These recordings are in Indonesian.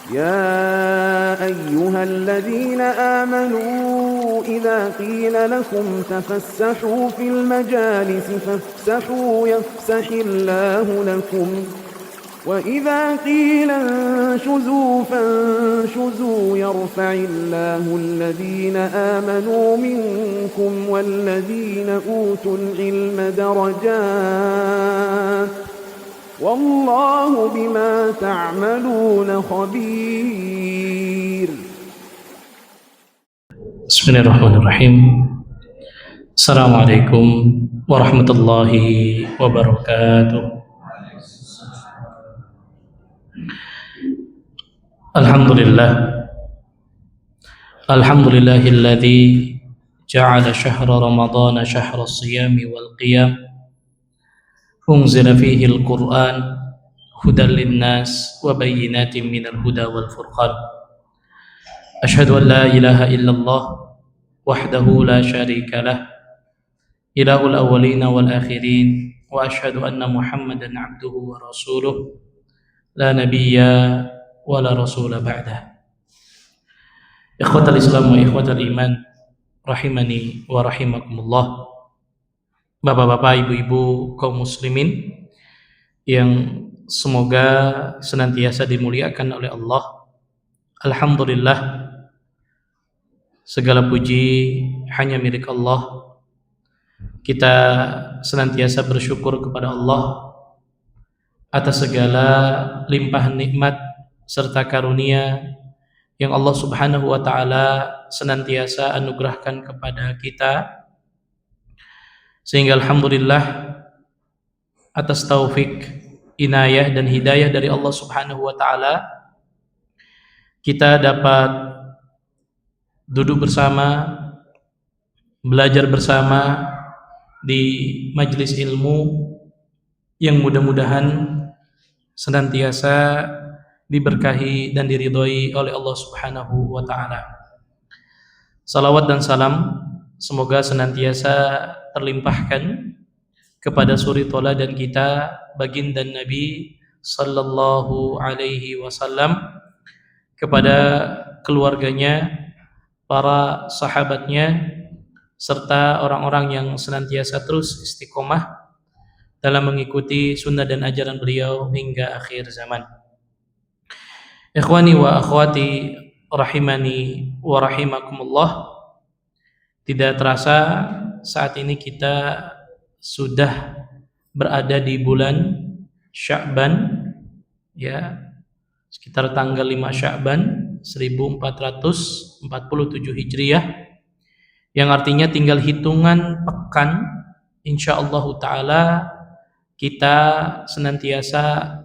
يا أيها الذين آمنوا إذا قيل لكم تفسحوا في المجالس فافسحوا يفسح الله لكم وإذا قيل انشزوا فانشزوا يرفع الله الذين آمنوا منكم والذين أوتوا العلم درجات والله بما تعملون خبير. بسم الله الرحمن الرحيم. السلام عليكم ورحمة الله وبركاته. الحمد لله الذي جعل شهر رمضان شهر الصيام والقيام أنزل فيه القرآن هدى للناس وبينات من الهدى والفرقان. أشهد أن لا إله إلا الله وحده لا شريك له إله الأولين والآخرين وأشهد أن محمدا عبده ورسوله لا نبي ولا رسول بعده. Ikhwatal Islam wa ikhwatal iman rahimani wa rahimakumullah. Bapak-bapak, ibu-ibu kaum muslimin yang semoga senantiasa dimuliakan oleh Allah. Alhamdulillah, segala puji hanya milik Allah. Kita senantiasa bersyukur kepada Allah atas segala limpahan nikmat serta karunia yang Allah Subhanahu wa taala senantiasa anugerahkan kepada kita, sehingga alhamdulillah atas taufik, inayah dan hidayah dari Allah Subhanahu wa taala kita dapat duduk bersama, belajar bersama di majelis ilmu yang mudah-mudahan senantiasa diberkahi dan diridhoi oleh Allah Subhanahu wa taala. Salawat dan salam semoga senantiasa terlimpahkan kepada suri tauladan kita, baginda Nabi sallallahu alaihi wasallam, kepada keluarganya, para sahabatnya, serta orang-orang yang senantiasa terus istiqomah dalam mengikuti sunnah dan ajaran beliau hingga akhir zaman. Ikhwani wa akhwati rahimani wa rahimakumullah, tidak terasa saat ini kita sudah berada di bulan Sya'ban, ya, sekitar tanggal 5 Sya'ban 1447 Hijriah, yang artinya tinggal hitungan pekan insyaallah taala kita senantiasa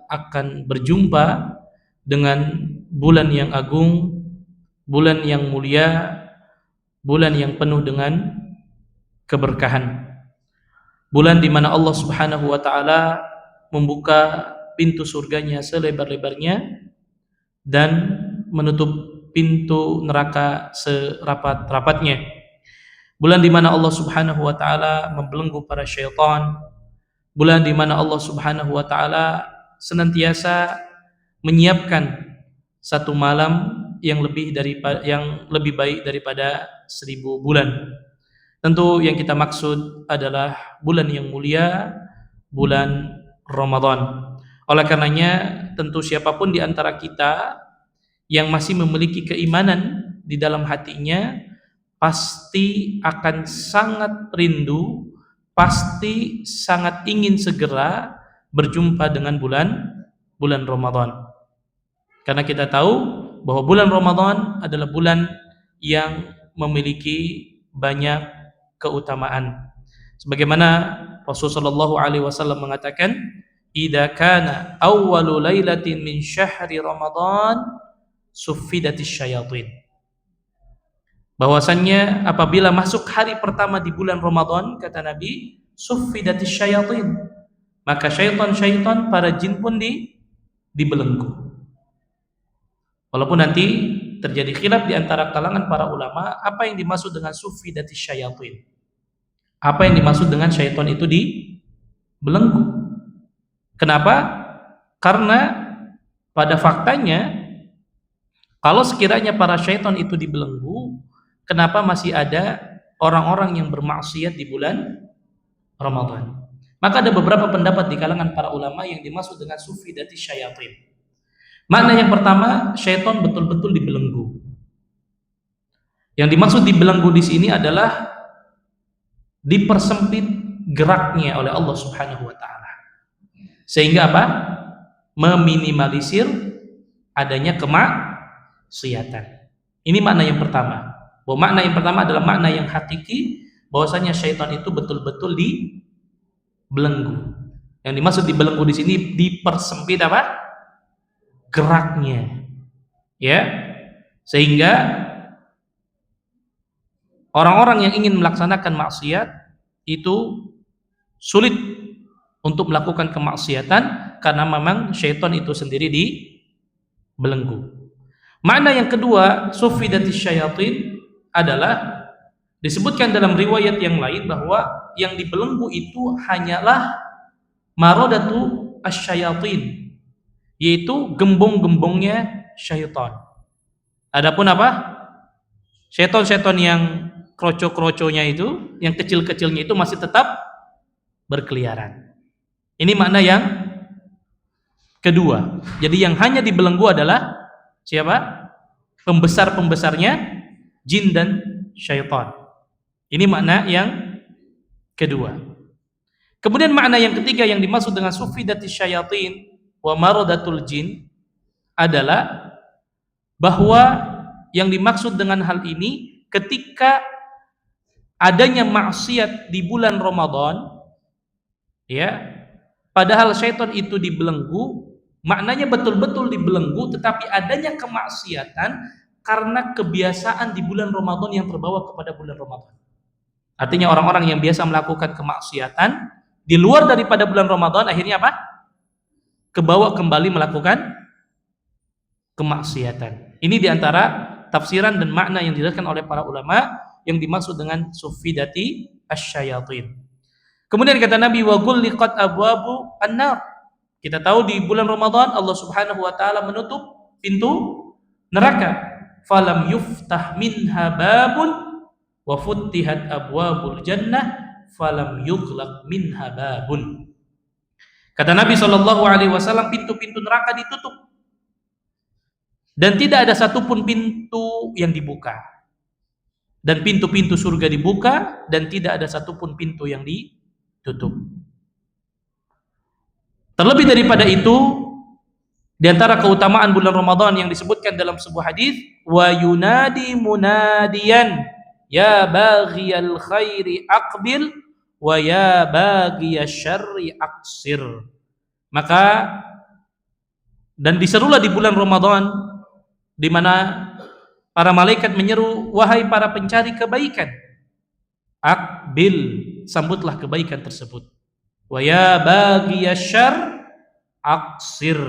akan berjumpa dengan bulan yang agung, bulan yang mulia, bulan yang penuh dengan keberkahan, bulan di mana Allah Subhanahu wa taala membuka pintu surganya selebar-lebarnya dan menutup pintu neraka serapat-rapatnya, bulan di mana Allah Subhanahu wa taala membelenggu para syaitan, bulan di mana Allah Subhanahu wa taala senantiasa menyiapkan satu malam yang lebih baik daripada 1000 bulan. Tentu yang kita maksud adalah bulan yang mulia, bulan Ramadan. Oleh karenanya, tentu siapapun di antara kita yang masih memiliki keimanan di dalam hatinya pasti akan sangat rindu, pasti sangat ingin segera berjumpa dengan bulan Ramadan. Karena kita tahu bahwa bulan Ramadan adalah bulan yang memiliki banyak keutamaan. Sebagaimana Rasulullah sallallahu alaihi wasallam mengatakan, "Idza kana awwalu lailatin min syahri Ramadan suffidatis syayatin." Bahwasannya apabila masuk hari pertama di bulan Ramadan, kata Nabi, suffidatis syayatin, maka syaitan-syaitan, para jin pun dibelenggu. Walaupun nanti terjadi khilaf di antara kalangan para ulama, apa yang dimaksud dengan suffidatis syayatin? Apa yang dimaksud dengan syaitan itu dibelenggu? Kenapa? Karena pada faktanya Kalau sekiranya para syaitan itu dibelenggu, kenapa masih ada orang-orang yang bermaksiat di bulan Ramadan? Maka ada beberapa pendapat di kalangan para ulama yang dimaksud dengan sufidati syayatin. Makna yang pertama, syaitan betul-betul dibelenggu. Yang dimaksud dibelenggu di sini adalah dipersempit geraknya oleh Allah Subhanahu wa taala. Sehingga apa? Meminimalisir adanya kemaksiatan. Ini makna yang pertama. Bahwa makna yang pertama adalah makna yang hakiki, bahwasanya syaitan itu betul-betul dibelenggu. Yang dimaksud dibelenggu di sini dipersempit apa? Geraknya. Ya. Sehingga orang-orang yang ingin melaksanakan maksiat itu sulit untuk melakukan kemaksiatan karena memang syaitan itu sendiri dibelenggu. Makna yang kedua, sufidatis syayatin adalah disebutkan dalam riwayat yang lain bahwa yang dibelenggu itu hanyalah maradatu asyayatin, yaitu gembong-gembongnya syaitan. Adapun apa? Syaitan-syaitan yang kroco-kroconya itu, yang kecil-kecilnya itu masih tetap berkeliaran. Ini makna yang kedua. Jadi yang hanya dibelenggu adalah siapa? Pembesar-pembesarnya jin dan syaitan. Ini makna yang kedua. Kemudian makna yang ketiga yang dimaksud dengan sufidatis syayatin wa maradatul jin adalah bahwa yang dimaksud dengan hal ini ketika adanya maksiat di bulan Ramadan, ya, padahal syaitan itu dibelenggu, maknanya betul-betul dibelenggu, tetapi adanya kemaksiatan karena kebiasaan di bulan Ramadan yang terbawa kepada bulan Ramadan. Artinya orang-orang yang biasa melakukan kemaksiatan di luar daripada bulan Ramadan, akhirnya apa? Kebawa kembali melakukan kemaksiatan. Ini diantara tafsiran dan makna yang dijelaskan oleh para ulama yang dimaksud dengan sufidati asyayatin. Kemudian kata Nabi, wa ghulliqat abwabu an-nar. Kita tahu di bulan Ramadan Allah Subhanahu wa taala menutup pintu neraka. Falam yuftah minha babun wa futtihat abwabul jannah falam yughlaq minha babun. Kata Nabi sallallahu alaihi wasallam, pintu-pintu neraka ditutup dan tidak ada satupun pintu yang dibuka. Dan pintu-pintu surga dibuka dan tidak ada satupun pintu yang ditutup. Terlebih daripada itu, di antara keutamaan bulan Ramadan yang disebutkan dalam sebuah hadis, wa yunadi munadiyan ya baghiyal khairi aqbil wa ya baghiyasy syarri aqsir. Maka dan diserulah di bulan Ramadan di mana para malaikat menyeru, wahai para pencari kebaikan, aqbil, sambutlah kebaikan tersebut. Wa ya baghiyasyarr aqsir,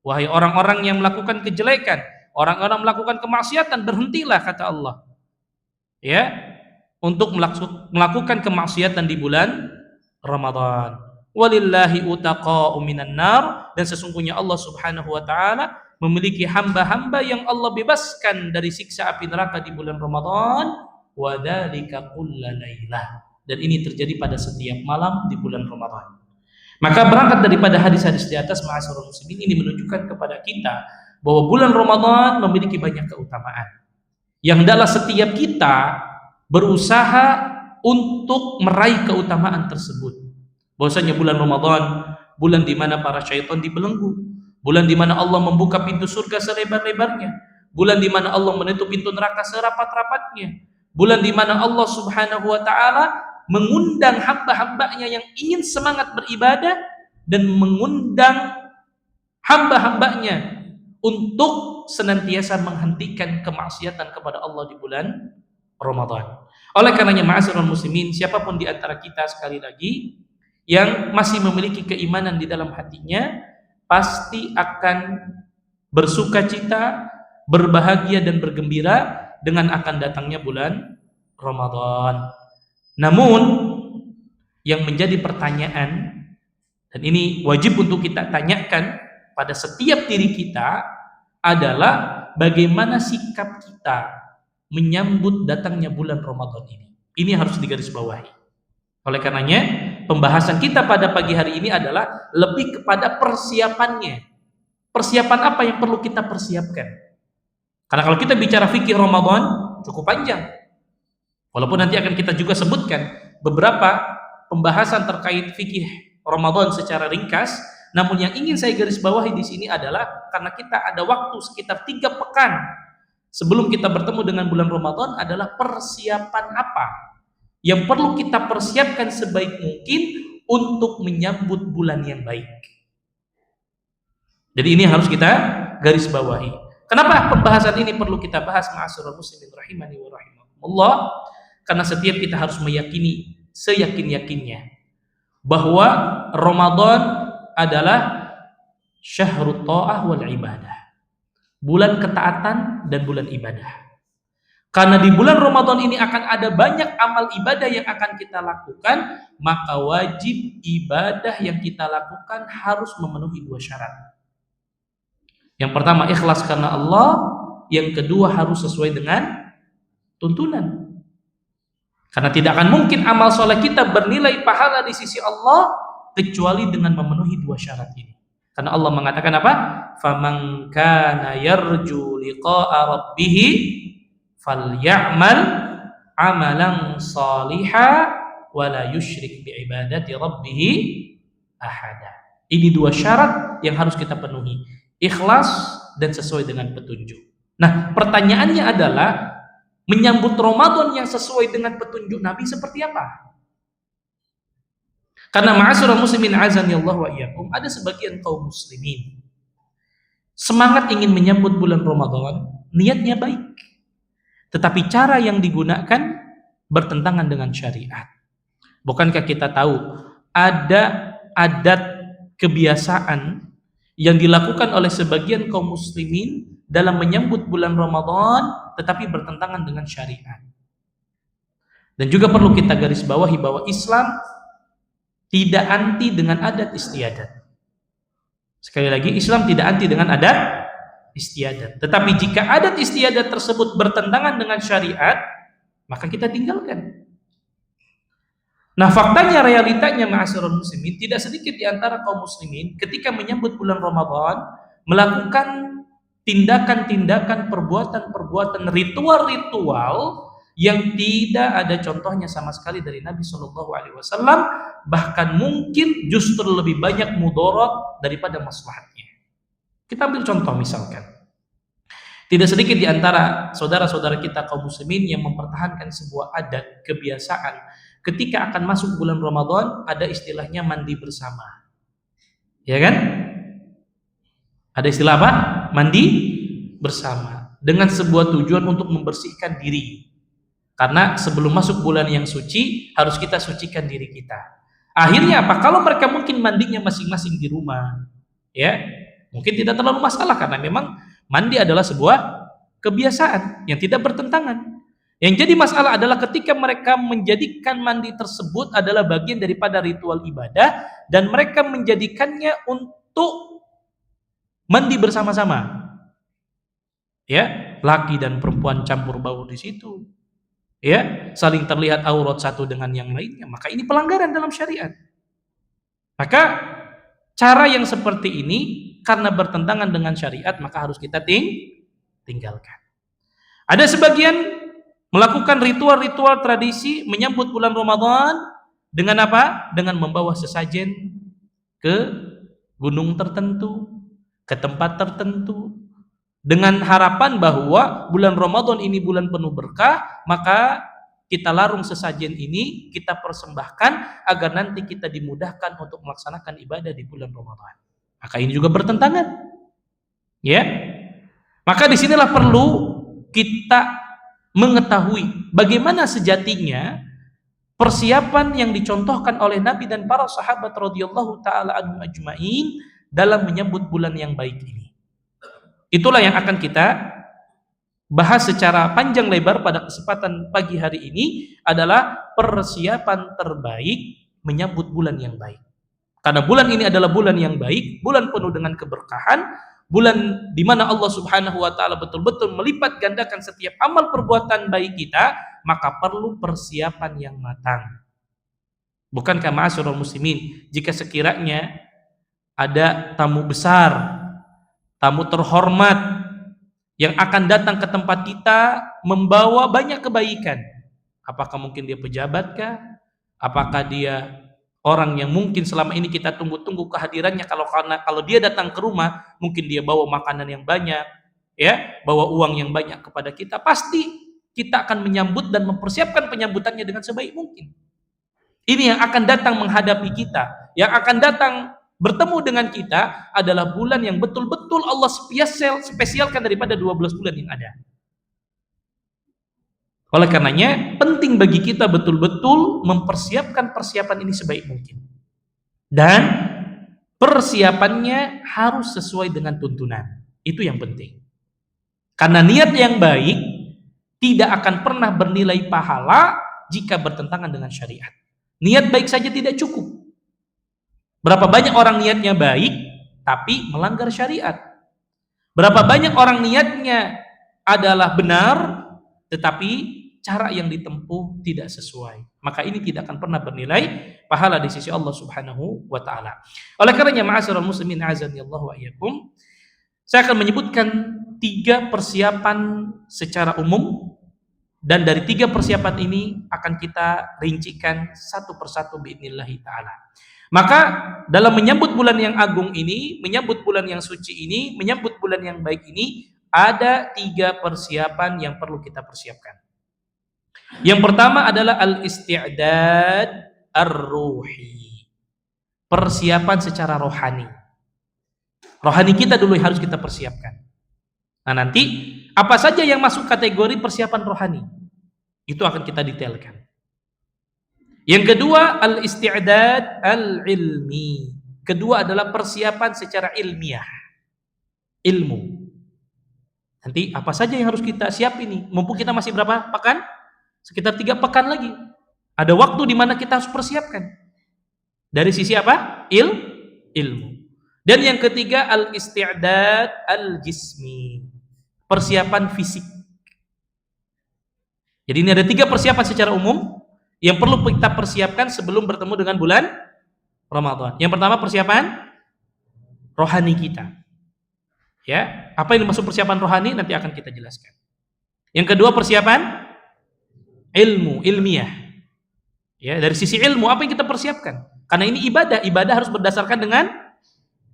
wahai orang-orang yang melakukan kejelekan, orang-orang melakukan kemaksiatan, berhentilah, kata Allah, ya, untuk melakukan kemaksiatan di bulan Ramadan. Walillahi utaqa'u minan nar, dan sesungguhnya Allah Subhanahu wa taala memiliki hamba-hamba yang Allah bebaskan dari siksa api neraka di bulan Ramadan, wa dzalika kullalailah, dan ini terjadi pada setiap malam di bulan Ramadan. Maka berangkat daripada hadis-hadis di atas, ma'asyiral muslimin, ini menunjukkan kepada kita bahwa bulan Ramadan memiliki banyak keutamaan yang adalah setiap kita berusaha untuk meraih keutamaan tersebut. Bahwasanya bulan Ramadan bulan di mana para syaitan dibelenggu, bulan di mana Allah membuka pintu surga selebar-lebarnya, bulan di mana Allah menutup pintu neraka serapat-rapatnya, bulan di mana Allah Subhanahu wa taala mengundang hamba-hambanya yang ingin semangat beribadah dan mengundang hamba-hambanya untuk senantiasa menghentikan kemaksiatan kepada Allah di bulan Ramadan. Oleh karenanya, ma'asyiral muslimin, siapapun di antara kita, sekali lagi, yang masih memiliki keimanan di dalam hatinya, pasti akan bersukacita, berbahagia dan bergembira dengan akan datangnya bulan Ramadan. Namun yang menjadi pertanyaan, dan ini wajib untuk kita tanyakan pada setiap diri kita, adalah bagaimana sikap kita menyambut datangnya bulan Ramadan ini. Ini harus digarisbawahi. Oleh karenanya, pembahasan kita pada pagi hari ini adalah lebih kepada persiapannya. Persiapan apa yang perlu kita persiapkan? Karena kalau kita bicara fikih Ramadan, cukup panjang. Walaupun nanti akan kita juga sebutkan beberapa pembahasan terkait fikih Ramadan secara ringkas, namun yang ingin saya garis bawahi di sini adalah karena kita ada waktu sekitar 3 pekan sebelum kita bertemu dengan bulan Ramadan, adalah persiapan apa yang perlu kita persiapkan sebaik mungkin untuk menyambut bulan yang baik. Jadi ini harus kita garis bawahi. Kenapa pembahasan ini perlu kita bahas, ma'asyiral muslimin rahimani wa rahimakumullah? Karena setiap kita harus meyakini seyakin-yakinnya bahwa Ramadan adalah syahrut ta'ah wal ibadah, bulan ketaatan dan bulan ibadah. Karena di bulan Ramadan ini akan ada banyak amal ibadah yang akan kita lakukan, maka wajib ibadah yang kita lakukan harus memenuhi 2 syarat. Yang pertama, ikhlas karena Allah. Yang kedua, harus sesuai dengan tuntunan. Karena tidak akan mungkin amal soleh kita bernilai pahala di sisi Allah kecuali dengan memenuhi 2 syarat ini. Karena Allah mengatakan apa? Faman kana yarju liqa'a rabbih falyamal amalan shalihan wa la yusyrik bi ibadati rabbih ahada. Ini 2 syarat yang harus kita penuhi. Ikhlas dan sesuai dengan petunjuk. Nah, pertanyaannya adalah menyambut Ramadan yang sesuai dengan petunjuk Nabi seperti apa? Karena ma'asyiral muslimin azanillahu wa iyyakum, ada sebagian kaum muslimin semangat ingin menyambut bulan Ramadan, niatnya baik. Tetapi cara yang digunakan bertentangan dengan syariat. Bukankah kita tahu ada adat kebiasaan yang dilakukan oleh sebagian kaum muslimin dalam menyambut bulan Ramadan tetapi bertentangan dengan syariat. Dan juga perlu kita garis bawahi bahwa Islam tidak anti dengan adat istiadat. Sekali lagi, Islam tidak anti dengan adat istiadat. Tetapi jika adat istiadat tersebut bertentangan dengan syariat, maka kita tinggalkan. Nah, faktanya, realitanya ma'asyiral muslimin, tidak sedikit di antara kaum muslimin ketika menyambut bulan Ramadan melakukan tindakan-tindakan, perbuatan-perbuatan, ritual-ritual yang tidak ada contohnya sama sekali dari Nabi Shallallahu Alaihi Wasallam, bahkan mungkin justru lebih banyak mudarat daripada maslahatnya. Kita ambil contoh misalkan, tidak sedikit di antara saudara-saudara kita kaum muslimin yang mempertahankan sebuah adat kebiasaan. Ketika akan masuk bulan Ramadan, ada istilahnya mandi bersama. Ya kan? Ada istilah apa? Mandi bersama. Dengan sebuah tujuan untuk membersihkan diri. Karena sebelum masuk bulan yang suci, harus kita sucikan diri kita. Akhirnya apa? Kalau mereka mungkin mandinya masing-masing di rumah, ya, mungkin tidak terlalu masalah karena memang mandi adalah sebuah kebiasaan yang tidak bertentangan. Yang jadi masalah adalah ketika mereka menjadikan mandi tersebut adalah bagian daripada ritual ibadah dan mereka menjadikannya untuk mandi bersama-sama. Ya, laki dan perempuan campur baur di situ. Ya, saling terlihat aurat satu dengan yang lainnya. Maka ini pelanggaran dalam syariat. Maka cara yang seperti ini karena bertentangan dengan syariat maka harus kita tinggalkan. Ada sebagian melakukan ritual-ritual tradisi menyambut bulan Ramadan dengan apa? Dengan membawa sesajen ke gunung tertentu, ke tempat tertentu, dengan harapan bahwa bulan Ramadan ini bulan penuh berkah, maka kita larung sesajen ini, kita persembahkan agar nanti kita dimudahkan untuk melaksanakan ibadah di bulan Ramadan. Maka ini juga bertentangan. Ya. Maka disinilah perlu kita mengetahui bagaimana sejatinya persiapan yang dicontohkan oleh Nabi dan para sahabat radhiyallahu taala anhum ajmain dalam menyambut bulan yang baik ini. Itulah yang akan kita bahas secara panjang lebar pada kesempatan pagi hari ini adalah persiapan terbaik menyambut bulan yang baik. Karena bulan ini adalah bulan yang baik, bulan penuh dengan keberkahan, bulan di mana Allah Subhanahu wa taala betul-betul melipat gandakan setiap amal perbuatan baik kita, maka perlu persiapan yang matang. Bukankah ma'asyiral muslimin, jika sekiranya ada tamu besar, tamu terhormat yang akan datang ke tempat kita membawa banyak kebaikan, apakah mungkin dia pejabat kah? Apakah dia orang yang mungkin selama ini kita tunggu-tunggu kehadirannya, kalau dia datang ke rumah mungkin dia bawa makanan yang banyak, ya, bawa uang yang banyak kepada kita, pasti kita akan menyambut dan mempersiapkan penyambutannya dengan sebaik mungkin. Ini yang akan datang menghadapi kita, yang akan datang bertemu dengan kita adalah bulan yang betul-betul Allah spesialkan daripada 12 bulan yang ada. Oleh karenanya penting bagi kita betul-betul mempersiapkan persiapan ini sebaik mungkin. Dan persiapannya harus sesuai dengan tuntunan. Itu yang penting. Karena niat yang baik tidak akan pernah bernilai pahala jika bertentangan dengan syariat. Niat baik saja tidak cukup. Berapa banyak orang niatnya baik tapi melanggar syariat. Berapa banyak orang niatnya adalah benar tetapi cara yang ditempuh tidak sesuai. Maka ini tidak akan pernah bernilai pahala di sisi Allah Subhanahu wa taala. Oleh karenanya ma'asyiral muslimin azanillahu wa iyyakum, saya akan menyebutkan 3 persiapan secara umum, dan dari 3 persiapan ini akan kita rincikan satu persatu biidznillah taala. Maka dalam menyambut bulan yang agung ini, menyambut bulan yang suci ini, menyambut bulan yang baik ini, ada 3 persiapan yang perlu kita persiapkan. Yang pertama adalah al-isti'dad ar-ruhi. Persiapan secara rohani. Rohani kita dulu yang harus kita persiapkan. Nah, nanti apa saja yang masuk kategori persiapan rohani itu akan kita detailkan. Yang kedua al-isti'dad al-ilmi. Kedua adalah persiapan secara ilmiah. Ilmu. Nanti apa saja yang harus kita siap ini? Mumpung kita masih berapa pekan? Sekitar 3 pekan lagi. Ada waktu di mana kita harus persiapkan. Dari sisi apa? Ilmu. Dan yang ketiga al-isti'dad al-jismi. Persiapan fisik. Jadi ini ada 3 persiapan secara umum yang perlu kita persiapkan sebelum bertemu dengan bulan Ramadan. Yang pertama persiapan rohani kita. Ya, apa yang dimaksud persiapan rohani nanti akan kita jelaskan. Yang kedua persiapan ilmiah. Ya, dari sisi ilmu apa yang kita persiapkan? Karena ini ibadah harus berdasarkan dengan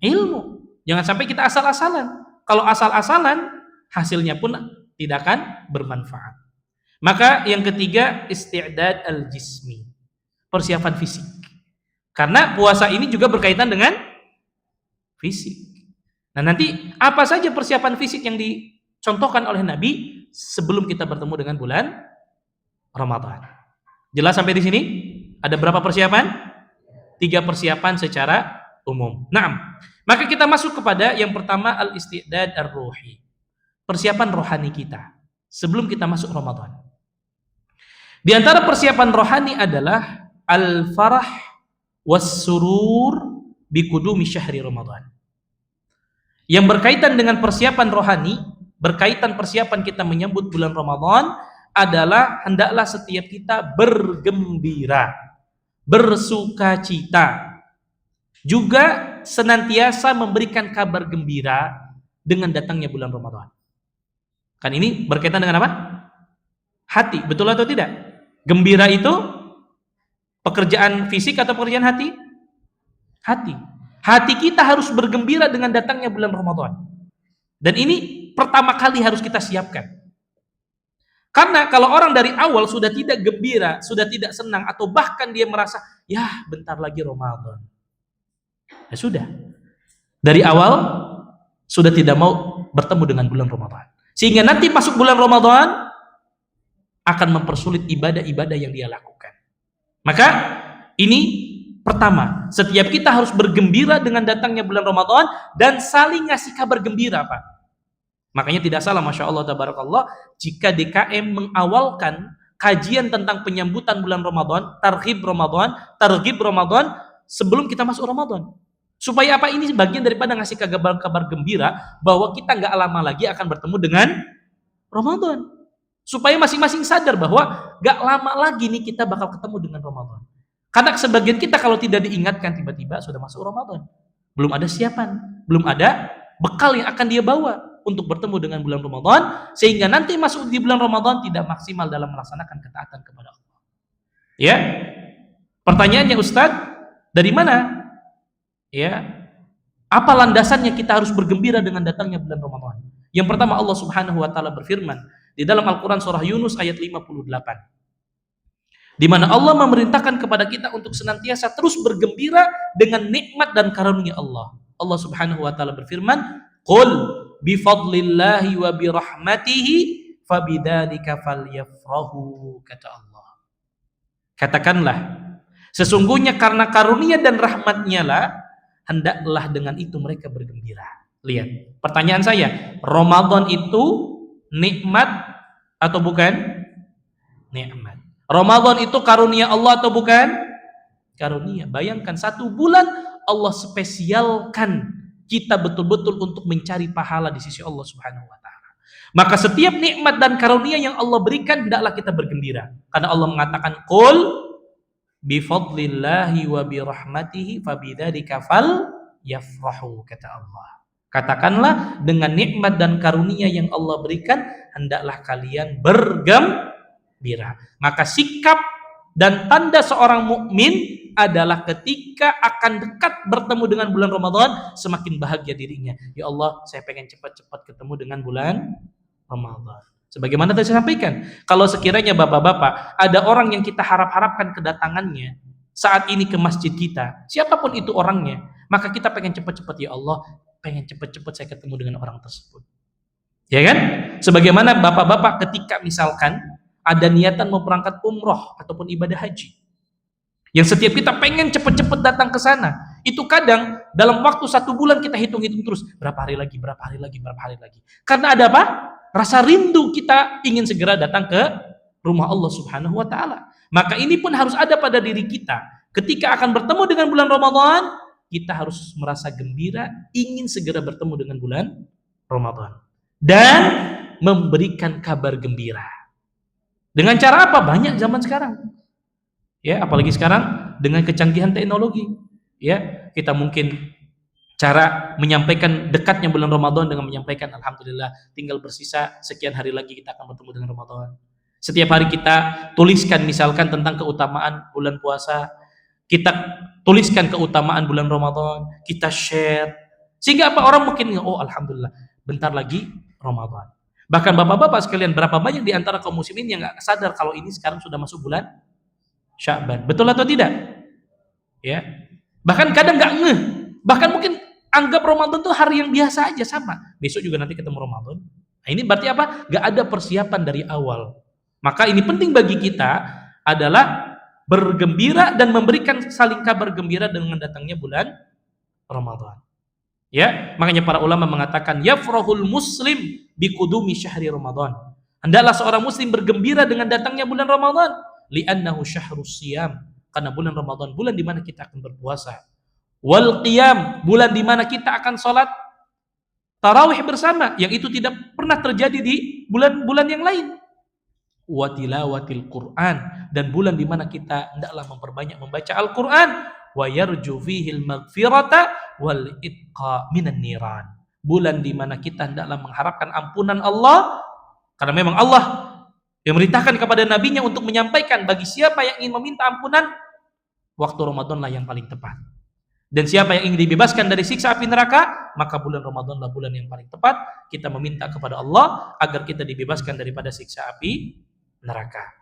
ilmu. Jangan sampai kita asal-asalan. Kalau asal-asalan, hasilnya pun tidak akan bermanfaat. Maka yang ketiga isti'dad al-jismi. Persiapan fisik. Karena puasa ini juga berkaitan dengan fisik. Nah, nanti apa saja persiapan fisik yang dicontohkan oleh Nabi sebelum kita bertemu dengan bulan Ramadan. Jelas sampai di sini? Ada berapa persiapan? 3 persiapan secara umum. Nah, maka kita masuk kepada yang pertama al-isti'dad ar-ruhi. Persiapan rohani kita sebelum kita masuk Ramadan. Di antara persiapan rohani adalah al-farah was-surur bi qudumi syahri Ramadan. Yang berkaitan dengan persiapan rohani, berkaitan persiapan kita menyambut bulan Ramadan adalah hendaklah setiap kita bergembira, bersukacita, juga senantiasa memberikan kabar gembira dengan datangnya bulan Ramadan. Kan ini berkaitan dengan apa? Hati, betul atau tidak? Gembira itu pekerjaan fisik atau pekerjaan hati? Hati. Hati kita harus bergembira dengan datangnya bulan Ramadan. Dan ini pertama kali harus kita siapkan. Karena kalau orang dari awal sudah tidak gembira, sudah tidak senang, atau bahkan dia merasa, ya bentar lagi Ramadan. Ya sudah. Dari awal sudah tidak mau bertemu dengan bulan Ramadan. Sehingga nanti masuk bulan Ramadan akan mempersulit ibadah-ibadah yang dia lakukan. Maka ini pertama, setiap kita harus bergembira dengan datangnya bulan Ramadan dan saling ngasih kabar gembira, Pak. Makanya tidak salah, Masya Allah, tabarakallah, jika DKM mengawalkan kajian tentang penyambutan bulan Ramadan, targhib Ramadan sebelum kita masuk Ramadan. Supaya apa? Ini bagian daripada ngasih kabar gembira bahwa kita nggak lama lagi akan bertemu dengan Ramadan. Supaya masing-masing sadar bahwa nggak lama lagi nih kita bakal ketemu dengan Ramadan. Karena sebagian kita kalau tidak diingatkan tiba-tiba sudah masuk Ramadan. Belum ada siapan, belum ada bekal yang akan dia bawa untuk bertemu dengan bulan Ramadan, sehingga nanti masuk di bulan Ramadan tidak maksimal dalam melaksanakan ketaatan kepada Allah. Ya. Pertanyaannya, Ustadz, dari mana? Ya. Apa landasannya kita harus bergembira dengan datangnya bulan Ramadan? Yang pertama, Allah Subhanahu wa taala berfirman di dalam Al-Qur'an surah Yunus ayat 58. Di mana Allah memerintahkan kepada kita untuk senantiasa terus bergembira dengan nikmat dan karunia Allah. Allah Subhanahu wa taala berfirman, "Qul bi fadlillahi wa bi rahmatihi fabidzalika falyafrahu," kata Allah. Katakanlah, sesungguhnya karena karunia dan rahmatnya lah hendaklah dengan itu mereka bergembira. Lihat, pertanyaan saya, Ramadan itu nikmat atau bukan? Nikmat. Ramadan itu karunia Allah atau bukan? Karunia. Bayangkan 1 bulan Allah spesialkan kita betul-betul untuk mencari pahala di sisi Allah Subhanahu wa taala. Maka setiap nikmat dan karunia yang Allah berikan hendaklah kita bergembira. Karena Allah mengatakan, "Qul bi fadlillahi wa bi rahmatihi fabidzalika falyafrahu," kata Allah. Katakanlah, dengan nikmat dan karunia yang Allah berikan hendaklah kalian bergembira. Maka sikap dan tanda seorang mukmin adalah ketika akan dekat bertemu dengan bulan Ramadan, semakin bahagia dirinya. Ya Allah, saya pengen cepat-cepat ketemu dengan bulan Ramadan. Sebagaimana tadi saya sampaikan, kalau sekiranya bapak-bapak ada orang yang kita harap-harapkan kedatangannya saat ini ke masjid kita, siapapun itu orangnya, maka kita pengen cepat-cepat, ya Allah, pengen cepat-cepat saya ketemu dengan orang tersebut. Ya kan? Sebagaimana bapak-bapak ketika misalkan ada niatan mau berangkat umroh ataupun ibadah haji, yang setiap kita pengen cepet-cepet datang ke sana, itu kadang dalam waktu 1 bulan kita hitung-hitung terus, berapa hari lagi. Karena ada apa? Rasa rindu kita ingin segera datang ke rumah Allah Subhanahu wa taala. Maka ini pun harus ada pada diri kita. Ketika akan bertemu dengan bulan Ramadan, kita harus merasa gembira, ingin segera bertemu dengan bulan Ramadan dan memberikan kabar gembira. Dengan cara apa? Banyak zaman sekarang. Ya, apalagi sekarang dengan kecanggihan teknologi. Ya, kita mungkin cara menyampaikan dekatnya bulan Ramadan dengan menyampaikan, alhamdulillah tinggal bersisa sekian hari lagi kita akan bertemu dengan Ramadan. Setiap hari kita tuliskan misalkan tentang keutamaan bulan puasa, kita tuliskan keutamaan bulan Ramadan, kita share. Sehingga apa, orang mungkin, oh alhamdulillah bentar lagi Ramadan. Bahkan bapak-bapak sekalian, berapa banyak di antara kaum muslimin yang nggak sadar kalau ini sekarang sudah masuk bulan Sya'ban. Betul atau tidak? Ya. Bahkan kadang nggak ngeh. Bahkan mungkin anggap Ramadan itu hari yang biasa aja, sama. Besok juga nanti ketemu Ramadan. Nah, ini berarti apa? Nggak ada persiapan dari awal. Maka ini penting bagi kita adalah bergembira dan memberikan saling kabar gembira dengan datangnya bulan Ramadan. Ya, makanya para ulama mengatakan yafrahul muslim biqudumi syahri Ramadan. Hendaklah seorang muslim bergembira dengan datangnya bulan Ramadan, li'annahu syahrus siyam, karena bulan Ramadan bulan di mana kita akan berpuasa. Wal qiyam, bulan di mana kita akan salat tarawih bersama, yang itu tidak pernah terjadi di bulan-bulan yang lain. Wa tilawatil Qur'an, dan bulan di mana kita hendaklah memperbanyak membaca Al-Qur'an. Wa yarju fihil maghfirata wal itqa minan niran, bulan di mana kita hendaklah mengharapkan ampunan Allah, karena memang Allah yang memerintahkan kepada nabinya untuk menyampaikan bagi siapa yang ingin meminta ampunan, waktu Ramadanlah yang paling tepat. Dan siapa yang ingin dibebaskan dari siksa api neraka, maka bulan Ramadanlah bulan yang paling tepat kita meminta kepada Allah agar kita dibebaskan daripada siksa api neraka.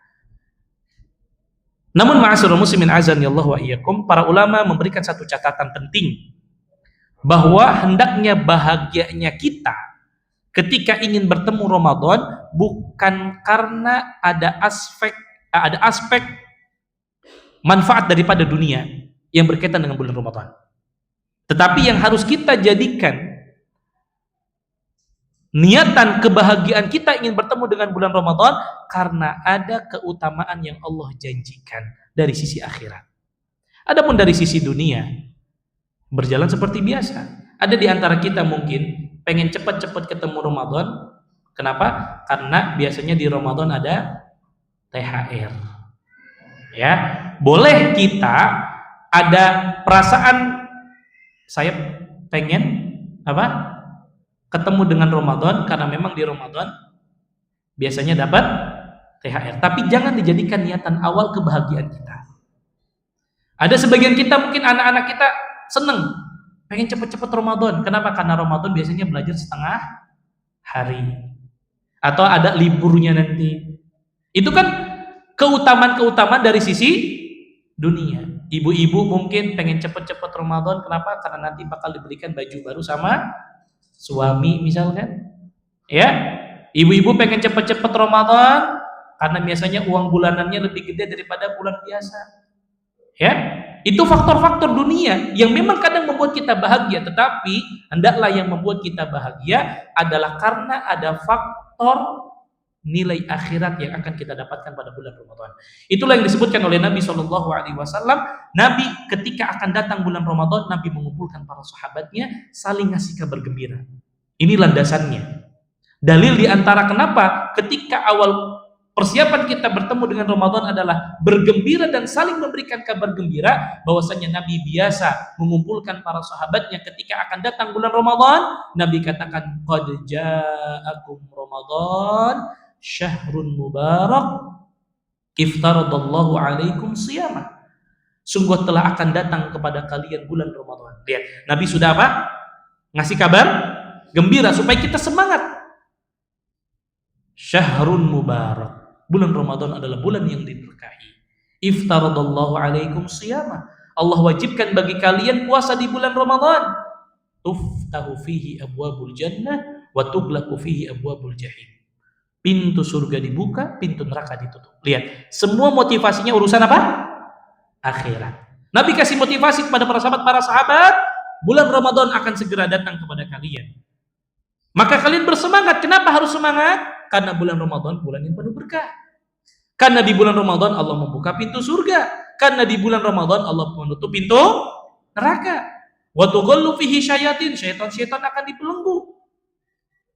Namun ma'asyiral muslimin azani Allah wa iyyakum, para ulama memberikan satu catatan penting, bahwa hendaknya bahagianya kita ketika ingin bertemu Ramadan bukan karena ada aspek manfaat daripada dunia yang berkaitan dengan bulan Ramadan. Tetapi yang harus kita jadikan niatan kebahagiaan kita ingin bertemu dengan bulan Ramadan karena ada keutamaan yang Allah janjikan dari sisi akhirat. Adapun dari sisi dunia, berjalan seperti biasa. Ada di antara kita mungkin pengen cepat-cepat ketemu Ramadan. Kenapa? Karena biasanya di Ramadan ada THR. Ya, boleh kita ada perasaan saya pengen apa? Ketemu dengan Ramadan karena memang di Ramadan biasanya dapat THR. Tapi jangan dijadikan niatan awal kebahagiaan kita. Ada sebagian kita mungkin anak-anak kita seneng pengen cepet-cepet Ramadan. Kenapa? Karena Ramadan biasanya belajar setengah hari atau ada liburnya nanti. Itu kan keutamaan-keutamaan dari sisi dunia. Ibu-ibu mungkin pengen cepet-cepet Ramadan. Kenapa? Karena nanti bakal diberikan baju baru sama suami misalkan. Ya, ibu-ibu pengen cepet-cepet Ramadan karena biasanya uang bulanannya lebih gede daripada bulan biasa. Ya, itu faktor-faktor dunia yang memang kadang membuat kita bahagia, tetapi hendaklah yang membuat kita bahagia adalah karena ada faktor nilai akhirat yang akan kita dapatkan pada bulan Ramadan. Itulah yang disebutkan oleh Nabi SAW. Nabi ketika akan datang bulan Ramadan, Nabi mengumpulkan para sahabatnya saling ngasih kabar gembira. Ini landasannya. Dalil diantara kenapa ketika awal persiapan kita bertemu dengan Ramadan adalah bergembira dan saling memberikan kabar gembira, bahwasanya Nabi biasa mengumpulkan para sahabatnya ketika akan datang bulan Ramadan. Nabi katakan, qad ja'akum Ramadan syahrun mubarak iftaradallahu alaikum siyamah. Sungguh telah akan datang kepada kalian bulan Ramadan. Lihat, Nabi sudah apa? Ngasih kabar gembira supaya kita semangat. Syahrun mubarak, bulan Ramadan adalah bulan yang diberkahi. Iftaradallahu alaikum siyama, Allah wajibkan bagi kalian puasa di bulan Ramadan. Tuftahu fihi abwabul jannah wa tughlaqu fihi abwabul jahim. Pintu surga dibuka, pintu neraka ditutup. Lihat, semua motivasinya urusan apa? Akhirat. Nabi kasih motivasi kepada para sahabat, bulan Ramadan akan segera datang kepada kalian. Maka kalian bersemangat. Kenapa harus semangat? Karena bulan Ramadan bulan yang penuh berkah. Karena di bulan Ramadan Allah membuka pintu surga. Karena di bulan Ramadan Allah menutup pintu neraka. Wa tughallu fihi syayatin, syaitan-syaitan akan dibelenggu.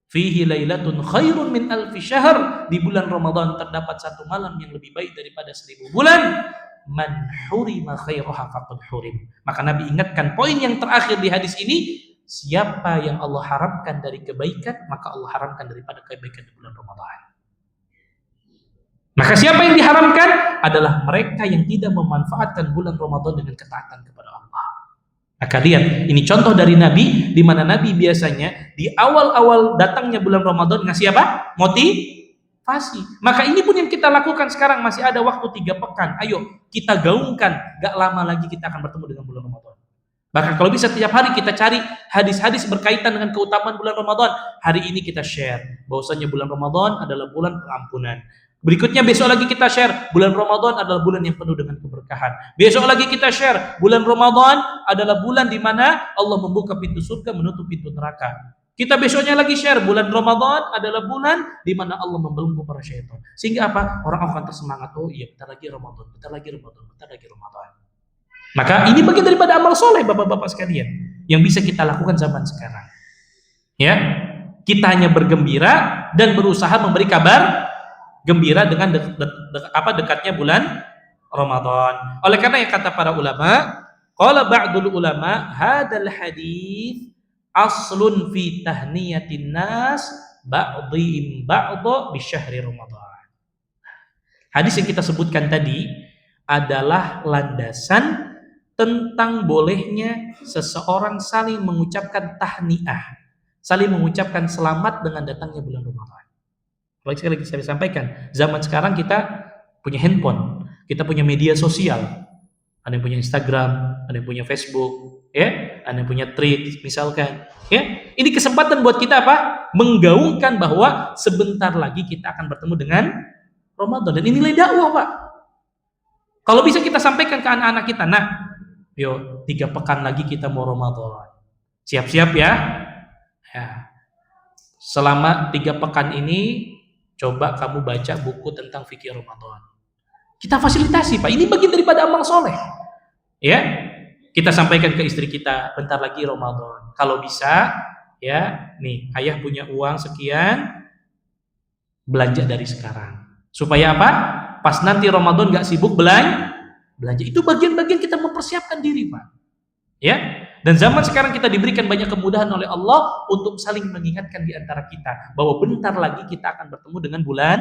Fihi lailatun khairun min alfi syahr, di bulan Ramadan terdapat satu malam yang lebih baik daripada 1000 bulan. Man hurima khairaha faqad hurim. Maka Nabi ingatkan poin yang terakhir di hadis ini, siapa yang Allah haramkan dari kebaikan, maka Allah haramkan daripada kebaikan di bulan Ramadan. Maka siapa yang diharamkan adalah mereka yang tidak memanfaatkan bulan Ramadan dengan ketaatan kepada Allah. Maka lihat, ini contoh dari Nabi, di mana Nabi biasanya di awal-awal datangnya bulan Ramadan ngasih apa? Motivasi. Maka ini pun yang kita lakukan sekarang, masih ada waktu 3 pekan. Ayo kita gaungkan, gak lama lagi kita akan bertemu dengan bulan Ramadan. Bahkan kalau bisa tiap hari kita cari hadis-hadis berkaitan dengan keutamaan bulan Ramadan. Hari ini kita share bahwasanya bulan Ramadan adalah bulan pengampunan. Berikutnya besok lagi kita share bulan Ramadan adalah bulan yang penuh dengan keberkahan. Besok lagi kita share bulan Ramadan adalah bulan di mana Allah membuka pintu surga, menutup pintu neraka. Kita besoknya lagi share bulan Ramadan adalah bulan di mana Allah membelenggu para syaitan. Sehingga apa? Orang akan tersemangat. Oh iya, bentar lagi Ramadan, bentar lagi Ramadan, bentar lagi Ramadan. Maka ini bagian daripada amal soleh Bapak-bapak sekalian yang bisa kita lakukan zaman sekarang. Ya, kita hanya bergembira dan berusaha memberi kabar gembira dengan dekatnya bulan Ramadan. Oleh karena yang kata para ulama, qala ba'dul ulama, hadal hadits aslun fi tahniyatin nas ba'dhim ba'dha bi syahri Ramadan. Hadis yang kita sebutkan tadi adalah landasan tentang bolehnya seseorang saling mengucapkan tahniah, saling mengucapkan selamat dengan datangnya bulan Ramadan. Sekali lagi saya sampaikan, zaman sekarang kita punya handphone, kita punya media sosial, ada yang punya Instagram, ada yang punya Facebook, ya, ada yang punya Threads misalkan, ya. Ini kesempatan buat kita apa? Menggaungkan bahwa sebentar lagi kita akan bertemu dengan Ramadan, dan ini nilai dakwah, Pak. Kalau bisa kita sampaikan ke anak-anak kita, nah, yo 3 pekan lagi kita mau Ramadan, siap-siap ya. Ya. Selama 3 pekan ini coba kamu baca buku tentang fikih Ramadan. Kita fasilitasi, Pak. Ini bagian daripada amal soleh. Ya. Kita sampaikan ke istri kita, bentar lagi Ramadan. Kalau bisa, ya, nih, ayah punya uang sekian, belanja dari sekarang. Supaya apa? Pas nanti Ramadan gak sibuk belanja. Itu bagian-bagian kita mempersiapkan diri, Pak. Ya. Dan zaman sekarang kita diberikan banyak kemudahan oleh Allah untuk saling mengingatkan di antara kita bahwa bentar lagi kita akan bertemu dengan bulan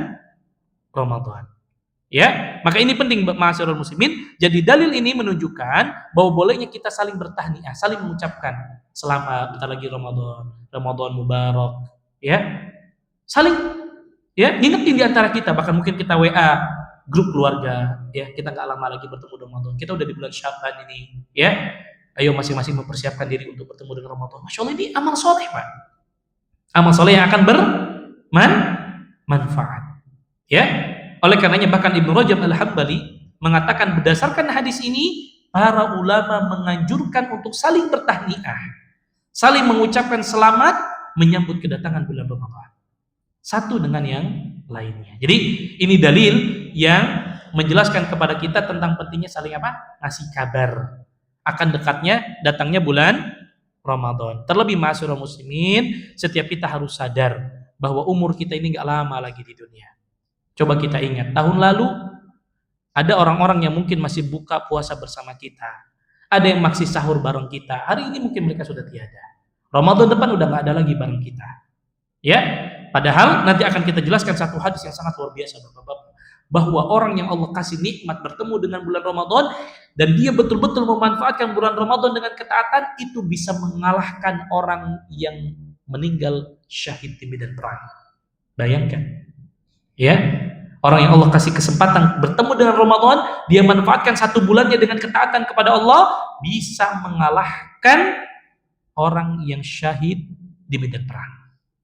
Ramadan. Ya, maka ini penting ma'asyiral muslimin. Jadi dalil ini menunjukkan bahwa bolehnya kita saling bertahniah, saling mengucapkan selamat bentar lagi Ramadan mubarak, ya. Saling ya, ngingetin di antara kita, bahkan mungkin kita WA grup keluarga, ya, kita nggak lama lagi bertemu Ramadan. Kita udah di bulan Sya'ban ini, ya. Ayo masing-masing mempersiapkan diri untuk bertemu dengan Ramadan. Masya Allah, ini amal soleh, Pak. Amal soleh yang akan bermanfaat. Ya. Oleh karenanya bahkan Ibnu Rajab Al-Hambali mengatakan berdasarkan hadis ini, para ulama menganjurkan untuk saling bertahniah, saling mengucapkan selamat menyambut kedatangan bulan Ramadan. Satu dengan yang lainnya. Jadi ini dalil yang menjelaskan kepada kita tentang pentingnya saling apa? Ngasih kabar akan dekatnya datangnya bulan Ramadan. Terlebih ma'asyiral muslimin, setiap kita harus sadar bahwa umur kita ini gak lama lagi di dunia. Coba kita ingat, tahun lalu ada orang-orang yang mungkin masih buka puasa bersama kita, ada yang masih sahur bareng kita. Hari ini mungkin mereka sudah tiada. Ramadan depan udah gak ada lagi bareng kita. Ya, padahal nanti akan kita jelaskan satu hadis yang sangat luar biasa, Bapak-bapak, bahwa orang yang Allah kasih nikmat bertemu dengan bulan Ramadan dan dia betul-betul memanfaatkan bulan Ramadan dengan ketaatan, itu bisa mengalahkan orang yang meninggal syahid di medan perang. Bayangkan, ya, orang yang Allah kasih kesempatan bertemu dengan Ramadan, dia manfaatkan satu bulannya dengan ketaatan kepada Allah, bisa mengalahkan orang yang syahid di medan perang.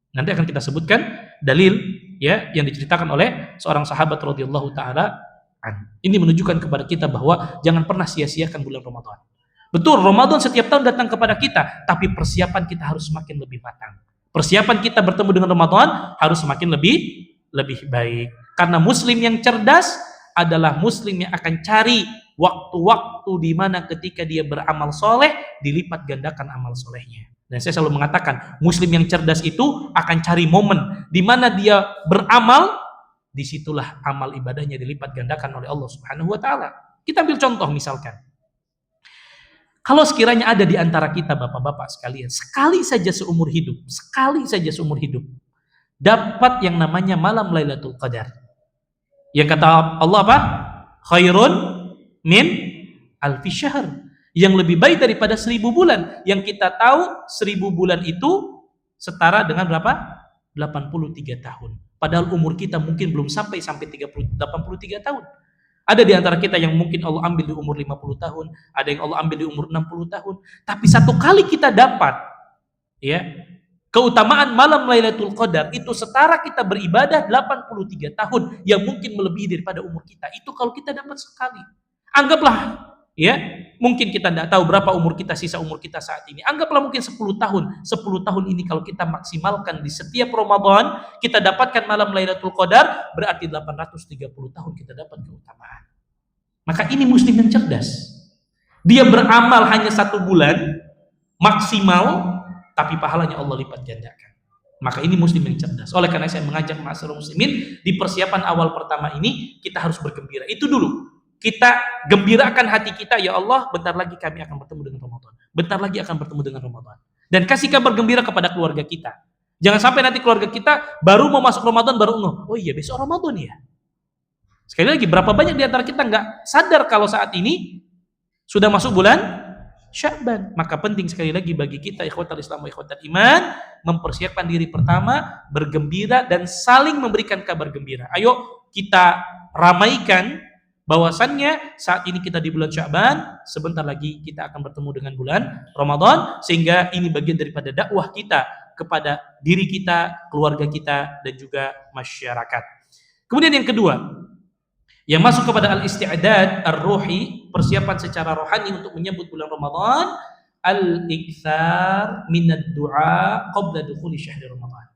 Nanti akan kita sebutkan dalil, ya, yang diceritakan oleh seorang sahabat radhiyallahu taala an. Ini menunjukkan kepada kita bahwa jangan pernah sia-siakan bulan Ramadan. Betul, Ramadan setiap tahun datang kepada kita, tapi persiapan kita harus semakin lebih matang. Persiapan kita bertemu dengan Ramadan harus semakin lebih baik. Karena muslim yang cerdas adalah muslim yang akan cari waktu-waktu di mana ketika dia beramal soleh dilipat gandakan amal solehnya. Dan saya selalu mengatakan, muslim yang cerdas itu akan cari momen di mana dia beramal, disitulah amal ibadahnya dilipat gandakan oleh Allah Subhanahu wa taala. Kita ambil contoh misalkan. Kalau sekiranya ada di antara kita Bapak-bapak sekalian, sekali saja seumur hidup dapat yang namanya malam Lailatul Qadar. Yang kata Allah apa? Khairun min alfi syahr. Yang lebih baik daripada 1000 bulan. Yang kita tahu 1000 bulan itu setara dengan berapa? 83 tahun. Padahal umur kita mungkin belum sampai 83 tahun. Ada di antara kita yang mungkin Allah ambil di umur 50 tahun, ada yang Allah ambil di umur 60 tahun. Tapi satu kali kita dapat, ya, keutamaan malam Lailatul Qadar itu setara kita beribadah 83 tahun yang mungkin melebihi daripada umur kita. Itu kalau kita dapat sekali. Anggaplah, ya, mungkin kita tidak tahu berapa umur kita, sisa umur kita saat ini. Anggaplah mungkin 10 tahun. 10 tahun ini kalau kita maksimalkan di setiap Ramadan, kita dapatkan malam Lailatul Qadar, berarti 830 tahun kita dapat keutamaan. Maka ini muslim yang cerdas. Dia beramal hanya 1 bulan, maksimal, tapi pahalanya Allah lipat gandakan. Maka ini muslim yang cerdas. Oleh karena saya mengajak ma'asyiral muslimin, di persiapan awal pertama ini, kita harus bergembira. Itu dulu. Kita gembirakan hati kita, ya Allah, bentar lagi kami akan bertemu dengan Ramadan. Bentar lagi akan bertemu dengan Ramadan. Dan kasih kabar gembira kepada keluarga kita. Jangan sampai nanti keluarga kita baru mau masuk Ramadan, baru oh iya besok Ramadan ya. Sekali lagi, berapa banyak di antara kita nggak sadar kalau saat ini sudah masuk bulan Sya'ban. Maka penting sekali lagi bagi kita, ikhwatal Islam wa ikhwatal iman, mempersiapkan diri pertama, bergembira dan saling memberikan kabar gembira. Ayo kita ramaikan bahwasannya saat ini kita di bulan Sya'ban, sebentar lagi kita akan bertemu dengan bulan Ramadan, sehingga ini bagian daripada dakwah kita kepada diri kita, keluarga kita, dan juga masyarakat. Kemudian yang kedua, yang masuk kepada al-isti'dad ar-ruhi, persiapan secara rohani untuk menyambut bulan Ramadan, al-iktsar minad du'a qabla dukhuli syahri Ramadan.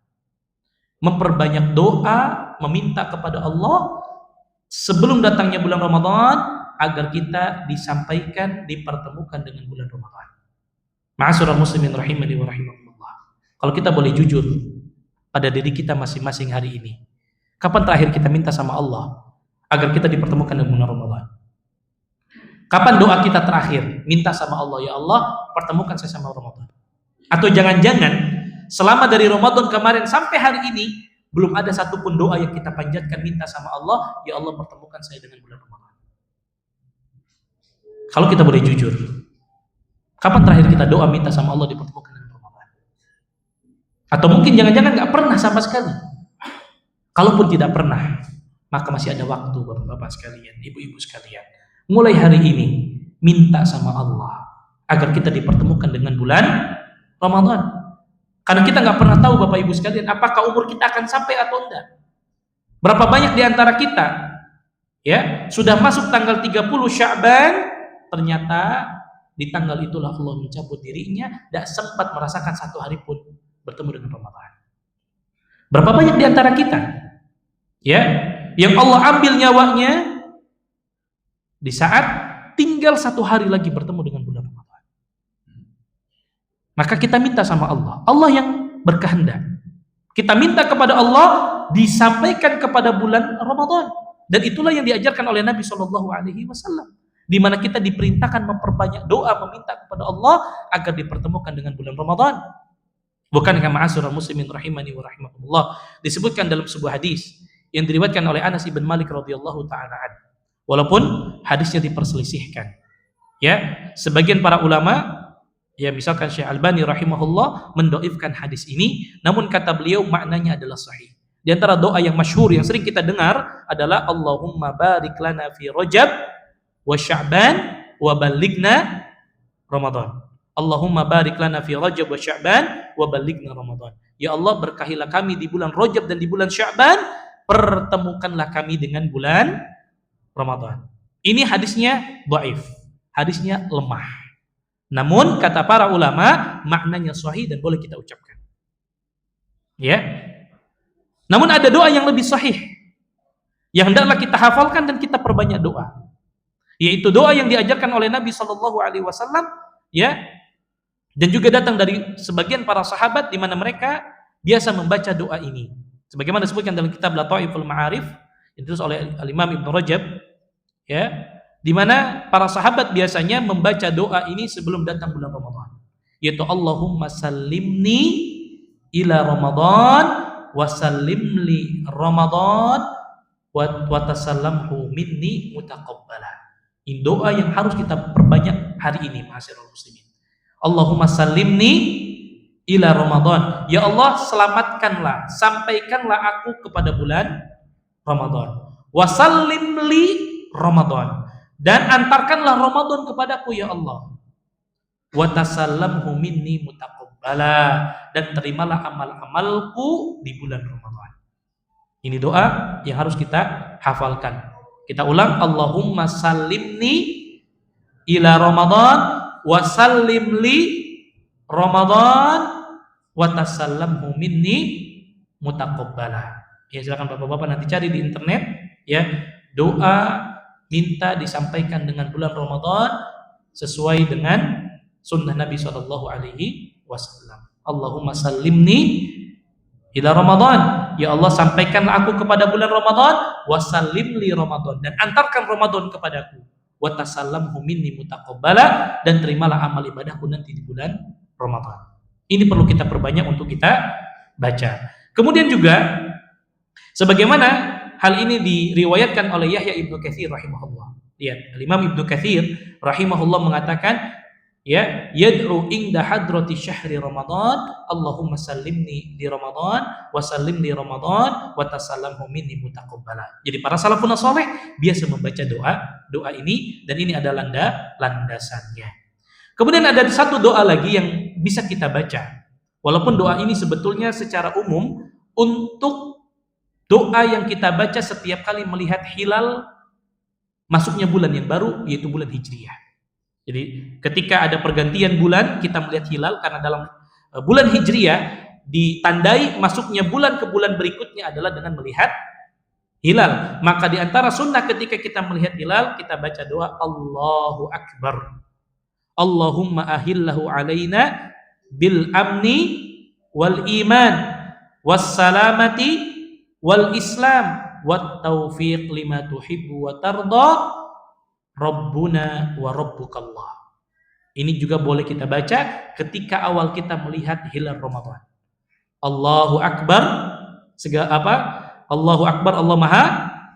Memperbanyak doa, meminta kepada Allah sebelum datangnya bulan Ramadan, agar kita disampaikan, dipertemukan dengan bulan Ramadan. Ma'asyiral muslimin rahimani wa rahimakumullah. Kalau kita boleh jujur pada diri kita masing-masing hari ini, kapan terakhir kita minta sama Allah agar kita dipertemukan dengan bulan Ramadan? Kapan doa kita terakhir minta sama Allah, ya Allah, pertemukan saya sama Ramadan? Atau jangan-jangan selama dari Ramadan kemarin sampai hari ini belum ada satupun doa yang kita panjatkan minta sama Allah, ya Allah, pertemukan saya dengan bulan Ramadan. Kalau kita boleh jujur, kapan terakhir kita doa minta sama Allah dipertemukan dengan Ramadan? Atau mungkin jangan-jangan nggak pernah sama sekali. Kalaupun tidak pernah, maka masih ada waktu bapak-bapak sekalian, ibu-ibu sekalian. Mulai hari ini minta sama Allah agar kita dipertemukan dengan bulan Ramadan. Karena kita nggak pernah tahu bapak ibu sekalian apakah umur kita akan sampai atau enggak. Berapa banyak di antara kita ya sudah masuk tanggal 30 Sya'ban, ternyata di tanggal itulah Allah mencabut dirinya, tidak sempat merasakan satu hari pun bertemu dengan Ramadan. Berapa banyak di antara kita ya yang Allah ambil nyawanya di saat tinggal satu hari lagi bertemu dengan bulan Ramadan. Maka kita minta sama Allah, Allah yang berkehendak. Kita minta kepada Allah disampaikan kepada bulan Ramadan, dan itulah yang diajarkan oleh Nabi SAW, di mana kita diperintahkan memperbanyak doa meminta kepada Allah agar dipertemukan dengan bulan Ramadan. Bukankah ma'asyiral muslimin rahimani wa rahimakumullah, disebutkan dalam sebuah hadis yang diriwayatkan oleh Anas bin Malik radhiyallahu taala anhu. Walaupun hadisnya diperselisihkan. Ya, sebagian para ulama, ya misalkan Syekh Albani rahimahullah mendhaifkan hadis ini, namun kata beliau maknanya adalah sahih. Di antara doa yang masyhur yang sering kita dengar adalah Allahumma barik lana fi Rajab wa Sya'ban wa balighna Ramadan. Allahumma barik lana fi Rajab wa Sya'ban wa balighna Ramadan. Ya Allah, berkahilah kami di bulan Rajab dan di bulan Sya'ban, pertemukanlah kami dengan bulan Ramadan. Ini hadisnya dhaif, hadisnya lemah. Namun kata para ulama maknanya sahih dan boleh kita ucapkan. Ya. Namun ada doa yang lebih sahih yang hendaklah kita hafalkan dan kita perbanyak doa. Yaitu doa yang diajarkan oleh Nabi SAW, ya. Dan juga datang dari sebagian para sahabat di mana mereka biasa membaca doa ini. Sebagaimana disebutkan dalam kitab Lataiful Ma'arif yang ditulis oleh Al-Imam Ibnu Rajab, ya, di mana para sahabat biasanya membaca doa ini sebelum datang bulan Ramadan, yaitu Allahumma sallimni ila Ramadan wa sallimli Ramadan wa tasallamhu minni mutaqabbala. Ini doa yang harus kita perbanyak hari ini, ma'asyiral muslimin. Allahumma sallimni ila Ramadan. Ya Allah, selamatkanlah, sampaikanlah aku kepada bulan Ramadan. Wa sallimli Ramadan, dan antarkanlah Ramadan kepadaku ya Allah. Wa tasallamhu minni mutaqabbala, dan terimalah amal-amalku di bulan Ramadan. Ini doa yang harus kita hafalkan. Kita ulang, Allahumma sallimni ila Ramadan wa sallimli Ramadan wa tasallamhu minni mutaqabbala. Ya, silakan Bapak-bapak nanti cari di internet ya, doa minta disampaikan dengan bulan Ramadan sesuai dengan sunnah Nabi SAW. Allahumma sallimni ila Ramadan. Ya Allah, sampaikanlah aku kepada bulan Ramadan, wa sallimli Ramadan, dan antarkan Ramadan kepadaku, wa tasallamhu minni mutaqabbala, dan terimalah amal ibadahku nanti di bulan Ramadan. Ini perlu kita perbanyak untuk kita baca. Kemudian juga sebagaimana hal ini diriwayatkan oleh Yahya Ibnu Katsir rahimahullah. Lihat, Imam Ibnu Katsir rahimahullah mengatakan, ya, yad'u inda hadrati syahri Ramadan, Allahumma sallimni di Ramadan wa sallim li Ramadan wa tasallamhu minni mutaqabbala. Jadi para salafun saleh biasa membaca doa ini, dan ini adalah landasannya. Kemudian ada satu doa lagi yang bisa kita baca. Walaupun doa ini sebetulnya secara umum untuk doa yang kita baca setiap kali melihat hilal masuknya bulan yang baru, yaitu bulan Hijriyah. Jadi ketika ada pergantian bulan, kita melihat hilal, karena dalam bulan Hijriyah ditandai masuknya bulan ke bulan berikutnya adalah dengan melihat hilal. Maka di antara sunnah ketika kita melihat hilal, kita baca doa Allahu Akbar. Allahumma ahillahu alaina bil amni wal iman was salamati wal islam wat taufiq lima tuhibbu wa tarda Rabbuna wa Rabbukallah. Ini juga boleh kita baca ketika awal kita melihat hilal Ramadan. Allahu Akbar, segala apa? Allahu Akbar, Allah Maha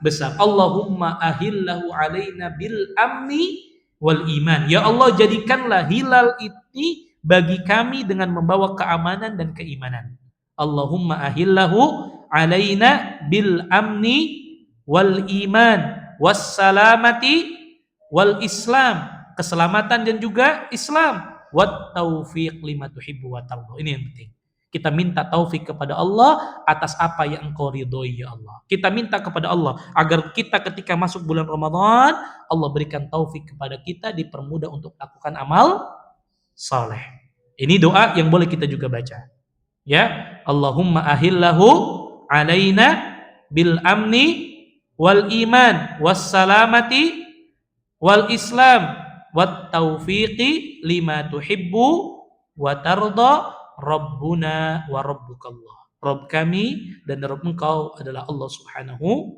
Besar. Allahumma ahillahu alaina bil amni wal iman. Ya Allah, jadikanlah hilal ini bagi kami dengan membawa keamanan dan keimanan. Allahumma ahillahu alaina bil amni wal iman was salamati wal Islam, keselamatan dan juga Islam, wat taufiq lima tuhibbu wa tarda. Ini yang penting. Kita minta taufik kepada Allah atas apa yang Engkau ridhoi ya Allah. Kita minta kepada Allah agar kita ketika masuk bulan Ramadan, Allah berikan taufik kepada kita, dipermudah untuk melakukan amal saleh. Ini doa yang boleh kita juga baca. Ya, Allahumma ahillahu alaina bil amni wal iman was salamati wal islam wat taufiqi lima tuhibbu wa tarda Rabbuna wa Rabbukallah. Rabb kami dan Rabb engkau adalah Allah Subhanahu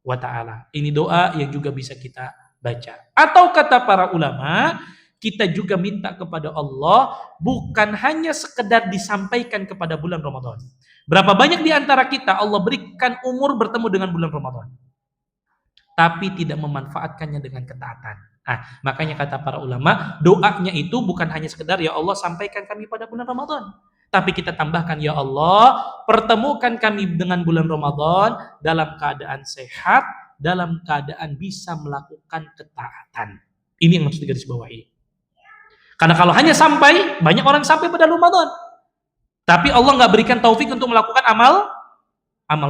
wa ta'ala. Ini doa yang juga bisa kita baca. Atau kata para ulama, kita juga minta kepada Allah bukan hanya sekedar disampaikan kepada bulan Ramadan. Berapa banyak di antara kita Allah berikan umur bertemu dengan bulan Ramadan, tapi tidak memanfaatkannya dengan ketaatan. Makanya kata para ulama, doanya itu bukan hanya sekedar ya Allah sampaikan kami pada bulan Ramadan, tapi kita tambahkan ya Allah pertemukan kami dengan bulan Ramadan dalam keadaan sehat, dalam keadaan bisa melakukan ketaatan. Ini yang harus digarisbawahi. Karena kalau hanya sampai, banyak orang sampai pada Ramadan, tapi Allah nggak berikan taufik untuk melakukan amal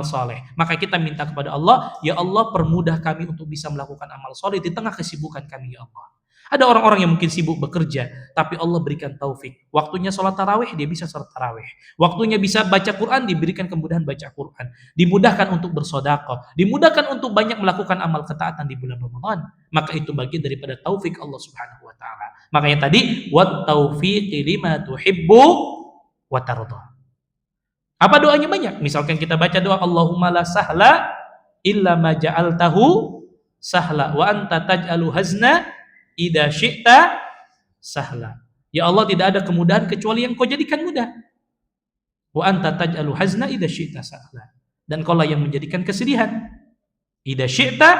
soleh. Maka kita minta kepada Allah, ya Allah permudah kami untuk bisa melakukan amal soleh di tengah kesibukan kami ya Allah. Ada orang-orang yang mungkin sibuk bekerja, tapi Allah berikan taufik. Waktunya sholat tarawih, dia bisa sholat tarawih. Waktunya bisa baca Quran, diberikan kemudahan baca Quran. Dimudahkan untuk bersedekah, dimudahkan untuk banyak melakukan amal ketaatan di bulan Ramadan. Maka itu bagian daripada taufik Allah Subhanahu wa ta'ala. Makanya tadi, wat taufiqi lima tuhibbu wa tarda. Apa doanya banyak? Misalkan kita baca doa Allahumma la sahla illa ma ja'altahu sahla wa anta taj'alu hazna idza syi'ta sahla. Ya Allah, tidak ada kemudahan kecuali yang Kau jadikan mudah. Wa anta taj'alu hazna idza syi'ta sahla. Dan Kaulah yang menjadikan kesedihan. Idza syi'ta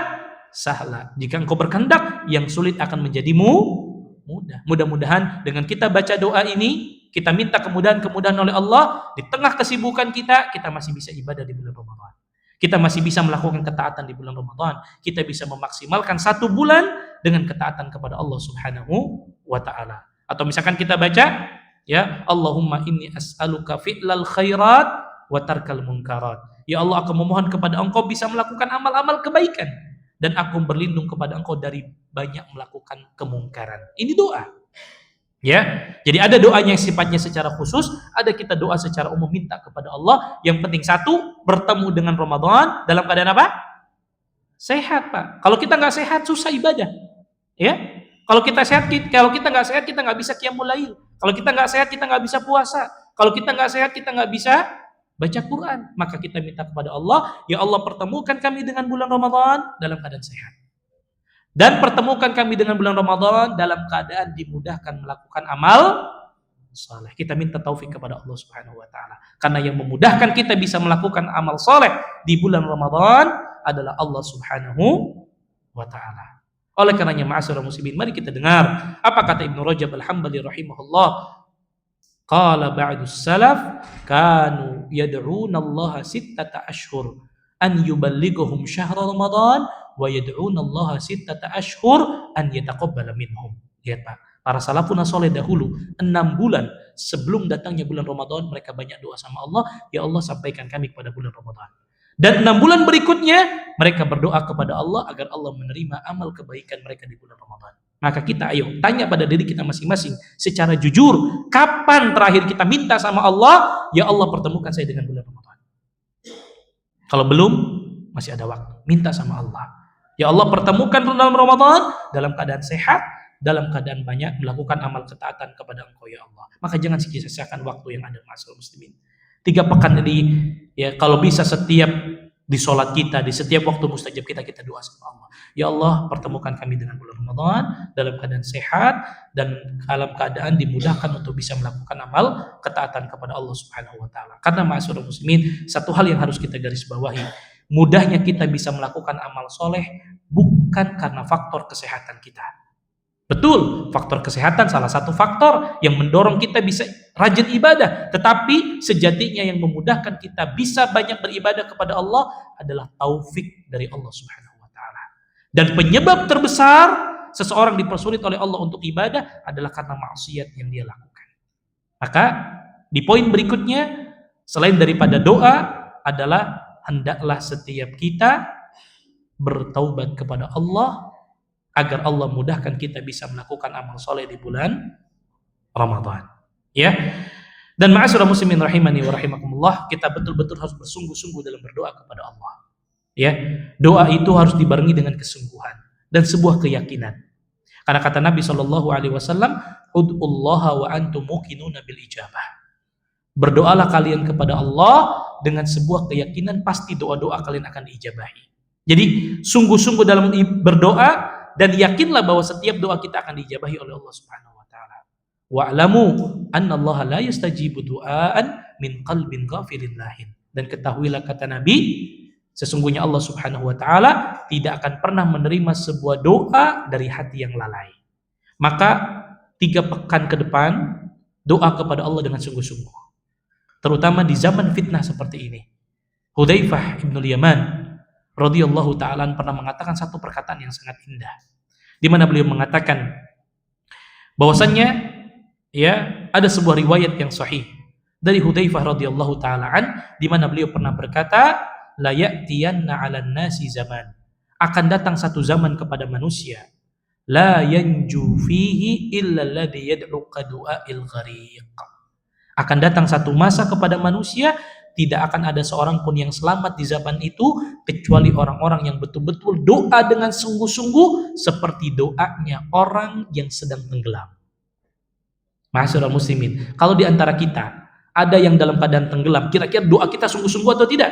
sahla. Jika Engkau berkehendak, yang sulit akan menjadi mudah. Mudah-mudahan dengan kita baca doa ini, kita minta kemudahan-kemudahan oleh Allah, di tengah kesibukan kita masih bisa ibadah di bulan Ramadan. Kita masih bisa melakukan ketaatan di bulan Ramadan. Kita bisa memaksimalkan 1 bulan dengan ketaatan kepada Allah Subhanahu wa ta'ala. Atau misalkan kita baca, ya Allahumma inni as'aluka fi'lal khairat wa tarkal munkarat. Ya Allah, aku memohon kepada Engkau bisa melakukan amal-amal kebaikan, dan aku berlindung kepada Engkau dari banyak melakukan kemungkaran. Ini doa. Ya, jadi ada doanya yang sifatnya secara khusus, ada kita doa secara umum minta kepada Allah. Yang penting satu, bertemu dengan Ramadan dalam keadaan apa? Sehat, Pak. Kalau kita nggak sehat, susah ibadah. Ya, kalau kita sehat, nggak sehat, kita nggak bisa qiyamul lail. Kalau kita nggak sehat, kita nggak bisa puasa. Kalau kita nggak sehat, kita nggak bisa baca Quran. Maka kita minta kepada Allah, ya Allah pertemukan kami dengan bulan Ramadan dalam keadaan sehat. Dan pertemukan kami dengan bulan Ramadan dalam keadaan dimudahkan melakukan amal saleh. Kita minta taufik kepada Allah Subhanahu wa ta'ala. Karena yang memudahkan kita bisa melakukan amal saleh di bulan Ramadan adalah Allah Subhanahu wa ta'ala. Oleh karenanya ma'asyiral muslimin, mari kita dengar apa kata Ibnu Rajab Al-Hambali rahimahullah. Qala ba'dus salaf kanu yad'una Allah 6 ashhur an yuballighuhum syahr Ramadan wa yad'una Allah 6 ashhur an yataqabbala minhum. Lihat Pak, para salafun saleh dahulu 6 bulan sebelum datangnya bulan Ramadan mereka banyak doa sama Allah, ya Allah sampaikan kami kepada bulan Ramadan. Dan 6 bulan berikutnya mereka berdoa kepada Allah agar Allah menerima amal kebaikan mereka di bulan Ramadan. Maka kita ayo tanya pada diri kita masing-masing secara jujur, kapan terakhir kita minta sama Allah, ya Allah pertemukan saya dengan bulan Ramadan. Kalau belum, masih ada waktu. Minta sama Allah. Ya Allah, pertemukan dalam Ramadan dalam keadaan sehat, dalam keadaan banyak melakukan amal ketaatan kepada Engkau ya Allah. Maka jangan sia-siakan waktu yang ada, ma'asyiral muslimin. 3 pekan ini ya, kalau bisa setiap di sholat kita, di setiap waktu mustajab kita doa sama Allah. Ya Allah, pertemukan kami dengan bulan Ramadan dalam keadaan sehat dan dalam keadaan dimudahkan untuk bisa melakukan amal ketaatan kepada Allah Subhanahu wa taala. Karena ma'asyiral muslimin, satu hal yang harus kita garis bawahi, mudahnya kita bisa melakukan amal soleh bukan karena faktor kesehatan kita. Betul, faktor kesehatan salah satu faktor yang mendorong kita bisa rajin ibadah. Tetapi sejatinya yang memudahkan kita bisa banyak beribadah kepada Allah adalah taufik dari Allah Subhanahu wa taala. Dan penyebab terbesar seseorang dipersulit oleh Allah untuk ibadah adalah karena maksiat yang dia lakukan. Maka di poin berikutnya, selain daripada doa adalah hendaklah setiap kita bertaubat kepada Allah agar Allah mudahkan kita bisa melakukan amal soleh di bulan Ramadan. Ya. Dan ma'asyiral muslimin rahimani wa rahimakumullah, kita betul-betul harus bersungguh-sungguh dalam berdoa kepada Allah. Ya. Doa itu harus dibarengi dengan kesungguhan dan sebuah keyakinan. Karena kata Nabi SAW, ud'ullaha wa antum muqinuna bil ijabah. Berdoalah kalian kepada Allah dengan sebuah keyakinan pasti doa-doa kalian akan diijabahi. Jadi sungguh-sungguh dalam berdoa dan yakinlah bahwa setiap doa kita akan diijabahi oleh Allah Subhanahu wa taala. Wa'lamu annallaha la yastajibu du'aan min qalbin ghafilin lahin. Dan ketahuilah kata Nabi, sesungguhnya Allah Subhanahu wa taala tidak akan pernah menerima sebuah doa dari hati yang lalai. Maka 3 pekan ke depan doa kepada Allah dengan sungguh-sungguh. Terutama di zaman fitnah seperti ini. Hudzaifah ibn Yaman radhiyallahu ta'ala pernah mengatakan satu perkataan yang sangat indah, di mana beliau mengatakan bahwasannya ya ada sebuah riwayat yang sahih dari Hudzaifah radhiyallahu ta'ala di mana beliau pernah berkata, la ya'tiyanna 'alan nasi zaman, akan datang satu zaman kepada manusia, la yanju fihi illa alladhi yad'u qadu'il ghariq, akan datang satu masa kepada manusia tidak akan ada seorang pun yang selamat di zaman itu kecuali orang-orang yang betul-betul doa dengan sungguh-sungguh seperti doanya orang yang sedang tenggelam. Ma'asyiral muslimin, kalau di antara kita ada yang dalam keadaan tenggelam, kira-kira doa kita sungguh-sungguh atau tidak?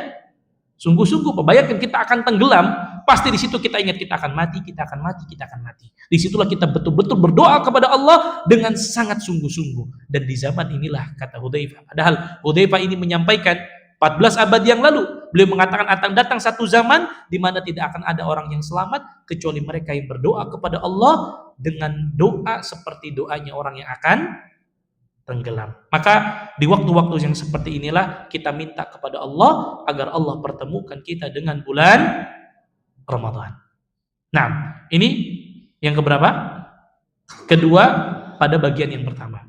Sungguh-sungguh. Bayangkan kita akan tenggelam, pasti di situ kita ingat kita akan mati, kita akan mati, kita akan mati. Disitulah kita betul-betul berdoa kepada Allah dengan sangat sungguh-sungguh. Dan di zaman inilah kata Hudzaifah. Padahal Hudzaifah ini menyampaikan 14 abad yang lalu. Beliau mengatakan akan datang satu zaman di mana tidak akan ada orang yang selamat kecuali mereka yang berdoa kepada Allah dengan doa seperti doanya orang yang akan tenggelam. Maka di waktu-waktu yang seperti inilah kita minta kepada Allah agar Allah pertemukan kita dengan bulan Ramadan. Nah, ini yang keberapa? Kedua pada bagian yang pertama.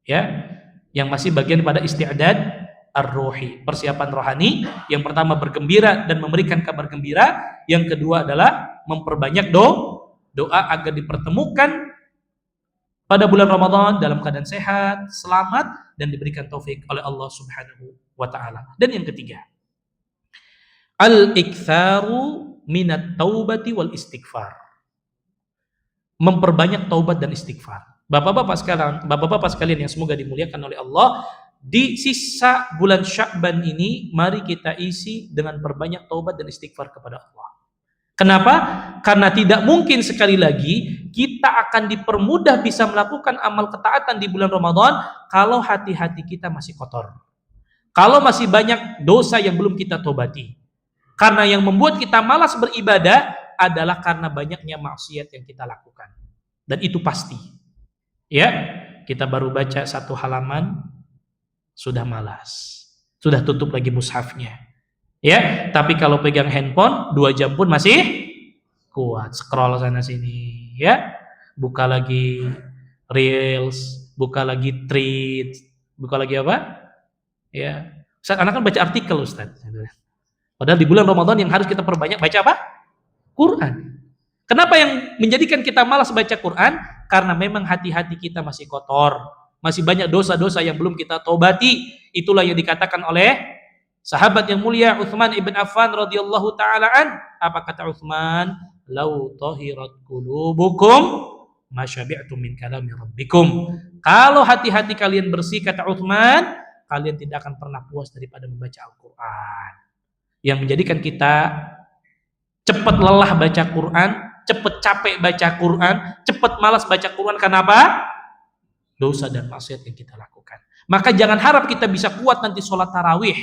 Ya, yang masih bagian pada isti'dad ar-ruhi, persiapan rohani. Yang pertama bergembira dan memberikan kabar gembira. Yang kedua adalah memperbanyak doa agar dipertemukan pada bulan Ramadan dalam keadaan sehat, selamat, dan diberikan taufik oleh Allah Subhanahu wa ta'ala. Dan yang ketiga, al-iktharu minat taubati wal istighfar. Memperbanyak taubat dan istighfar. Bapak-bapak sekalian yang semoga dimuliakan oleh Allah, di sisa bulan Sya'ban ini mari kita isi dengan perbanyak taubat dan istighfar kepada Allah. Kenapa? Karena tidak mungkin sekali lagi kita akan dipermudah bisa melakukan amal ketaatan di bulan Ramadan kalau hati-hati kita masih kotor. Kalau masih banyak dosa yang belum kita tobati. Karena yang membuat kita malas beribadah adalah karena banyaknya maksiat yang kita lakukan. Dan itu pasti. Ya, kita baru baca 1 halaman sudah malas. Sudah tutup lagi mushafnya. Ya, tapi kalau pegang handphone 2 jam pun masih kuat, scroll sana sini, ya. Buka lagi reels, buka lagi tweet, buka lagi apa? Ya. Ustaz, anak kan baca artikel, Ustaz. Padahal di bulan Ramadan yang harus kita perbanyak baca apa? Quran. Kenapa yang menjadikan kita malas baca Quran? Karena memang hati-hati kita masih kotor, masih banyak dosa-dosa yang belum kita tobati. Itulah yang dikatakan oleh Sahabat yang mulia Utsman ibn Affan radhiyallahu taala an, apa kata Utsman? Lau tahirat qulubukum masyabi'tum min kalami rabbikum. Kalau hati-hati kalian bersih, kata Utsman, kalian tidak akan pernah puas daripada membaca Al-Qur'an. Yang menjadikan kita cepat lelah baca Quran, cepat capek baca Quran, cepat malas baca Quran. Kenapa? Dosa dan maksiat yang kita lakukan. Maka jangan harap kita bisa kuat nanti sholat tarawih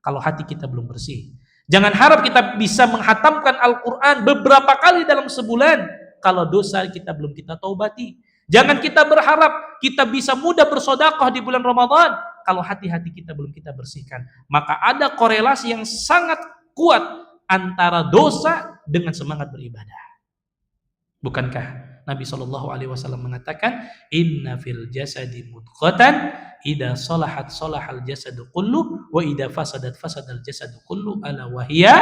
kalau hati kita belum bersih. Jangan harap kita bisa menghatamkan Al-Quran beberapa kali dalam sebulan kalau dosa kita belum kita taubati. Jangan kita berharap kita bisa mudah bersedekah di bulan Ramadan kalau hati-hati kita belum kita bersihkan. Maka ada korelasi yang sangat kuat antara dosa dengan semangat beribadah. Bukankah Nabi SAW mengatakan, Inna fil jasadi mudghatan, idza salahat salahal jasadu kullu, wa idza fasadat fasadal jasadu kullu, ala wahiyya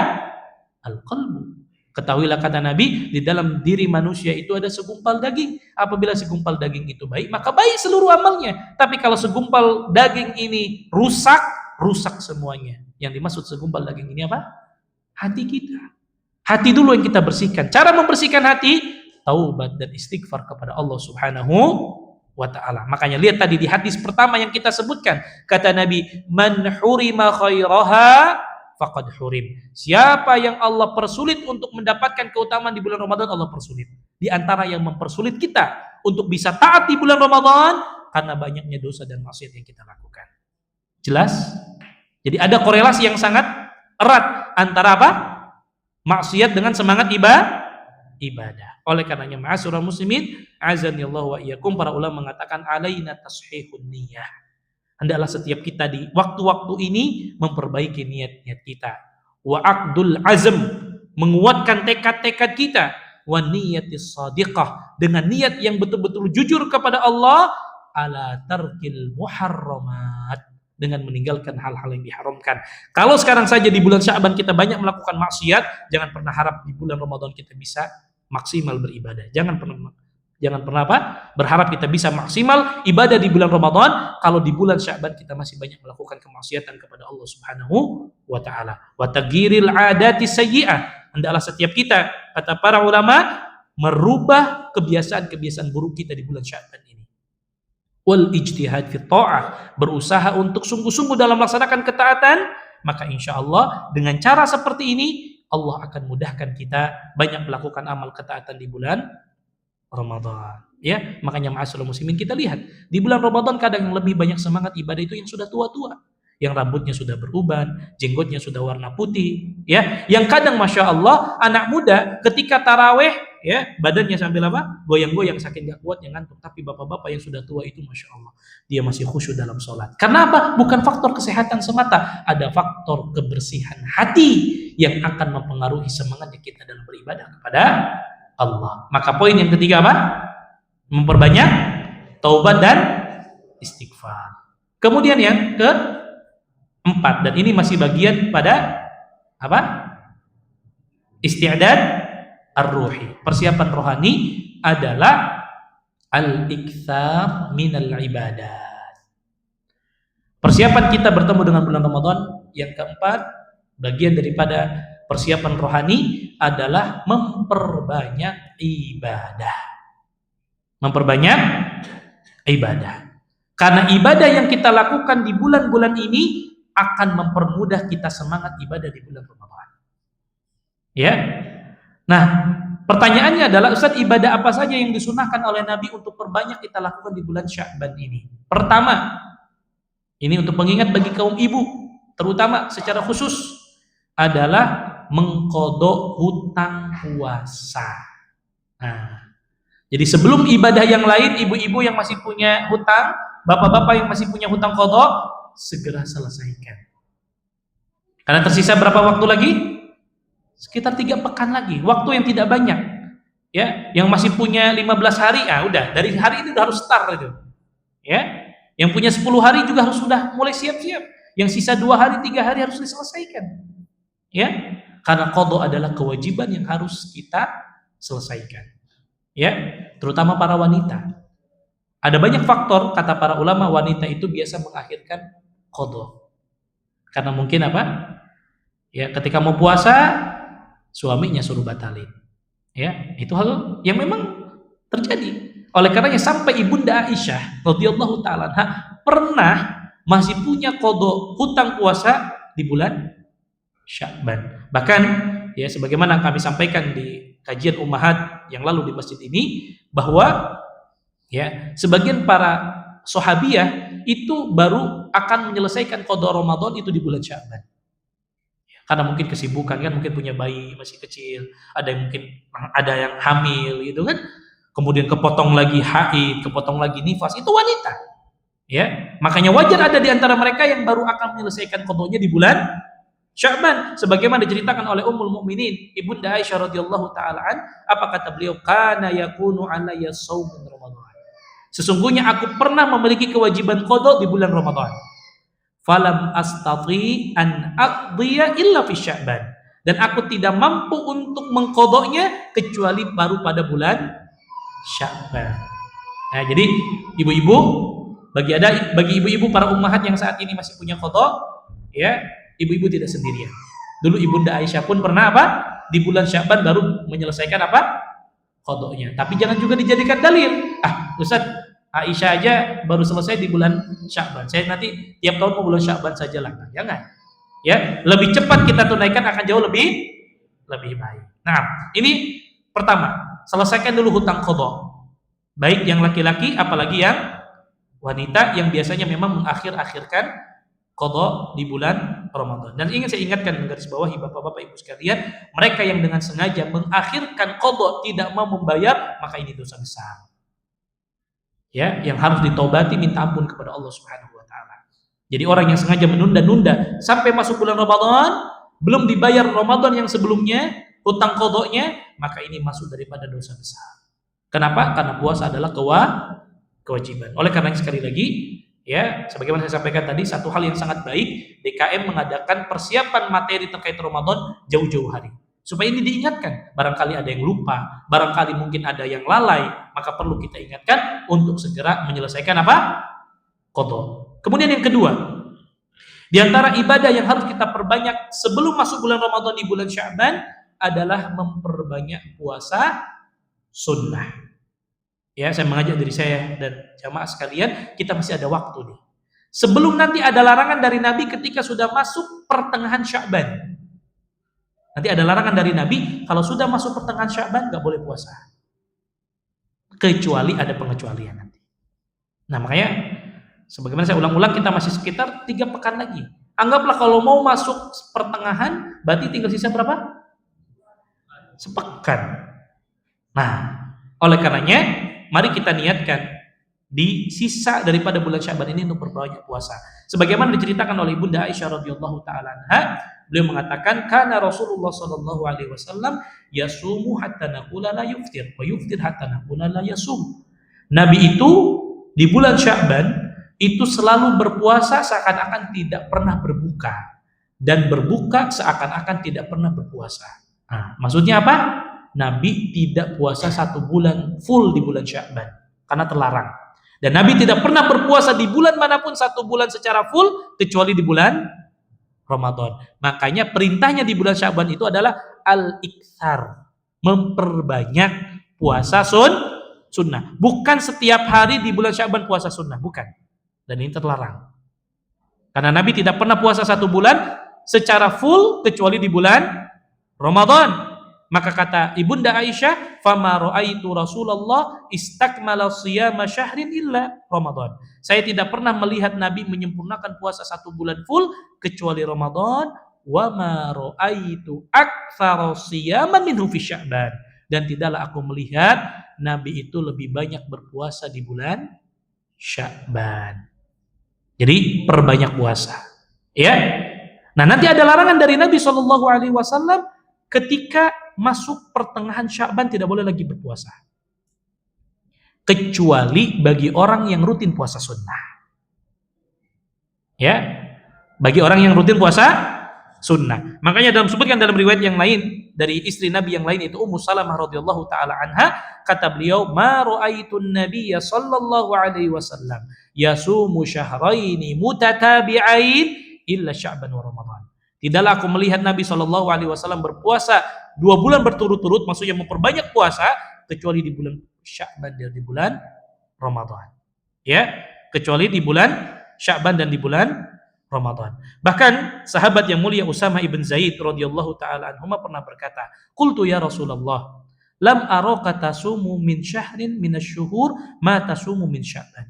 al-qalbu. Ketahuilah, kata Nabi, di dalam diri manusia itu ada segumpal daging. Apabila segumpal daging itu baik, maka baik seluruh amalnya. Tapi kalau segumpal daging ini rusak, rusak semuanya. Yang dimaksud segumpal daging ini apa? Hati kita. Hati dulu yang kita bersihkan. Cara membersihkan hati, taubat dan istighfar kepada Allah Subhanahu wa ta'ala. Makanya lihat tadi di hadis pertama yang kita sebutkan, kata Nabi, man hurima khairaha faqad hurim. Siapa yang Allah persulit untuk mendapatkan keutamaan di bulan Ramadan, Allah persulit. Di antara yang mempersulit kita untuk bisa taat di bulan Ramadan karena banyaknya dosa dan maksiat yang kita lakukan. Jelas? Jadi ada korelasi yang sangat erat antara apa? Maksiat dengan semangat ibadah. Oleh karenanya, ma'asyiral muslimin, azanillahu wa iyyakum, para ulama mengatakan alaina tashihun niyyah. Hendaklah setiap kita di waktu-waktu ini memperbaiki niat-niat kita. Wa aqdul azm, menguatkan tekad-tekad kita. Wa niyatis shadiqah, dengan niat yang betul-betul jujur kepada Allah, ala tarkil muharramat, dengan meninggalkan hal-hal yang diharamkan. Kalau sekarang saja di bulan Sya'ban kita banyak melakukan maksiat, jangan pernah harap di bulan Ramadan kita bisa maksimal beribadah. Jangan pernah apa? Berharap kita bisa maksimal ibadah di bulan Ramadan kalau di bulan Sya'ban kita masih banyak melakukan kemaksiatan kepada Allah Subhanahu wa ta'ala. Wa taghyiril 'adati sayyi'ah. Hendaklah setiap kita, kata para ulama, merubah kebiasaan-kebiasaan buruk kita di bulan Sya'ban ini. Wal ijtihad fi ta'ah, berusaha untuk sungguh-sungguh dalam melaksanakan ketaatan, maka insyaallah dengan cara seperti ini Allah akan mudahkan kita banyak melakukan amal ketaatan di bulan Ramadan. Ya, makanya ma'asyiral muslimin, kita lihat di bulan Ramadan kadang yang lebih banyak semangat ibadah itu yang sudah tua-tua, yang rambutnya sudah beruban, jenggotnya sudah warna putih, ya, yang kadang masya Allah anak muda ketika taraweh, ya, badannya sambil apa? Goyang-goyang saking gak kuat yang ngantuk. Tapi bapak-bapak yang sudah tua itu masya Allah dia masih khusyuk dalam sholat. Karena apa? Bukan faktor kesehatan semata, ada faktor kebersihan hati yang akan mempengaruhi semangatnya kita dalam beribadah kepada Allah. Maka poin yang ketiga apa? Memperbanyak taubat dan istighfar. Kemudian yang keempat, dan ini masih bagian pada apa? Isti'dad ar-ruhi. Persiapan rohani adalah al-iktsar minal ibadat. Persiapan kita bertemu dengan bulan Ramadan yang keempat, bagian daripada persiapan rohani adalah memperbanyak ibadah. Memperbanyak ibadah. Karena ibadah yang kita lakukan di bulan-bulan ini akan mempermudah kita semangat ibadah di bulan Ramadan. Ya. Nah, pertanyaannya adalah, Ustaz, ibadah apa saja yang disunahkan oleh Nabi untuk perbanyak kita lakukan di bulan Sya'ban ini? Pertama, ini untuk pengingat bagi kaum ibu, terutama secara khusus, adalah mengqadha hutang puasa. Nah, jadi sebelum ibadah yang lain, ibu-ibu yang masih punya hutang, bapak-bapak yang masih punya hutang qadha, segera selesaikan. Karena tersisa berapa waktu lagi? Sekitar 3 pekan lagi, waktu yang tidak banyak. Ya, yang masih punya 15 hari, udah dari hari ini udah harus start itu. Ya, yang punya 10 hari juga harus sudah mulai siap-siap. Yang sisa 2 hari, 3 hari harus diselesaikan. Ya, karena qadha adalah kewajiban yang harus kita selesaikan. Ya, terutama para wanita. Ada banyak faktor, kata para ulama, wanita itu biasa mengakhirkan qadha. Karena mungkin apa? Ya, ketika mau puasa suaminya suruh batalin. Ya, itu hal yang memang terjadi. Oleh karenanya sampai Ibunda Aisyah radhiyallahu taala anha pernah masih punya qada hutang puasa di bulan Sya'ban. Bahkan ya sebagaimana kami sampaikan di kajian ummahat yang lalu di masjid ini bahwa ya sebagian para sahabiyah itu baru akan menyelesaikan qada Ramadan itu di bulan Sya'ban. Karena mungkin kesibukan kan, mungkin punya bayi masih kecil, ada yang hamil gitu kan. Kemudian kepotong lagi haid, kepotong lagi nifas, itu wanita. Ya, makanya wajar ada di antara mereka yang baru akan menyelesaikan qadanya di bulan Sya'ban, sebagaimana diceritakan oleh Ummul Mukminin Ibunda Aisyah radhiyallahu taala apa kata beliau, kana yakunu alayya shaum Ramadan. Sesungguhnya aku pernah memiliki kewajiban qada di bulan Ramadan. Falam astati an aqdiya illa fi Sya'ban. Dan aku tidak mampu untuk mengqadanya kecuali baru pada bulan Sya'ban. Nah, jadi ibu-ibu, bagi ibu-ibu para ummahat yang saat ini masih punya qada, ya, ibu-ibu tidak sendirian. Dulu Ibunda Aisyah pun pernah apa? Di bulan Sya'ban baru menyelesaikan apa? Qadanya. Tapi jangan juga dijadikan dalil. Ustaz, Aisyah aja baru selesai di bulan Sya'ban. Saya nanti tiap tahun mau bulan Sya'ban saja lah. Jangan. Ya, lebih cepat kita tunaikan akan jauh lebih baik. Nah, ini pertama, selesaikan dulu hutang qada. Baik yang laki-laki apalagi yang wanita yang biasanya memang mengakhir-akhirkan qada di bulan Ramadan. Dan ingin saya ingatkan menggaris bawahi Bapak-bapak Ibu sekalian, mereka yang dengan sengaja mengakhirkan qada tidak mau membayar, maka ini dosa besar. Ya, yang harus ditobati, minta ampun kepada Allah Subhanahu wa taala. Jadi orang yang sengaja menunda-nunda sampai masuk bulan Ramadan, belum dibayar Ramadan yang sebelumnya, hutang qadanya, maka ini masuk daripada dosa besar. Kenapa? Karena puasa adalah kewajiban. Oleh karena sekali lagi, ya, sebagaimana saya sampaikan tadi, satu hal yang sangat baik, DKM mengadakan persiapan materi terkait Ramadan jauh-jauh hari. Supaya ini diingatkan, barangkali ada yang lupa, barangkali mungkin ada yang lalai, maka perlu kita ingatkan untuk segera menyelesaikan apa? Qada. Kemudian yang kedua, di antara ibadah yang harus kita perbanyak sebelum masuk bulan Ramadan di bulan Sya'ban adalah memperbanyak puasa sunnah. Ya, saya mengajak diri saya dan jamaah sekalian, kita masih ada waktu nih. Sebelum nanti ada larangan dari Nabi ketika sudah masuk pertengahan Sya'ban. Nanti ada larangan dari Nabi, kalau sudah masuk pertengahan Sya'ban, gak boleh puasa. Kecuali ada pengecualian nanti. Nah, makanya, sebagaimana saya ulang-ulang, kita masih sekitar 3 pekan lagi. Anggaplah kalau mau masuk pertengahan, berarti tinggal sisa berapa? Sepekan. Nah, oleh karenanya, mari kita niatkan di sisa daripada bulan Sya'ban ini untuk berbanyak puasa. Sebagaimana diceritakan oleh Ibunda Aisyah radhiyallahu taala anha, beliau mengatakan kana Rasulullah sallallahu alaihi wasallam yasumu hatta naqula la yuftir wa yuftir hatta naqula la yasum. Nabi itu di bulan Sya'ban itu selalu berpuasa seakan-akan tidak pernah berbuka dan berbuka seakan-akan tidak pernah berpuasa. Nah, maksudnya apa? Nabi tidak puasa 1 bulan full di bulan Sya'ban karena terlarang. Dan Nabi tidak pernah berpuasa di bulan manapun 1 bulan secara full kecuali di bulan Ramadan. Makanya perintahnya di bulan Sya'ban itu adalah al-iktsar, memperbanyak puasa sunnah. Bukan setiap hari di bulan Sya'ban puasa sunnah, bukan. Dan ini terlarang. Karena Nabi tidak pernah puasa 1 bulan secara full kecuali di bulan Ramadan. Maka kata Ibunda Aisyah, "Fama ra'aitu Rasulullah istakmala shiyama syahrin illa Ramadan." Saya tidak pernah melihat Nabi menyempurnakan puasa 1 bulan full kecuali Ramadan. Wa ma ra'aitu aktsara shiyaman minhu fi Sya'ban. Dan tidaklah aku melihat Nabi itu lebih banyak berpuasa di bulan Sya'ban. Jadi perbanyak puasa. Ya. Nah, nanti ada larangan dari Nabi SAW ketika masuk pertengahan Sya'ban tidak boleh lagi berpuasa. Kecuali bagi orang yang rutin puasa sunnah. Ya. Bagi orang yang rutin puasa sunnah. Makanya sebutkan dalam riwayat yang lain dari istri Nabi yang lain itu Ummu Salamah radhiyallahu taala anha, kata beliau, "Ma ra'aitun nabiyya sallallahu alaihi wasallam yasumu syahraini mutatabi'ain illa Sya'ban wa Ramadan. Tidaklah aku melihat Nabi SAW berpuasa 2 bulan berturut-turut, maksudnya memperbanyak puasa, kecuali di bulan Sya'ban dan di bulan Ramadan. Ya, kecuali di bulan Sya'ban dan di bulan Ramadan. Bahkan sahabat yang mulia Usamah ibn Zaid radhiyallahu taala anhuma pernah berkata, "Qultu ya Rasulullah, lam araka tasumu min syahrin minasy-syuhur ma tasumu min Sya'ban."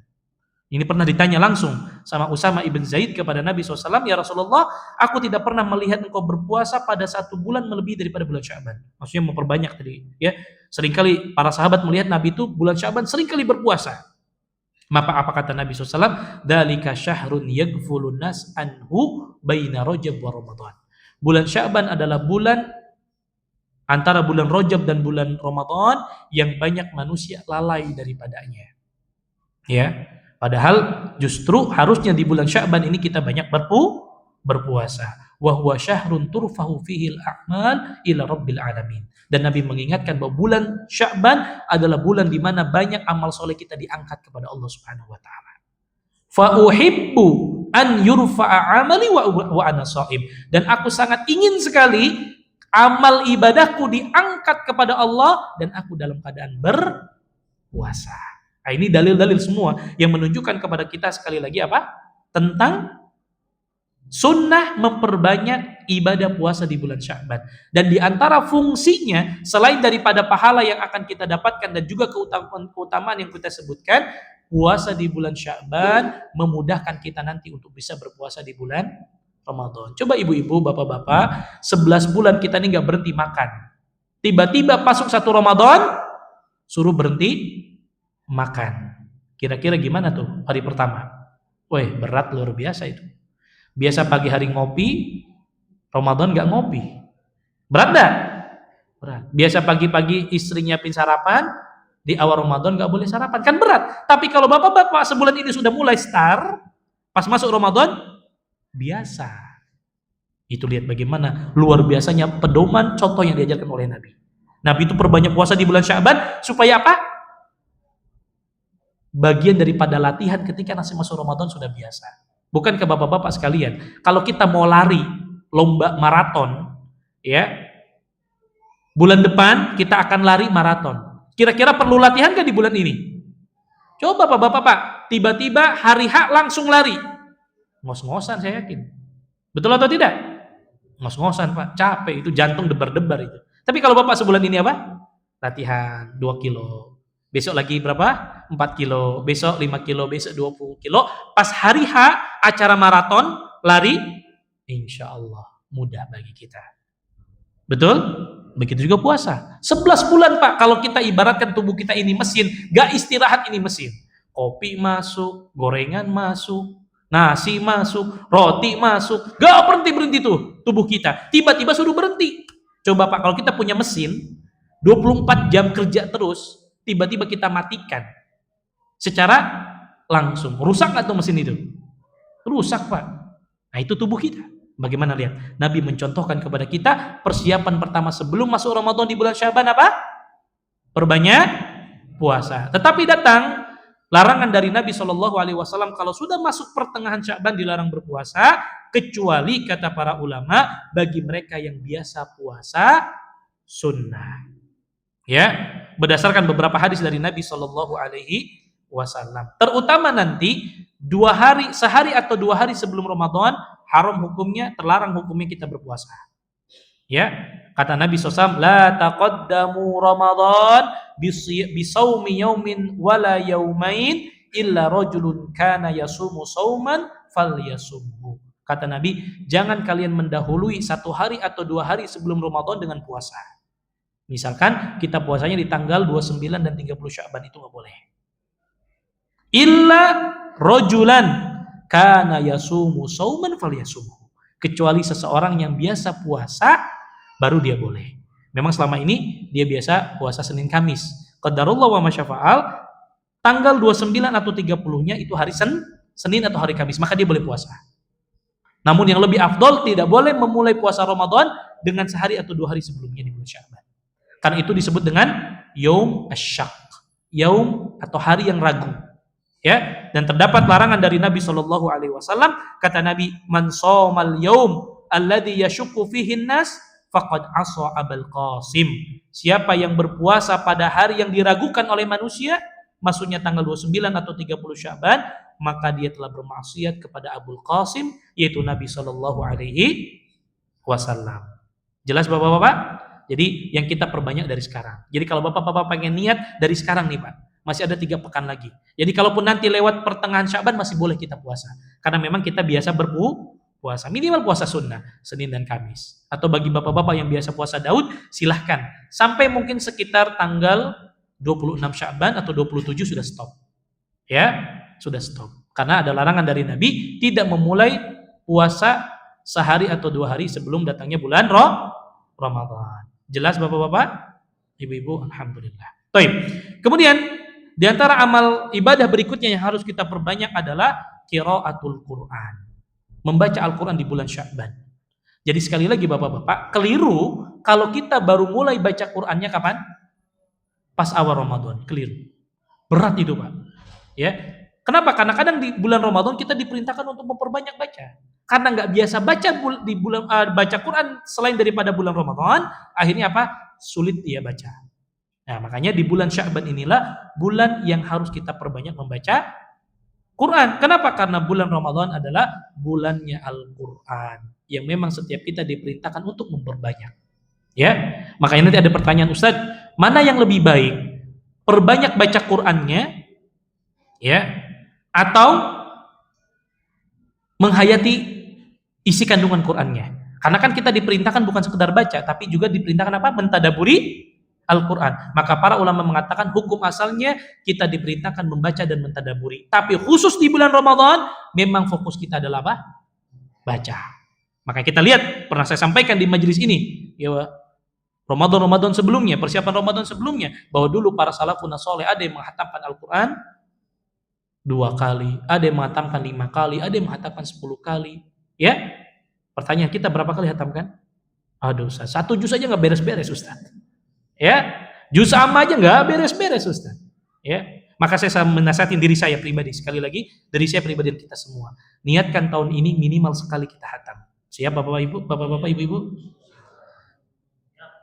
Ini pernah ditanya langsung sama Usamah ibn Zaid kepada Nabi SAW, "Ya Rasulullah, aku tidak pernah melihat engkau berpuasa pada 1 bulan melebihi daripada bulan Sya'ban." Maksudnya memperbanyak tadi, ya. Seringkali para sahabat melihat Nabi itu bulan Sya'ban seringkali berpuasa. Maka apa kata Nabi SAW? "Dzalika syahrun yaghfulun nas anhu baina Rajab wa Ramadan." Bulan Sya'ban adalah bulan antara bulan Rajab dan bulan Ramadan yang banyak manusia lalai daripadanya. Ya. Padahal justru harusnya di bulan Sya'ban ini kita banyak berpuasa. Wa huwa syahrun turfahu fihil a'mal ila rabbil alamin. Dan Nabi mengingatkan bahwa bulan Sya'ban adalah bulan di mana banyak amal soleh kita diangkat kepada Allah Subhanahu wa taala. Fa uhibbu an yurfa'a amali wa ana shaim. Dan aku sangat ingin sekali amal ibadahku diangkat kepada Allah dan aku dalam keadaan berpuasa. Nah, ini dalil-dalil semua yang menunjukkan kepada kita sekali lagi apa? Tentang sunnah memperbanyak ibadah puasa di bulan Sya'ban. Dan di antara fungsinya, selain daripada pahala yang akan kita dapatkan dan juga keutamaan yang kita sebutkan, puasa di bulan Sya'ban memudahkan kita nanti untuk bisa berpuasa di bulan Ramadan. Coba ibu-ibu, bapak-bapak, 11 bulan kita ini gak berhenti makan. Tiba-tiba masuk 1 Ramadan, suruh berhenti makan. Kira-kira gimana tuh hari pertama? Wih, berat luar biasa itu. Biasa pagi hari ngopi, Ramadan gak ngopi. Berat gak? Berat. Biasa pagi-pagi istri nyiapin sarapan, di awal Ramadan gak boleh sarapan. Kan berat. Tapi kalau bapak-bapak sebulan ini sudah mulai start, pas masuk Ramadan, biasa. Itu lihat bagaimana luar biasanya pedoman contoh yang diajarkan oleh Nabi. Nabi itu perbanyak puasa di bulan Sya'ban supaya apa? Bagian daripada latihan ketika nasi masuk Ramadan sudah biasa. Bukan ke bapak-bapak sekalian. Kalau kita mau lari lomba maraton, ya, bulan depan kita akan lari maraton. Kira-kira perlu latihan nggak di bulan ini? Coba bapak-bapak, tiba-tiba hari H langsung lari. Ngos-ngosan saya yakin. Betul atau tidak? Ngos-ngosan Pak, capek itu, jantung debar-debar itu. Tapi kalau bapak sebulan ini apa? Latihan 2 kilo. Besok lagi berapa? 4 kilo, besok 5 kilo, besok 20 kilo. Pas hari H, acara maraton, lari, insya Allah mudah bagi kita. Betul? Begitu juga puasa. 11 bulan Pak, kalau kita ibaratkan tubuh kita ini mesin, gak istirahat ini mesin. Kopi masuk, gorengan masuk, nasi masuk, roti masuk, gak berhenti-berhenti tuh tubuh kita. Tiba-tiba suruh berhenti. Coba Pak, kalau kita punya mesin, 24 jam kerja terus, tiba-tiba kita matikan secara langsung, rusak nggak tuh mesin itu? Rusak Pak. Nah itu tubuh kita. Bagaimana lihat? Nabi mencontohkan kepada kita persiapan pertama sebelum masuk Ramadan di bulan Sya'ban apa? Perbanyak puasa. Tetapi datang larangan dari Nabi SAW kalau sudah masuk pertengahan Sya'ban dilarang berpuasa, kecuali kata para ulama bagi mereka yang biasa puasa sunnah. Ya, berdasarkan beberapa hadis dari Nabi SAW. Terutama nanti 2 hari, sehari atau 2 hari sebelum Ramadan, haram hukumnya, terlarang hukumnya kita berpuasa. Ya, kata Nabi SAW, la taqaddamu Ramadan bisawmi yaumin wala yaumain illa rajulun kana yasumu sauman falyasumhu. Kata Nabi, jangan kalian mendahului 1 hari atau 2 hari sebelum Ramadan dengan puasa. Misalkan kita puasanya di tanggal 29 dan 30 Sya'ban, itu nggak boleh. Illa rojulan kana yasumu sauman falyasumhu. Kecuali seseorang yang biasa puasa, baru dia boleh. Memang selama ini dia biasa puasa Senin Kamis. Qadarullah wa masyafa'al, tanggal 29 atau 30-nya itu hari Senin atau hari Kamis, maka dia boleh puasa. Namun yang lebih afdol, tidak boleh memulai puasa Ramadan dengan sehari atau 2 hari sebelumnya di bulan Sya'ban. Karena itu disebut dengan yaum asyak, yaum atau hari yang ragu. Ya, dan terdapat larangan dari Nabi Shallallahu Alaihi Wasallam. Kata Nabi, "Man shomal yaum alladhi yashukku fihi nas, faqad asa Abul Qasim." Siapa yang berpuasa pada hari yang diragukan oleh manusia, maksudnya tanggal 29 atau 30 Sya'ban, maka dia telah bermaksiat kepada Abul Qasim, yaitu Nabi Shallallahu Alaihi Wasallam. Jelas Bapak-bapak? Jadi yang kita perbanyak dari sekarang. Jadi kalau Bapak-bapak pengen niat dari sekarang nih Pak, masih ada 3 pekan lagi. Jadi kalaupun nanti lewat pertengahan Sya'ban masih boleh kita puasa. Karena memang kita biasa berpuasa. Minimal puasa sunnah, Senin dan Kamis. Atau bagi bapak-bapak yang biasa puasa Daud, silahkan. Sampai mungkin sekitar tanggal 26 Sya'ban atau 27 sudah stop. Ya, sudah stop. Karena ada larangan dari Nabi tidak memulai puasa sehari atau 2 hari sebelum datangnya bulan Ramadan. Jelas bapak-bapak? Ibu-ibu, alhamdulillah. Baik. Kemudian di antara amal ibadah berikutnya yang harus kita perbanyak adalah qiraatul Quran. Membaca Al-Quran di bulan Sya'ban. Jadi sekali lagi bapak-bapak, keliru kalau kita baru mulai baca Qurannya kapan? Pas awal Ramadan. Keliru. Berat itu Pak. Ya. Kenapa? Karena kadang di bulan Ramadan kita diperintahkan untuk memperbanyak baca. Karena nggak biasa baca di bulan baca Quran selain daripada bulan Ramadan, akhirnya apa? Sulit dia baca. Nah, makanya di bulan Sya'ban inilah bulan yang harus kita perbanyak membaca Quran. Kenapa? Karena bulan Ramadan adalah bulannya Al-Quran yang memang setiap kita diperintahkan untuk memperbanyak. Ya, makanya nanti ada pertanyaan, Ustaz, mana yang lebih baik? Perbanyak baca Qurannya, ya, atau menghayati isi kandungan Qurannya? Karena kan kita diperintahkan bukan sekedar baca, tapi juga diperintahkan apa? Mentadaburi Al-Quran. Maka para ulama mengatakan hukum asalnya kita diperintahkan membaca dan mentadaburi. Tapi khusus di bulan Ramadan memang fokus kita adalah apa? Baca. Maka kita lihat, pernah saya sampaikan di majelis ini, ya, Ramadan sebelumnya, persiapan Ramadan sebelumnya, bahwa dulu para salafun saleh ada yang menghatamkan Al-Quran 2 kali, ada yang menghatamkan 5 kali, ada yang menghatamkan 10 kali. Ya, pertanyaan kita, berapa kali hatamkan? Aduh Ustaz, 1 juz aja nggak beres-beres Ustaz. Ya, juz amma aja nggak beres-beres Ustaz. Ya, maka saya menasihatin diri saya pribadi, sekali lagi dari saya pribadi dan kita semua, niatkan tahun ini minimal sekali kita hatam. Siap bapak-bapak, ibu-ibu?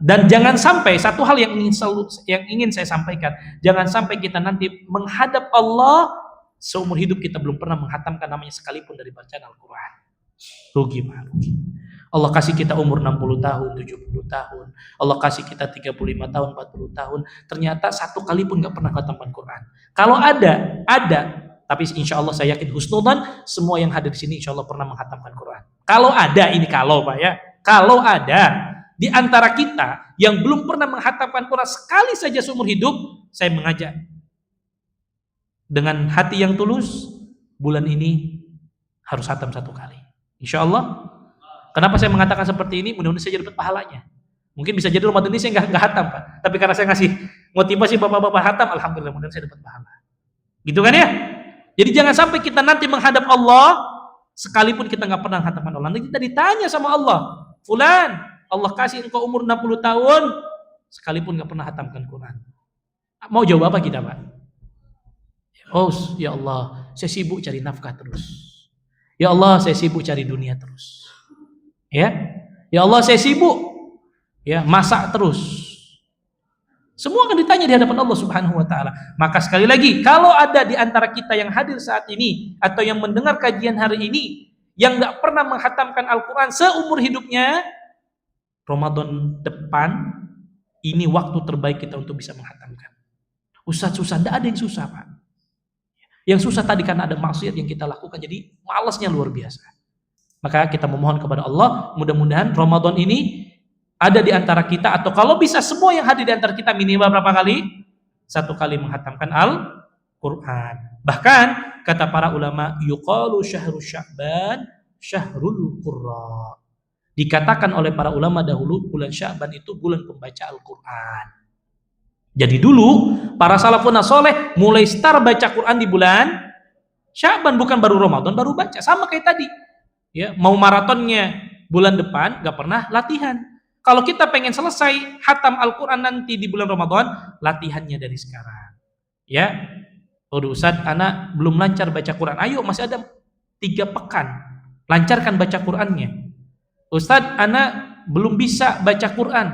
Dan jangan sampai satu hal yang ingin saya sampaikan, jangan sampai kita nanti menghadap Allah seumur hidup kita belum pernah menghatamkan namanya sekalipun dari bacaan Al-Quran. Rugi Pak, rugi. Allah kasih kita umur 60 tahun, 70 tahun. Allah kasih kita 35 tahun, 40 tahun. Ternyata 1 kali pun gak pernah khatamkan Quran. Kalau ada. Tapi insya Allah saya yakin husnudzan semua yang hadir di sini insya Allah pernah menghatamkan Quran. Kalau ada, ini kalau Pak ya. Kalau ada di antara kita yang belum pernah menghatamkan Quran sekali saja seumur hidup, saya mengajak dengan hati yang tulus, bulan ini harus hatam 1 kali. Insya Allah. Kenapa saya mengatakan seperti ini? Mudah-mudahan saya dapat pahalanya. Mungkin bisa jadi Ramadan ini saya nggak hatam Pak. Tapi karena saya ngasih motivasi bapak-bapak hatam, alhamdulillah mudah-mudahan saya dapat pahala. Gitu kan ya? Jadi jangan sampai kita nanti menghadap Allah sekalipun kita nggak pernah hatamkan Allah. Nanti kita ditanya sama Allah, Fulan, Allah kasih engkau umur 60 tahun, sekalipun nggak pernah hatamkan Quran. Mau jawab apa kita Pak? Oh ya Allah, saya sibuk cari nafkah terus. Ya Allah, saya sibuk cari dunia terus. Ya Allah, saya sibuk ya masak terus. Semua akan ditanya di hadapan Allah Subhanahu wa taala. Maka sekali lagi, kalau ada di antara kita yang hadir saat ini atau yang mendengar kajian hari ini yang enggak pernah menghatamkan Al-Qur'an seumur hidupnya, Ramadan depan ini waktu terbaik kita untuk bisa menghatamkan. Ustaz, susah, enggak ada yang susah, Pak. Yang susah tadi karena ada maksiat yang kita lakukan, jadi malasnya luar biasa. Maka kita memohon kepada Allah, mudah-mudahan Ramadan ini ada di antara kita, atau kalau bisa semua yang hadir di antara kita minimal berapa kali? 1 kali menghatamkan Al-Quran. Bahkan kata para ulama, yuqalu syahrul Sya'ban syahrul Qurra. Dikatakan oleh para ulama dahulu, bulan Sya'ban itu bulan pembaca Al-Quran. Jadi dulu para salafun saleh mulai start baca Quran di bulan Sya'ban, bukan baru Ramadan baru baca. Sama kayak tadi. Ya, mau maratonnya bulan depan gak pernah latihan. Kalau kita pengen selesai hatam Al-Quran nanti di bulan Ramadan, latihannya dari sekarang. Ya, Waduh Ustaz, anak belum lancar baca Quran. Ayo, masih ada 3 pekan. Lancarkan baca Qurannya. Ustaz, anak belum bisa baca Quran.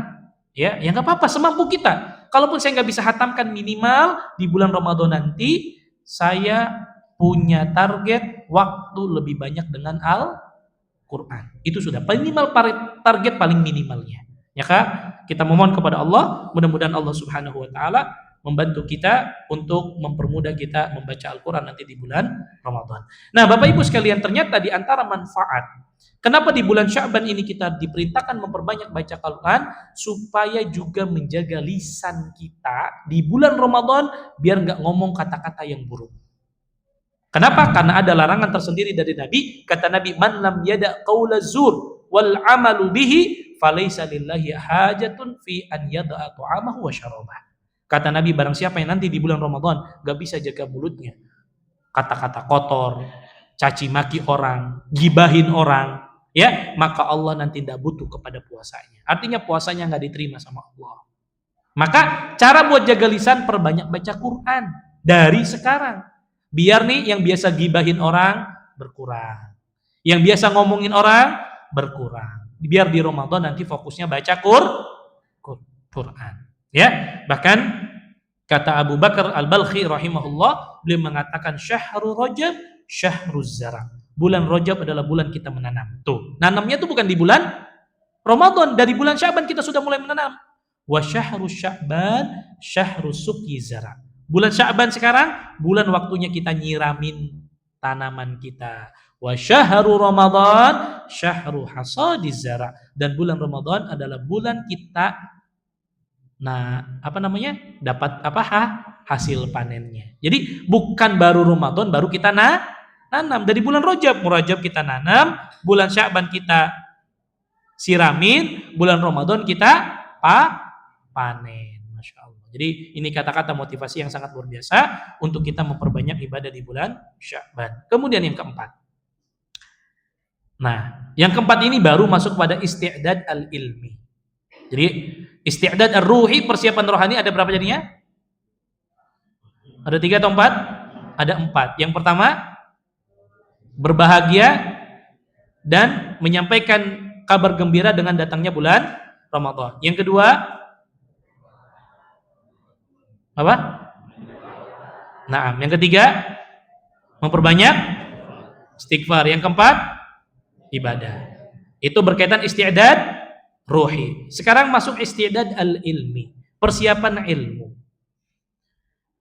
Ya nggak apa-apa, semampu kita. Kalaupun saya nggak bisa hatamkan, minimal di bulan Ramadan nanti saya punya target waktu lebih banyak dengan Al-Quran. Itu sudah minimal target paling minimalnya. Ya Kak, kita memohon kepada Allah, mudah-mudahan Allah Subhanahu wa taala membantu kita untuk mempermudah kita membaca Al-Quran nanti di bulan Ramadan. Nah, Bapak Ibu sekalian, ternyata di antara manfaat kenapa di bulan Sya'ban ini kita diperintahkan memperbanyak baca Al-Quran, supaya juga menjaga lisan kita di bulan Ramadan biar nggak ngomong kata-kata yang buruk. Kenapa? Karena ada larangan tersendiri dari Nabi. Kata Nabi, man lam yada qaula zur wal amalu bihi falaysa lillahi hajatun fi an yada'a ta'amahu wa syarabah. Kata Nabi, barang siapa yang nanti di bulan Ramadan gak bisa jaga mulutnya, kata-kata kotor, caci maki orang, gibahin orang, ya, maka Allah nanti tidak butuh kepada puasanya. Artinya puasanya gak diterima sama Allah. Maka cara buat jaga lisan, perbanyak baca Quran dari sekarang. Biar nih yang biasa gibahin orang berkurang, yang biasa ngomongin orang berkurang. Biar di Ramadan nanti fokusnya baca Quran. Ya, bahkan kata Abu Bakar Al-Balkhi rahimahullah, beliau mengatakan syahrul Rajab syahruz zara. Bulan Rajab adalah bulan kita menanam. Tuh, nanamnya tuh bukan di bulan Ramadan, dari bulan Sya'ban kita sudah mulai menanam. Wa syahrus Sya'ban syahrus suqyi zara. Bulan Sya'ban sekarang bulan waktunya kita nyiramin tanaman kita. Wa syahru Ramadan syahru hasadiz zara. Dan bulan Ramadan adalah bulan kita dapat hasil panennya. Jadi bukan baru Ramadan baru kita nanam. Dari bulan Rajab kita nanam, bulan Sya'ban kita siramin, bulan Ramadan kita panen. Masya Allah. Jadi ini kata-kata motivasi yang sangat luar biasa untuk kita memperbanyak ibadah di bulan Sya'ban. Kemudian yang keempat. Nah, yang keempat ini baru masuk pada isti'dad al-ilmi. Jadi isti'dad ar-ruhi, persiapan rohani, ada berapa jadinya? Ada 3 atau 4? Ada 4. Yang pertama, berbahagia dan menyampaikan kabar gembira dengan datangnya bulan Ramadan. Yang kedua, apa? Naam. Yang ketiga, memperbanyak istighfar. Yang keempat, ibadah. Itu berkaitan isti'dad ruhi. Sekarang masuk isti'dad al-ilmi, persiapan ilmu.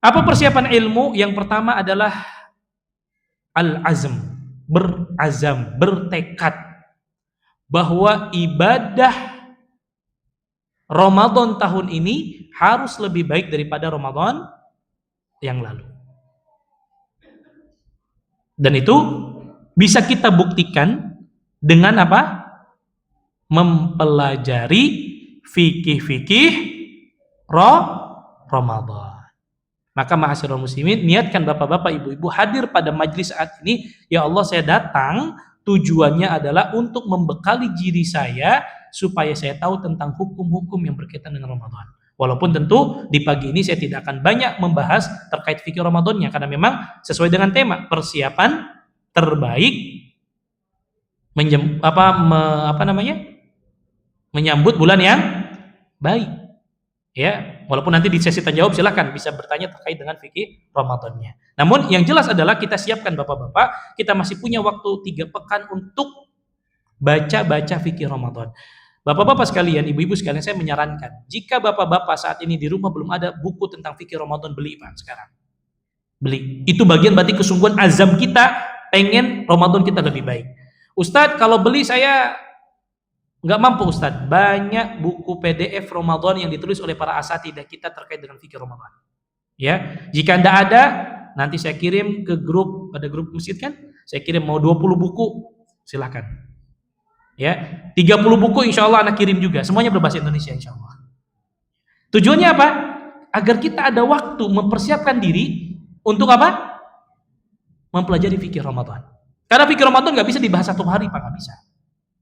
Apa persiapan ilmu? Yang pertama adalah al-azm, berazam, bertekad bahwa ibadah Ramadan tahun ini harus lebih baik daripada Ramadan yang lalu. Dan itu bisa kita buktikan dengan apa? Mempelajari fikih-fikih Ramadan. Maka ma'asyiral muslimin, niatkan bapak-bapak, ibu-ibu hadir pada majlis saat ini. Ya Allah, saya datang tujuannya adalah untuk membekali diri saya supaya saya tahu tentang hukum-hukum yang berkaitan dengan Ramadan. Walaupun tentu di pagi ini saya tidak akan banyak membahas terkait fikih Ramadannya, karena memang sesuai dengan tema persiapan terbaik menyambut bulan yang baik. Ya, walaupun nanti di sesi tanya jawab silahkan bisa bertanya terkait dengan fikih Ramadannya. Namun yang jelas adalah kita siapkan bapak-bapak, kita masih punya waktu 3 pekan untuk baca-baca fikih Ramadan. Bapak-bapak sekalian, ibu-ibu sekalian, saya menyarankan, jika bapak-bapak saat ini di rumah belum ada buku tentang fikih Ramadan, beli Pak sekarang. Beli. Itu bagian berarti kesungguhan azam kita pengen Ramadan kita lebih baik. Ustadz, kalau beli saya nggak mampu Ustadz. Banyak buku PDF Ramadan yang ditulis oleh para asatidzah kita terkait dengan fikih Ramadan. Ya, jika Anda ada, nanti saya kirim ke grup, ada grup masjid kan? Saya kirim mau 20 buku, silakan. Ya, 30 buku insya Allah anak kirim juga. Semuanya berbahasa Indonesia insya Allah. Tujuannya apa? Agar kita ada waktu mempersiapkan diri untuk apa? Mempelajari fikih Ramadan. Karena fikih Ramadan nggak bisa dibahas 1 hari Pak, nggak bisa.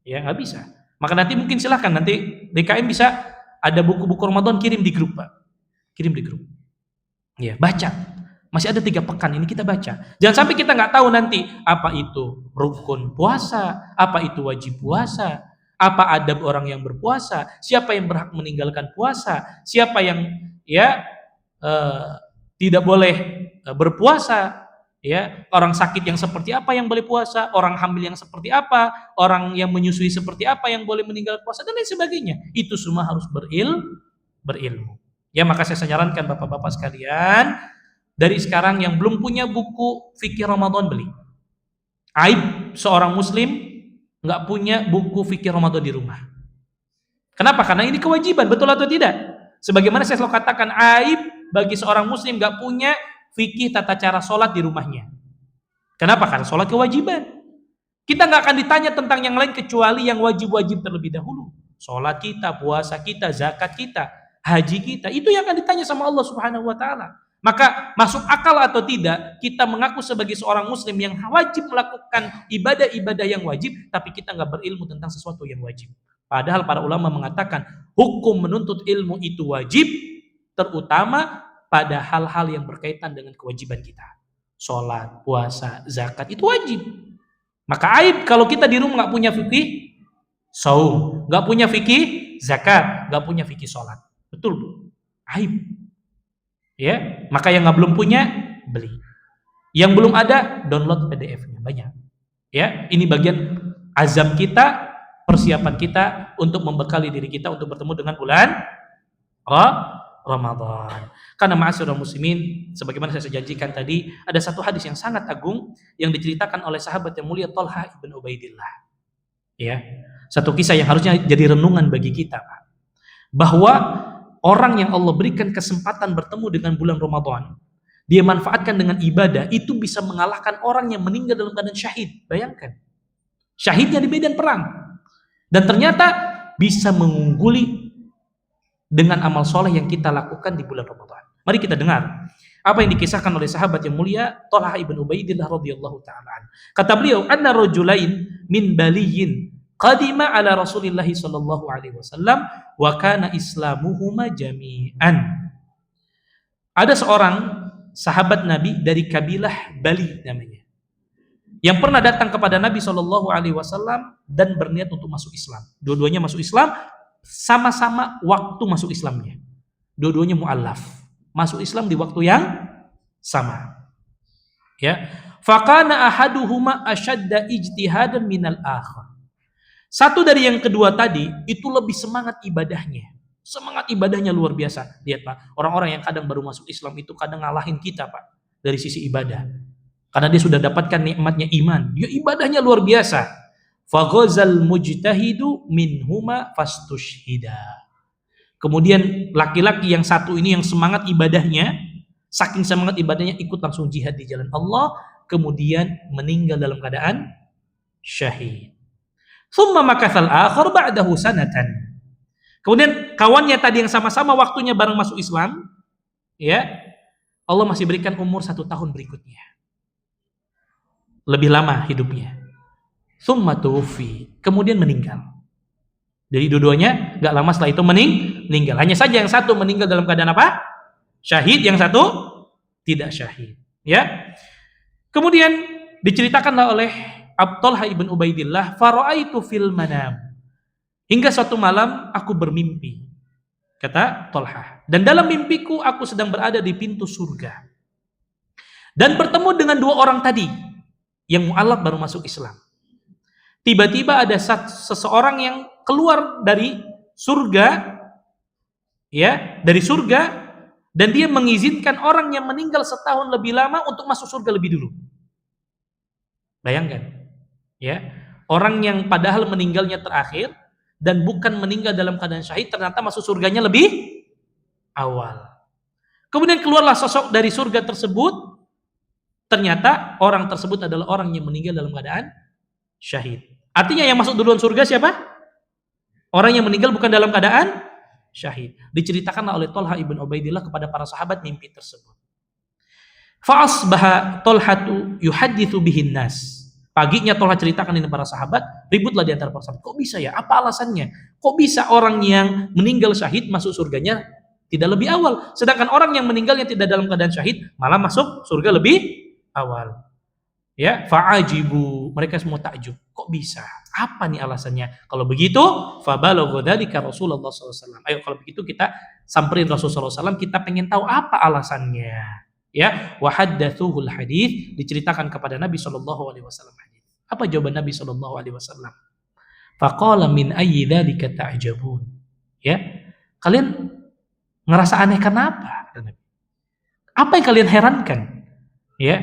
Ya, nggak bisa. Maka nanti mungkin silahkan nanti DKM bisa ada buku-buku Ramadan kirim di grup Pak. Kirim di grup. Ya, baca. Masih ada 3 pekan ini kita baca. Jangan sampai kita nggak tahu nanti apa itu rukun puasa, apa itu wajib puasa, apa adab orang yang berpuasa, siapa yang berhak meninggalkan puasa, siapa yang tidak boleh berpuasa, ya, orang sakit yang seperti apa yang boleh puasa, orang hamil yang seperti apa, orang yang menyusui seperti apa yang boleh meninggalkan puasa dan lain sebagainya. Itu semua harus berilmu. Ya, maka saya sarankan bapak-bapak sekalian, dari sekarang yang belum punya buku fikih Ramadan beli. Aib seorang muslim nggak punya buku fikih Ramadan di rumah. Kenapa? Karena ini kewajiban, betul atau tidak? Sebagaimana saya selalu katakan, aib bagi seorang muslim nggak punya fikih tata cara sholat di rumahnya. Kenapa? Karena sholat kewajiban. Kita nggak akan ditanya tentang yang lain kecuali yang wajib-wajib terlebih dahulu. Sholat kita, puasa kita, zakat kita, haji kita, itu yang akan ditanya sama Allah Subhanahu wa Ta'ala. Maka masuk akal atau tidak kita mengaku sebagai seorang muslim yang wajib melakukan ibadah-ibadah yang wajib, tapi kita nggak berilmu tentang sesuatu yang wajib. Padahal para ulama mengatakan hukum menuntut ilmu itu wajib, terutama pada hal-hal yang berkaitan dengan kewajiban kita. Sholat, puasa, zakat itu wajib. Maka aib kalau kita di rumah nggak punya fikih saum, nggak punya fikih zakat, nggak punya fikih sholat. Betul, Bu. Aib. Ya, maka yang belum punya beli. Yang belum ada download PDF-nya banyak. Ya, ini bagian azam kita, persiapan kita untuk membekali diri kita untuk bertemu dengan bulan Ramadan. Karena ma'asyiral muslimin, sebagaimana saya janjikan tadi, ada satu hadis yang sangat agung yang diceritakan oleh sahabat yang mulia Thalhah ibn Ubaidillah. Ya, satu kisah yang harusnya jadi renungan bagi kita, Pak. Bahwa orang yang Allah berikan kesempatan bertemu dengan bulan Ramadan, dia manfaatkan dengan ibadah, itu bisa mengalahkan orang yang meninggal dalam keadaan syahid. Bayangkan, syahidnya di medan perang, dan ternyata bisa mengungguli dengan amal soleh yang kita lakukan di bulan Ramadan. Mari kita dengar apa yang dikisahkan oleh sahabat yang mulia Thalhah ibn Ubaidillah radhiyallahu ta'ala. Kata beliau, anna rajulain min baliyin qadima ala Rasulillah sallallahu alaihi wasallam wa kana islamuhuma jami'an. Ada seorang sahabat Nabi dari kabilah Bali namanya, yang pernah datang kepada Nabi sallallahu alaihi wasallam dan berniat untuk masuk Islam. Dua-duanya masuk Islam, sama-sama waktu masuk Islamnya. Dua-duanya mu'allaf, masuk Islam di waktu yang sama. Ya, faqana ahaduhuma ashadda ijtihadan minal akhar. Satu dari yang kedua tadi itu lebih semangat ibadahnya. Semangat ibadahnya luar biasa. Lihat, Pak, orang-orang yang kadang baru masuk Islam itu kadang ngalahin kita, Pak, dari sisi ibadah. Karena dia sudah dapatkan nikmatnya iman. Dia ibadahnya luar biasa. Faghazal mujtahidu minhuma fastushhida. Kemudian laki-laki yang satu ini yang semangat ibadahnya, saking semangat ibadahnya ikut langsung jihad di jalan Allah, kemudian meninggal dalam keadaan syahid. Thumma makathal akhar ba'dahu sanatan. Kemudian kawannya tadi yang sama-sama waktunya bareng masuk Islam, ya, Allah masih berikan umur 1 tahun berikutnya. Lebih lama hidupnya. Thumma tuwfi, kemudian meninggal. Jadi dua-duanya enggak lama setelah itu meninggal. Hanya saja yang satu meninggal dalam keadaan apa? Syahid, yang satu tidak syahid, ya. Kemudian diceritakanlah oleh Thalhah ibn Ubaidillah, fara'aitu fil manam. Hingga suatu malam aku bermimpi, kata Thalhah, dan dalam mimpiku aku sedang berada di pintu surga dan bertemu dengan 2 orang tadi yang mu'alaf baru masuk Islam. Tiba-tiba ada seseorang yang keluar dari surga, ya, dari surga, dan dia mengizinkan orang yang meninggal setahun lebih lama untuk masuk surga lebih dulu. Bayangkan, ya, orang yang padahal meninggalnya terakhir dan bukan meninggal dalam keadaan syahid, ternyata masuk surganya lebih awal. Kemudian keluarlah sosok dari surga tersebut. Ternyata orang tersebut adalah orang yang meninggal dalam keadaan syahid. Artinya yang masuk duluan surga siapa? Orang yang meninggal bukan dalam keadaan syahid. Diceritakanlah oleh Thalhah ibn Ubaidillah kepada para sahabat mimpi tersebut. Fa'asbaha Thalhatu yuhadditsu bihin nas. Paginya Thalhah ceritakan ini para sahabat, ributlah di antara para sahabat. Kok bisa ya? Apa alasannya? Kok bisa orang yang meninggal syahid masuk surganya tidak lebih awal. Sedangkan orang yang meninggalnya tidak dalam keadaan syahid malah masuk surga lebih awal. Ya, fa'ajibu, mereka semua takjub. Kok bisa? Apa nih alasannya? Kalau begitu, fabalagha dzalika Rasulullah SAW. Ayo kalau begitu kita samperin Rasulullah SAW, kita pengen tahu apa alasannya. Ya, wa haddatsuhul hadits, diceritakan kepada Nabi sallallahu alaihi wasallam hadits. Apa jawaban Nabi sallallahu alaihi wasallam? Faqala min ayyi dzalika ta'jabun. Ya. Kalian ngerasa aneh kenapa? Apa yang kalian herankan? Ya.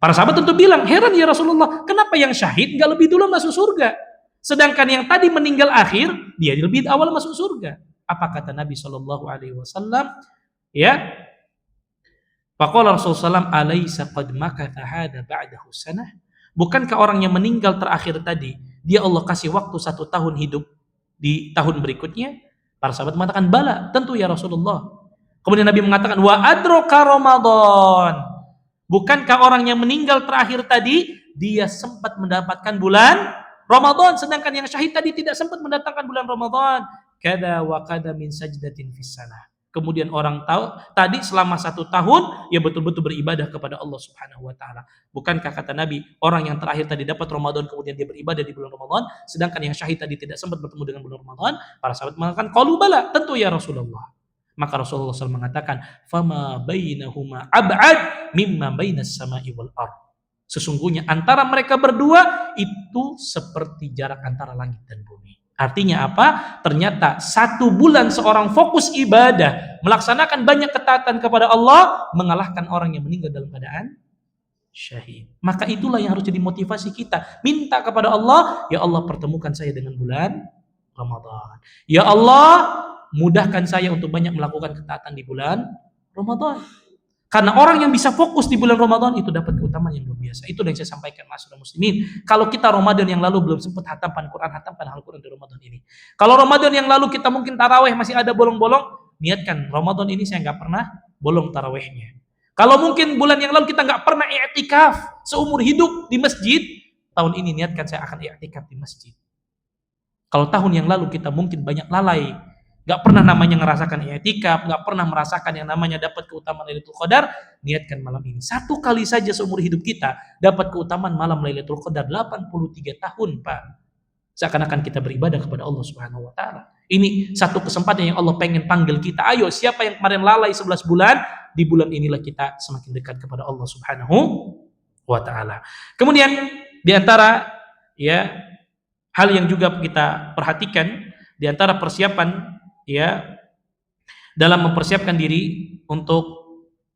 Para sahabat tentu bilang, heran ya Rasulullah, kenapa yang syahid nggak lebih dulu masuk surga? Sedangkan yang tadi meninggal akhir, dia lebih awal masuk surga. Apa kata Nabi Shallallahu Alaihi Wasallam? Ya, faqala Rasulullah SAW, alaysa qad makatha hada ba'dahu sanah? Bukankah orang yang meninggal terakhir tadi, dia Allah kasih waktu 1 tahun hidup di tahun berikutnya? Para sahabat mengatakan, bala, tentu ya Rasulullah. Kemudian Nabi mengatakan, wa adraka Ramadan. Bukankah orang yang meninggal terakhir tadi, dia sempat mendapatkan bulan Ramadan, sedangkan yang syahid tadi tidak sempat mendatangkan bulan Ramadan. Kada wa kada min sajdatin fis sanah. Kemudian orang tahu tadi selama 1 tahun ia betul-betul beribadah kepada Allah Subhanahu wa taala. Bukankah kata Nabi, orang yang terakhir tadi dapat Ramadan kemudian dia beribadah di bulan Ramadan, sedangkan yang syahid tadi tidak sempat bertemu dengan bulan Ramadan? Para sahabat mengatakan, qalu bala, tentu ya Rasulullah. Maka Rasulullah SAW mengatakan, fama bainahuma ab'ad mimma bainas sama'i wal ardh. Sesungguhnya antara mereka berdua itu seperti jarak antara langit dan bumi. Artinya apa? Ternyata 1 bulan seorang fokus ibadah, melaksanakan banyak ketaatan kepada Allah, mengalahkan orang yang meninggal dalam keadaan syahid. Maka itulah yang harus jadi motivasi kita. Minta kepada Allah, ya Allah pertemukan saya dengan bulan Ramadan. Ya Allah, mudahkan saya untuk banyak melakukan ketaatan di bulan Ramadan. Karena orang yang bisa fokus di bulan Ramadan itu dapat keutamaan yang luar biasa. Itu yang saya sampaikan masyarakat muslimin. Kalau kita Ramadan yang lalu belum sempat hatamkan Quran, hatamkan Al-Quran di Ramadan ini. Kalau Ramadan yang lalu kita mungkin taraweh masih ada bolong-bolong, niatkan Ramadan ini saya nggak pernah bolong tarawehnya. Kalau mungkin bulan yang lalu kita nggak pernah i'tikaf seumur hidup di masjid, tahun ini niatkan saya akan i'tikaf di masjid. Kalau tahun yang lalu kita mungkin banyak lalai, gak pernah namanya ngerasakan i'tikaf, gak pernah merasakan yang namanya dapat keutamaan Lailatul Qadar, niatkan malam ini. 1 kali saja seumur hidup kita dapat keutamaan malam Lailatul Qadar 83 tahun, Pak. Seakan-akan kita beribadah kepada Allah Subhanahu wa taala. Ini satu kesempatan yang Allah pengen panggil kita. Ayo, siapa yang kemarin lalai 11 bulan, di bulan inilah kita semakin dekat kepada Allah Subhanahu wa taala. Kemudian di antara ya hal yang juga kita perhatikan di antara persiapan ya dalam mempersiapkan diri untuk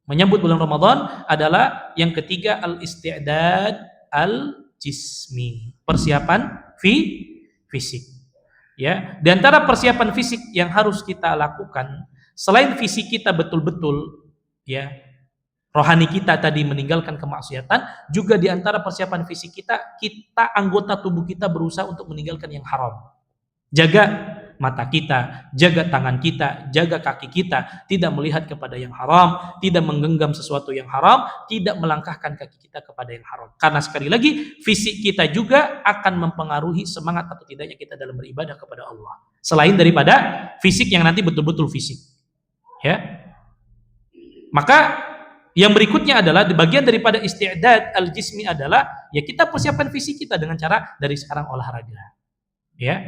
menyambut bulan Ramadan adalah yang ketiga, al-isti'dad al-jismi, persiapan fisik. Ya, di antara persiapan fisik yang harus kita lakukan selain fisik kita betul-betul ya rohani kita tadi meninggalkan kemaksiatan, juga di antara persiapan fisik kita anggota tubuh kita berusaha untuk meninggalkan yang haram. Jaga mata kita, jaga tangan kita, jaga kaki kita, tidak melihat kepada yang haram, tidak menggenggam sesuatu yang haram, tidak melangkahkan kaki kita kepada yang haram. Karena sekali lagi, fisik kita juga akan mempengaruhi semangat atau tidaknya kita dalam beribadah kepada Allah. Selain daripada fisik yang nanti betul-betul fisik. Ya. Maka yang berikutnya adalah bagian daripada isti'dad al-jismi adalah ya kita persiapkan fisik kita dengan cara dari sekarang olahraga. Ya.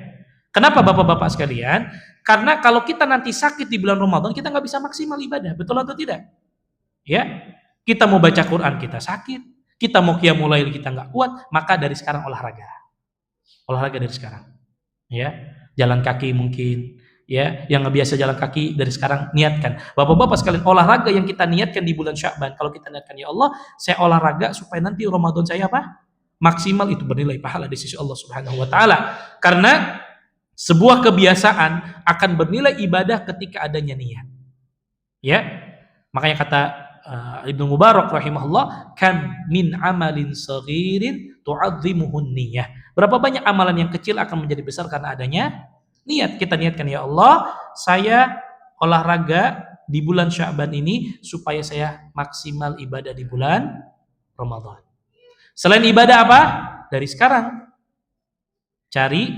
Kenapa Bapak-bapak sekalian? Karena kalau kita nanti sakit di bulan Ramadan, kita nggak bisa maksimal ibadah, betul atau tidak? Ya. Kita mau baca Quran kita sakit, kita mau qiyamul lail kita nggak kuat, maka dari sekarang olahraga. Olahraga dari sekarang. Ya. Jalan kaki mungkin. Ya, yang nggak biasa jalan kaki dari sekarang niatkan. Bapak-bapak sekalian, olahraga yang kita niatkan di bulan Sya'ban, kalau kita niatkan ya Allah, saya olahraga supaya nanti Ramadan saya apa? Maksimal, itu bernilai pahala di sisi Allah Subhanahu wa taala. Karena sebuah kebiasaan akan bernilai ibadah ketika adanya niat. Ya. Makanya kata Ibnu Mubarak rahimahullah, kam min amalin saghirin tu'azzimuhun niyah. Berapa banyak amalan yang kecil akan menjadi besar karena adanya niat. Kita niatkan ya Allah, saya olahraga di bulan Sya'ban ini supaya saya maksimal ibadah di bulan Ramadan. Selain ibadah apa? Dari sekarang cari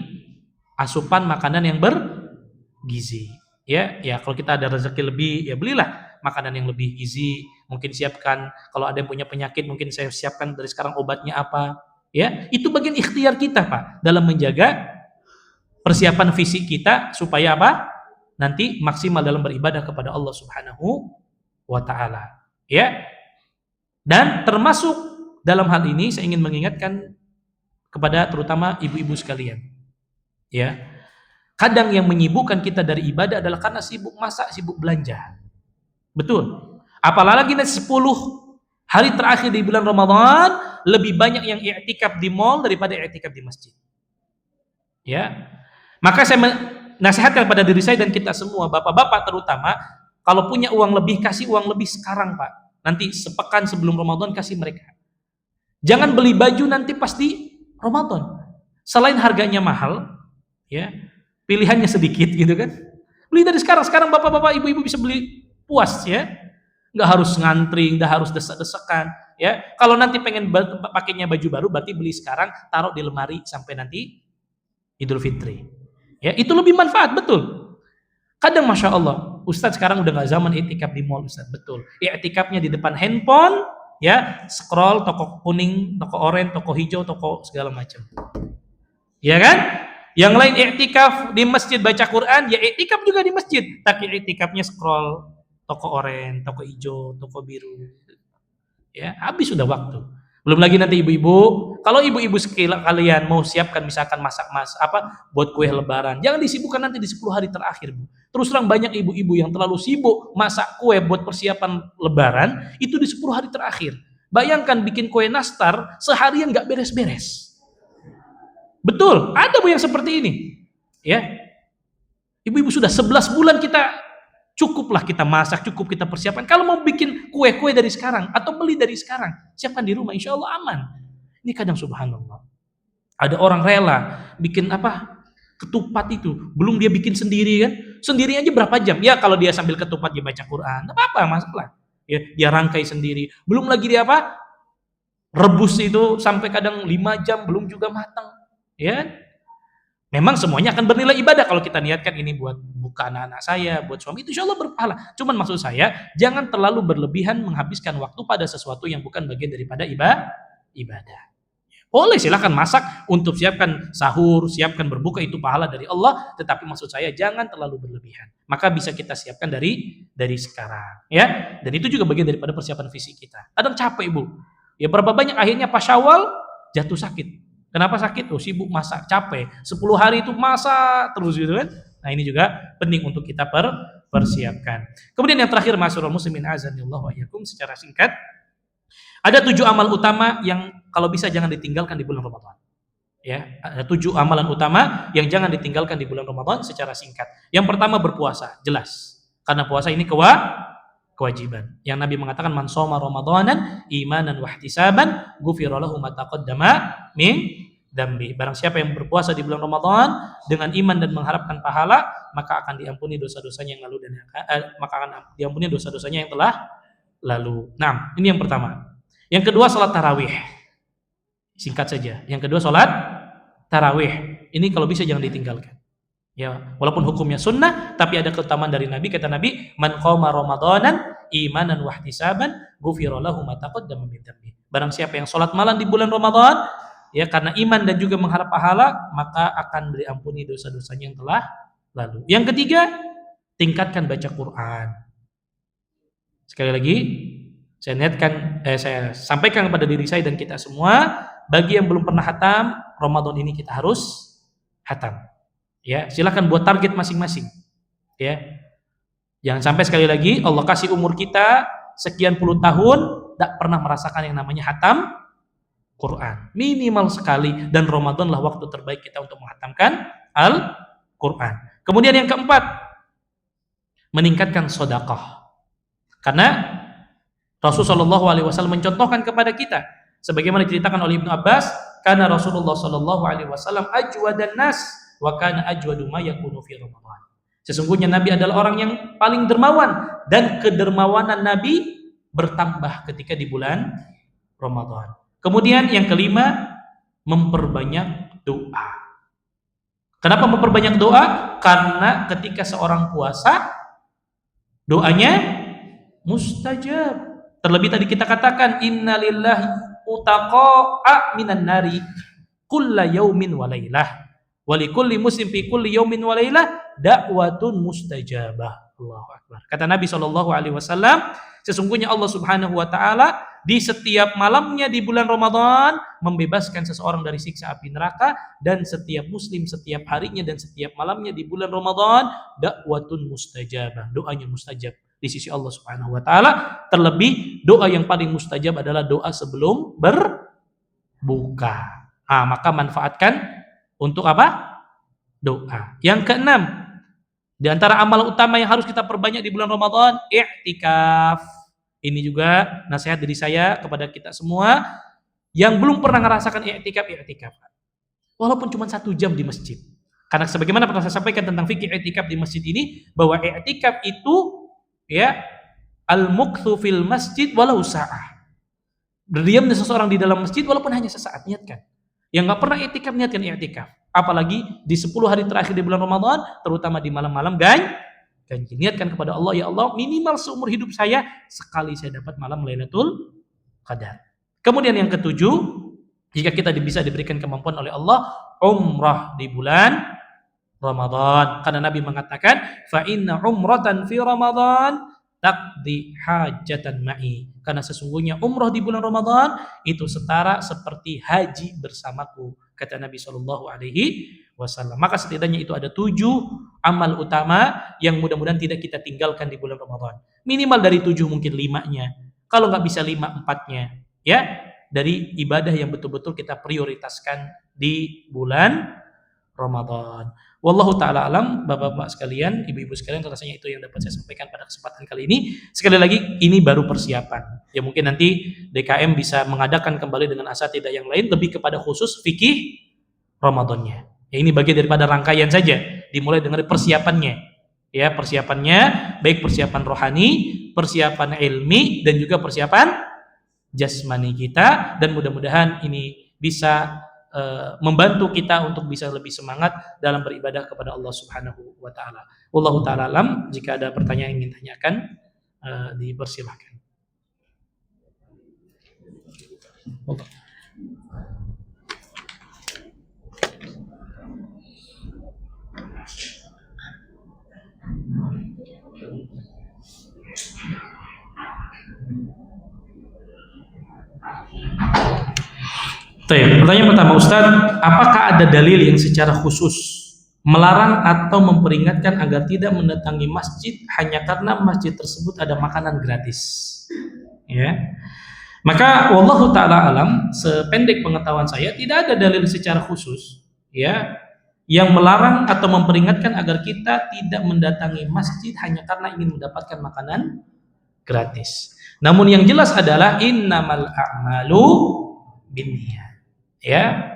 asupan makanan yang bergizi. Ya kalau kita ada rezeki lebih, ya belilah makanan yang lebih gizi. Mungkin siapkan, kalau ada yang punya penyakit, mungkin saya siapkan dari sekarang obatnya apa. Ya, itu bagian ikhtiar kita, Pak, dalam menjaga persiapan fisik kita supaya apa? Nanti maksimal dalam beribadah kepada Allah Subhanahu wa taala. Ya. Dan termasuk dalam hal ini saya ingin mengingatkan kepada terutama ibu-ibu sekalian. Ya. Kadang yang menyibukkan kita dari ibadah adalah karena sibuk masak, sibuk belanja. Betul. Apalagi nanti 10 hari terakhir di bulan Ramadan, lebih banyak yang i'tikaf di mall daripada i'tikaf di masjid. Ya. Maka saya nasihatkan pada diri saya dan kita semua, bapak-bapak terutama, kalau punya uang lebih, kasih uang lebih sekarang, Pak. Nanti sepekan sebelum Ramadan kasih mereka. Jangan beli baju nanti pas di Ramadan. Selain harganya mahal, ya, pilihannya sedikit gitu kan. Beli dari sekarang. Sekarang bapak-bapak, ibu-ibu bisa beli puas ya. Nggak harus ngantri, nggak harus desak-desakan ya. Kalau nanti pengen pakainya baju baru, berarti beli sekarang, taruh di lemari sampai nanti Idul Fitri. Ya, itu lebih manfaat, betul. Kadang Masya Allah, Ustadz sekarang udah gak zaman i'tikaf di mall, Ustadz, betul. I'tikafnya di depan handphone, ya, scroll toko kuning, toko oranye, toko hijau, toko segala macam. Ya kan? Yang lain i'tikaf di masjid baca Quran, ya i'tikaf juga di masjid, tapi i'tikafnya scroll toko oranye, toko hijau, toko biru. Ya, habis sudah waktu. Belum lagi nanti ibu-ibu, kalau ibu-ibu kalian mau siapkan misalkan masak buat kue lebaran, jangan disibukkan nanti di 10 hari terakhir, Bu. Terus terang banyak ibu-ibu yang terlalu sibuk masak kue buat persiapan lebaran itu di 10 hari terakhir. Bayangkan bikin kue nastar seharian nggak beres-beres. Betul, ada Bu yang seperti ini. Ya. Ibu-ibu sudah 11 bulan kita cukuplah kita masak, cukup kita persiapkan. Kalau mau bikin kue-kue dari sekarang atau beli dari sekarang, siapkan di rumah, insya Allah aman. Ini kadang subhanallah. Ada orang rela bikin ketupat itu, belum dia bikin sendiri kan? Sendiri aja berapa jam? Ya kalau dia sambil ketupat dia baca Quran, apa masalah. Ya, dia rangkai sendiri. Belum lagi dia rebus itu sampai kadang 5 jam belum juga matang. Ya. Memang semuanya akan bernilai ibadah kalau kita niatkan ini buat buka anak-anak saya, buat suami, itu insya Allah berpahala. Cuman maksud saya, jangan terlalu berlebihan menghabiskan waktu pada sesuatu yang bukan bagian daripada ibadah. Boleh silahkan masak untuk siapkan sahur, siapkan berbuka, itu pahala dari Allah, tetapi maksud saya jangan terlalu berlebihan. Maka bisa kita siapkan dari sekarang, ya. Dan itu juga bagian daripada persiapan fisik kita. Kadang capek, Bu. Ya berapa banyak akhirnya pas Syawal jatuh sakit. Kenapa sakit? Sibuk masak, capek. 10 hari itu masak terus gitu kan. Nah, ini juga penting untuk kita persiapkan. Kemudian yang terakhir, ma'asyiral muslimin azanillahu wa iyyakum, secara singkat, ada 7 amal utama yang kalau bisa jangan ditinggalkan di bulan Ramadan. Ya, ada 7 amalan utama yang jangan ditinggalkan di bulan Ramadan secara singkat. Yang pertama berpuasa, jelas. Karena puasa ini kewajiban. Yang Nabi mengatakan man shoma ramadanan imanan wa ihtisaban ghufira lahu ma taqaddama min dambi. Barang siapa yang berpuasa di bulan Ramadan dengan iman dan mengharapkan pahala, maka akan diampuni dosa-dosanya yang lalu dan diampuni dosa-dosanya yang telah lalu. Nah, ini yang pertama. Yang kedua salat tarawih. Singkat saja. Yang kedua salat tarawih. Ini kalau bisa jangan ditinggalkan. Ya, walaupun hukumnya sunnah, tapi ada keutamaan dari Nabi. Kata Nabi, man qoma ramadanan imanan wa ihtisaban ghufira lahu ma taqaddama min dhanbi. Barang siapa yang salat malam di bulan Ramadan, ya karena iman dan juga mengharap pahala, maka akan diampuni dosa-dosanya yang telah lalu. Yang ketiga, tingkatkan baca Quran. Sekali lagi, saya sampaikan kepada diri saya dan kita semua, bagi yang belum pernah hatam, Ramadan ini kita harus hatam. Ya, silakan buat target masing-masing. Ya. Jangan sampai sekali lagi Allah kasih umur kita sekian puluh tahun tidak pernah merasakan yang namanya hatam Quran. Minimal sekali, dan Ramadanlah waktu terbaik kita untuk menghatamkan Al-Quran. Kemudian yang keempat, meningkatkan sedekah. Karena Rasulullah SAW mencontohkan kepada kita sebagaimana diceritakan oleh Ibnu Abbas, karena Rasulullah SAW ajwadan nas wa kana ajwadu ma yakunu fi Ramadan. Sesungguhnya Nabi adalah orang yang paling dermawan, dan kedermawanan Nabi bertambah ketika di bulan Ramadan. Kemudian yang kelima, memperbanyak doa. Kenapa memperbanyak doa? Karena ketika seorang puasa, doanya mustajab. Terlebih tadi kita katakan innalillahi utaqa'a minan nari kulla yaumin wa lailah wa likulli muslim fi kulli yaumin wa lailah da'watun mustajabah. Allahu akbar. Kata Nabi SAW, sesungguhnya Allah Subhanahu wa taala di setiap malamnya di bulan Ramadan membebaskan seseorang dari siksa api neraka, dan setiap muslim setiap harinya dan setiap malamnya di bulan Ramadan da'watun mustajabah, doanya mustajab di sisi Allah Subhanahu wa taala. Terlebih doa yang paling mustajab adalah doa sebelum berbuka. Maka manfaatkan untuk apa? Doa. Yang keenam, di antara amal utama yang harus kita perbanyak di bulan Ramadan, i'tikaf. Ini juga nasihat dari saya kepada kita semua yang belum pernah merasakan i'tikaf. Walaupun cuma 1 jam di masjid. Karena sebagaimana pernah saya sampaikan tentang fikih i'tikaf di masjid ini, bahwa i'tikaf itu ya al-mukthu fil masjid walau sa'ah. Berdiamnya seseorang di dalam masjid walaupun hanya sesaat, niatkan. Yang nggak pernah i'tikaf, niatkan i'tikaf. Apalagi di 10 hari terakhir di bulan Ramadan, terutama di malam-malam ganjil. Niatkan kepada Allah, ya Allah, minimal seumur hidup saya sekali saya dapat malam Lailatul Qadar. Kemudian yang ketujuh, jika kita bisa diberikan kemampuan oleh Allah, umrah di bulan Ramadan. Karena Nabi mengatakan, fa inna umratan fi Ramadan taqdi hajatan ma'i. Karena sesungguhnya umrah di bulan Ramadan itu setara seperti haji bersamaku, kata Nabi SAW. Maka setidaknya itu ada 7 amal utama yang mudah-mudahan tidak kita tinggalkan di bulan Ramadan. Minimal dari 7 mungkin 5-nya. Kalau nggak bisa 5, 4-nya. Ya, dari ibadah yang betul-betul kita prioritaskan di bulan Ramadan. Wallahu ta'ala alam, bapak-bapak sekalian, ibu-ibu sekalian, rasanya itu yang dapat saya sampaikan pada kesempatan kali ini. Sekali lagi, ini baru persiapan. Ya mungkin nanti DKM bisa mengadakan kembali dengan asatidzah yang lain, lebih kepada khusus fikih Ramadannya. Ya ini bagian daripada rangkaian saja, dimulai dengan persiapannya. Ya, persiapannya baik persiapan rohani, persiapan ilmi, dan juga persiapan jasmani kita, dan mudah-mudahan ini bisa membantu kita untuk bisa lebih semangat dalam beribadah kepada Allah Subhanahu wa taala. Wallahu taala alam. Jika ada pertanyaan yang ingin tanyakan, dipersilahkan. Pertanyaan pertama, Ustaz, apakah ada dalil yang secara khusus melarang atau memperingatkan agar tidak mendatangi masjid hanya karena masjid tersebut ada makanan gratis? Ya. Maka wallahu taala alam, sependek pengetahuan saya tidak ada dalil secara khusus ya yang melarang atau memperingatkan agar kita tidak mendatangi masjid hanya karena ingin mendapatkan makanan gratis. Namun yang jelas adalah innamal a'malu binniyat. Ya,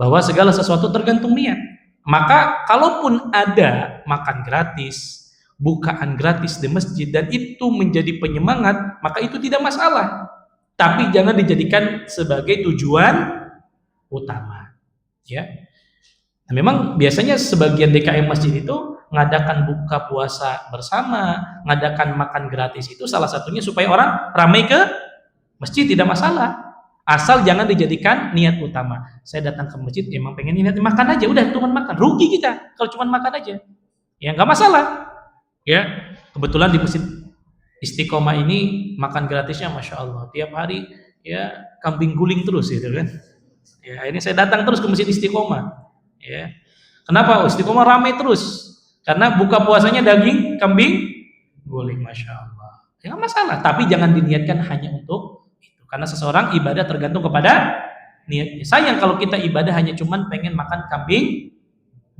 bahwa segala sesuatu tergantung niat. Maka kalaupun ada makan gratis, bukaan gratis di masjid dan itu menjadi penyemangat, maka itu tidak masalah. Tapi jangan dijadikan sebagai tujuan utama. Ya. Nah, memang biasanya sebagian DKM masjid itu ngadakan buka puasa bersama, ngadakan makan gratis itu salah satunya supaya orang ramai ke masjid, tidak masalah. Asal jangan dijadikan niat utama. Saya datang ke masjid emang pengen niat makan aja, udah cuma makan. Rugi kita kalau cuma makan aja. Ya nggak masalah. Ya, kebetulan di masjid Istiqomah ini makan gratisnya masya Allah. Tiap hari ya kambing guling terus gitu kan. Ya, ini saya datang terus ke masjid Istiqomah. Ya. Kenapa? Istiqomah ramai terus. Karena buka puasanya daging kambing guling, masya Allah. Ya nggak masalah. Tapi jangan diniatkan hanya untuk karena seseorang ibadah tergantung kepada niatnya. Sayang kalau kita ibadah hanya cuman pengen makan kambing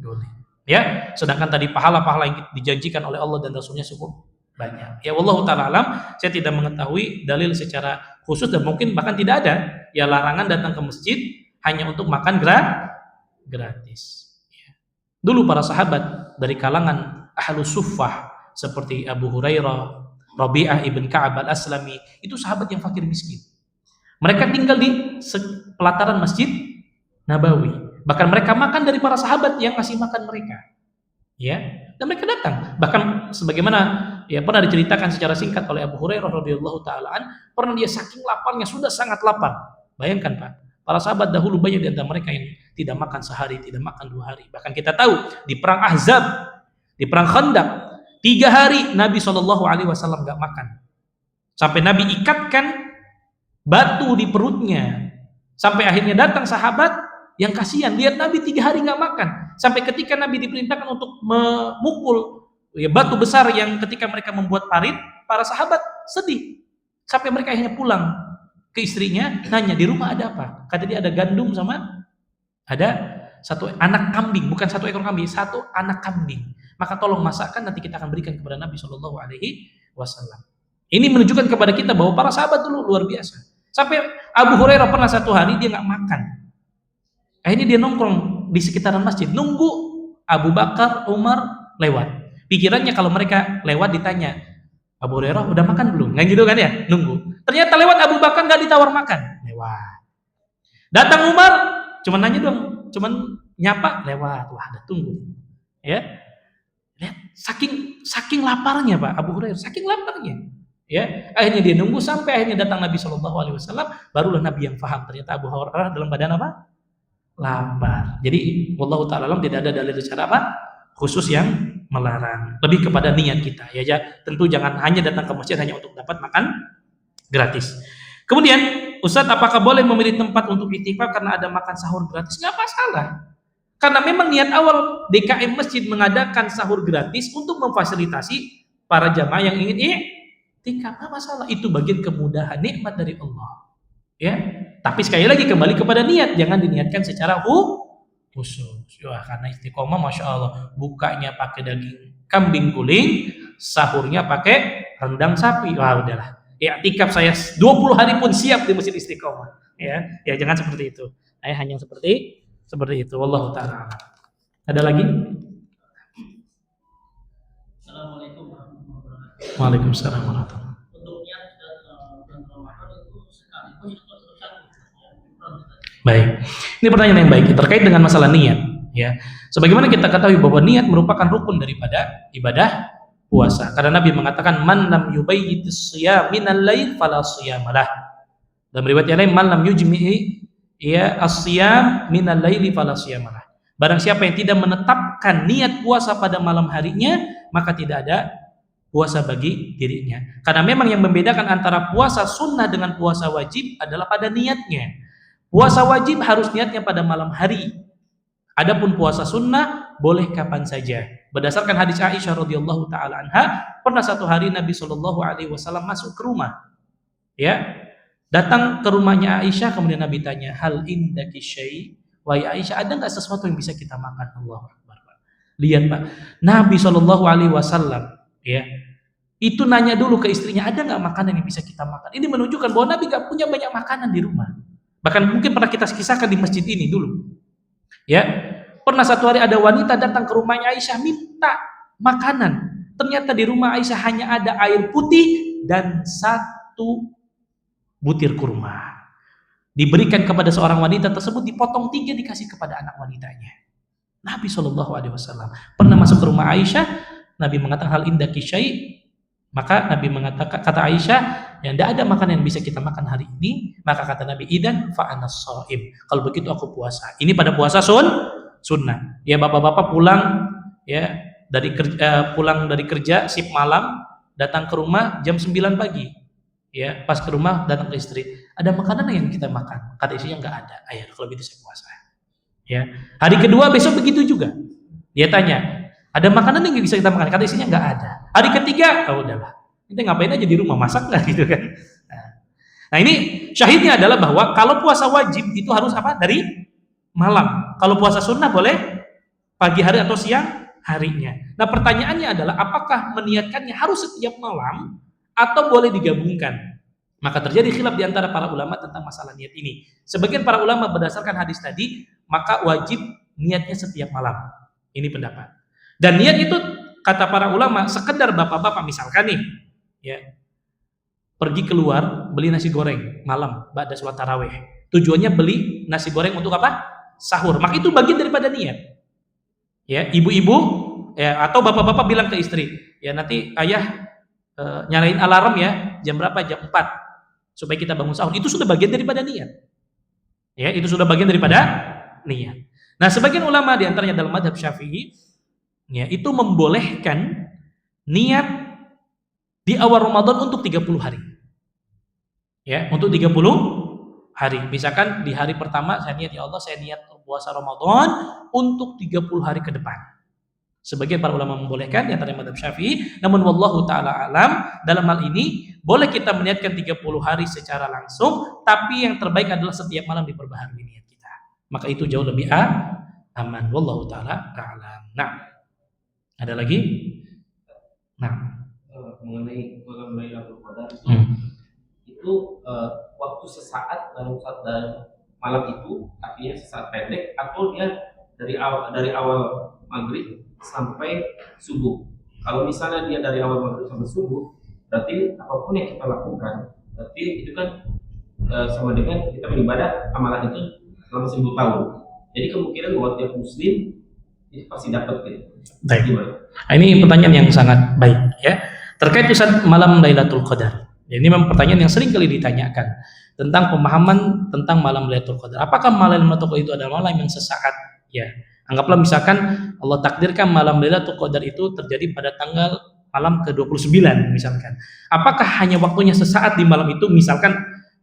guling. Ya, sedangkan tadi pahala-pahala yang dijanjikan oleh Allah dan Rasulnya cukup banyak. Ya wallahu ta'ala alam, saya tidak mengetahui dalil secara khusus dan mungkin bahkan tidak ada ya larangan datang ke masjid hanya untuk makan gratis. Ya. Dulu para sahabat dari kalangan ahlus suffah seperti Abu Hurairah, Rabi'ah ibn Ka'ab al-Aslami, itu sahabat yang fakir miskin. Mereka tinggal di pelataran Masjid Nabawi. Bahkan mereka makan dari para sahabat yang ngasih makan mereka. Ya, dan mereka datang. Bahkan sebagaimana ya pernah diceritakan secara singkat oleh Abu Hurairah radhiyallahu taalaan, pernah dia saking laparnya, sudah sangat lapar. Bayangkan Pak, para sahabat dahulu banyak di antara mereka yang tidak makan sehari, tidak makan 2 hari. Bahkan kita tahu di perang Ahzab, di perang Khandaq, 3 hari Nabi SAW nggak makan. Sampai Nabi ikatkan batu di perutnya. Sampai akhirnya datang sahabat yang kasihan, lihat Nabi 3 hari nggak makan. Sampai ketika Nabi diperintahkan untuk memukul ya, batu besar yang ketika mereka membuat parit, para sahabat sedih. Sampai mereka akhirnya pulang ke istrinya, nanya di rumah ada apa? Kata dia ada gandum sama ada 1 anak kambing, bukan 1 ekor kambing, 1 anak kambing. Maka tolong masakkan, nanti kita akan berikan kepada Nabi SAW. Ini menunjukkan kepada kita bahwa para sahabat dulu luar biasa. Sampai Abu Hurairah pernah 1 hari dia nggak makan. Akhirnya dia nongkrong di sekitaran masjid, nunggu Abu Bakar, Umar lewat. Pikirannya kalau mereka lewat ditanya, Abu Hurairah udah makan belum? Nggak gitu kan ya? Nunggu. Ternyata lewat Abu Bakar nggak ditawar makan, lewat. Datang Umar, cuman nanya dong, cuman nyapa, lewat. Wah, ada tunggu. Ya, lihat saking laparnya Pak Abu Hurairah, saking laparnya. Ya, akhirnya dia nunggu sampai akhirnya datang Nabi SAW, barulah Nabi yang paham ternyata Abu Hurairah dalam badan apa? Lapar. Jadi wallahu ta'ala alam, tidak ada dalil secara apa khusus yang melarang. Lebih kepada niat kita ya. Tentu jangan hanya datang ke masjid hanya untuk dapat makan gratis. Kemudian, Ustadz, apakah boleh memilih tempat untuk iktikaf karena ada makan sahur gratis? Nggak masalah. Karena memang niat awal DKM Masjid mengadakan sahur gratis untuk memfasilitasi para jamaah yang ingin iktikaf. Nggak masalah. Itu bagian kemudahan, nikmat dari Allah. Ya, tapi sekali lagi kembali kepada niat, jangan diniatkan secara khusus. Wah, karena istiqomah, masya Allah, bukanya pakai daging kambing guling, sahurnya pakai rendang sapi. Wah, udahlah. Iktikaf saya 20 hari pun siap di masjid istiqomah. Ya, jangan seperti itu. Hanya seperti itu. Wallahu ta'ala. Ada lagi? Assalamualaikum warahmatullahi wabarakatuh. Waalaikumsalam warahmatullahi wabarakatuh. Baik, ini pertanyaan yang baik terkait dengan masalah niat. Ya, sebagaimana kita ketahui bahwa niat merupakan rukun daripada ibadah puasa. Karena Nabi mengatakan man lam yubayyitis shiyam minal lail fala shiyamalah. Dalam riwayat yang lain man lam yujmi'i ya as-shiyam minal laili fala shiyamalah. Barang siapa yang tidak menetapkan niat puasa pada malam harinya, maka tidak ada puasa bagi dirinya. Karena memang yang membedakan antara puasa sunnah dengan puasa wajib adalah pada niatnya. Puasa wajib harus niatnya pada malam hari. Adapun puasa sunnah boleh kapan saja. Berdasarkan hadis Aisyah radhiyallahu taala anha, pernah 1 hari Nabi SAW masuk ke rumah. Ya, datang ke rumahnya Aisyah, kemudian Nabi tanya, hal indaki syai'? Wahai Aisyah, ada nggak sesuatu yang bisa kita makan? Allahu Akbar. Lihat Pak, Nabi SAW ya, itu nanya dulu ke istrinya, ada nggak makanan yang bisa kita makan? Ini menunjukkan bahwa Nabi nggak punya banyak makanan di rumah. Bahkan mungkin pernah kita kisahkan di masjid ini dulu. Ya, pernah 1 hari ada wanita datang ke rumahnya Aisyah minta makanan. Ternyata di rumah Aisyah hanya ada air putih dan 1 butir kurma. Diberikan kepada seorang wanita tersebut, dipotong 3 dikasih kepada anak wanitanya. Nabi SAW pernah masuk ke rumah Aisyah, Nabi mengatakan hal indaki syai', maka Nabi mengatakan, kata Aisyah, yang tidak ada makanan yang bisa kita makan hari ini. Maka kata Nabi, idan fa anas shaim, kalau begitu aku puasa. Ini pada puasa sunnah. Ya, bapak-bapak pulang ya pulang dari kerja shift malam, datang ke rumah jam 9 pagi. Ya, pas ke rumah datang ke istri, ada makanan yang kita makan? Kata istrinya enggak ada. Ayah, kalau begitu saya puasa. Ya. Hari kedua besok begitu juga. Dia tanya, ada makanan yang bisa kita makan? Kata istrinya enggak ada. Hari ketiga, oh udahlah, kita ngapain aja di rumah, masak nggak gitu kan? Nah ini syahidnya adalah bahwa kalau puasa wajib itu harus apa? Dari malam. Kalau puasa sunnah boleh pagi hari atau siang harinya. Nah pertanyaannya adalah apakah meniatkannya harus setiap malam atau boleh digabungkan? Maka terjadi khilaf di antara para ulama tentang masalah niat ini. Sebagian para ulama berdasarkan hadis tadi, maka wajib niatnya setiap malam. Ini pendapat. Dan niat itu kata para ulama sekedar bapak-bapak misalkan nih, ya, pergi keluar beli nasi goreng malam ba'da sholat tarawih. Tujuannya beli nasi goreng untuk apa? sahur. Maka itu bagian daripada niat. Ya, ibu-ibu ya atau bapak-bapak bilang ke istri, ya nanti ayah nyalain alarm ya jam berapa? Jam 4 supaya kita bangun sahur. Itu sudah bagian daripada niat. Ya, itu sudah bagian daripada niat. Nah, sebagian ulama di antaranya dalam mazhab Syafi'i ya, itu membolehkan niat di awal Ramadan untuk 30 hari. Ya, untuk 30 hari. Misalkan di hari pertama saya niat, ya Allah saya niat puasa Ramadan untuk 30 hari ke depan. Sebagian para ulama membolehkan di antara mazhab Syafi'i, namun wallahu taala alam, dalam hal ini boleh kita meniatkan 30 hari secara langsung, tapi yang terbaik adalah setiap malam diperbaharui niat kita. Maka itu jauh lebih aman. Wallahu taala alam. Nah, ada lagi? Nah, mengenai malam Lailatul Qadar itu waktu sesaat dalam malam itu artinya sesaat pendek atau dia dari awal maghrib sampai subuh. Kalau misalnya dia dari awal maghrib sampai subuh, berarti apapun yang kita lakukan, berarti itu kan sama dengan kita beribadah amalan itu selama 1000 tahun. Jadi kemungkinan buat tiap muslim itu pasti dapat gitu. Baik. Ini pertanyaan yang sangat baik ya. Terkait Ustaz malam Lailatul Qadar. Ini memang pertanyaan yang sering kali ditanyakan tentang pemahaman tentang malam Lailatul Qadar. Apakah malam Lailatul Qadar itu adalah malam yang sesaat? Ya. Anggaplah misalkan Allah takdirkan malam Lailatul Qadar itu terjadi pada tanggal malam ke-29 misalkan. Apakah hanya waktunya sesaat di malam itu, misalkan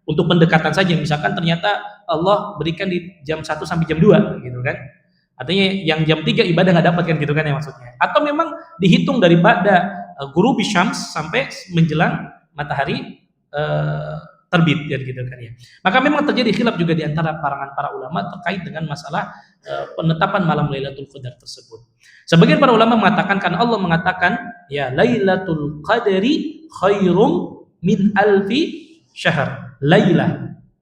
untuk pendekatan saja, misalkan ternyata Allah berikan di jam 1 sampai jam 2 gitu kan. Artinya yang jam 3 ibadah nggak dapat kan gitu kan ya maksudnya. Atau memang dihitung daripada ghurubi syams sampai menjelang matahari terbit ya gitu kan ya. Maka memang terjadi khilaf juga di antara kalangan para ulama terkait dengan masalah penetapan malam Lailatul Qadar tersebut. Sebagian para ulama mengatakan karena Allah mengatakan ya Lailatul Qadri khairum min alfi syahr.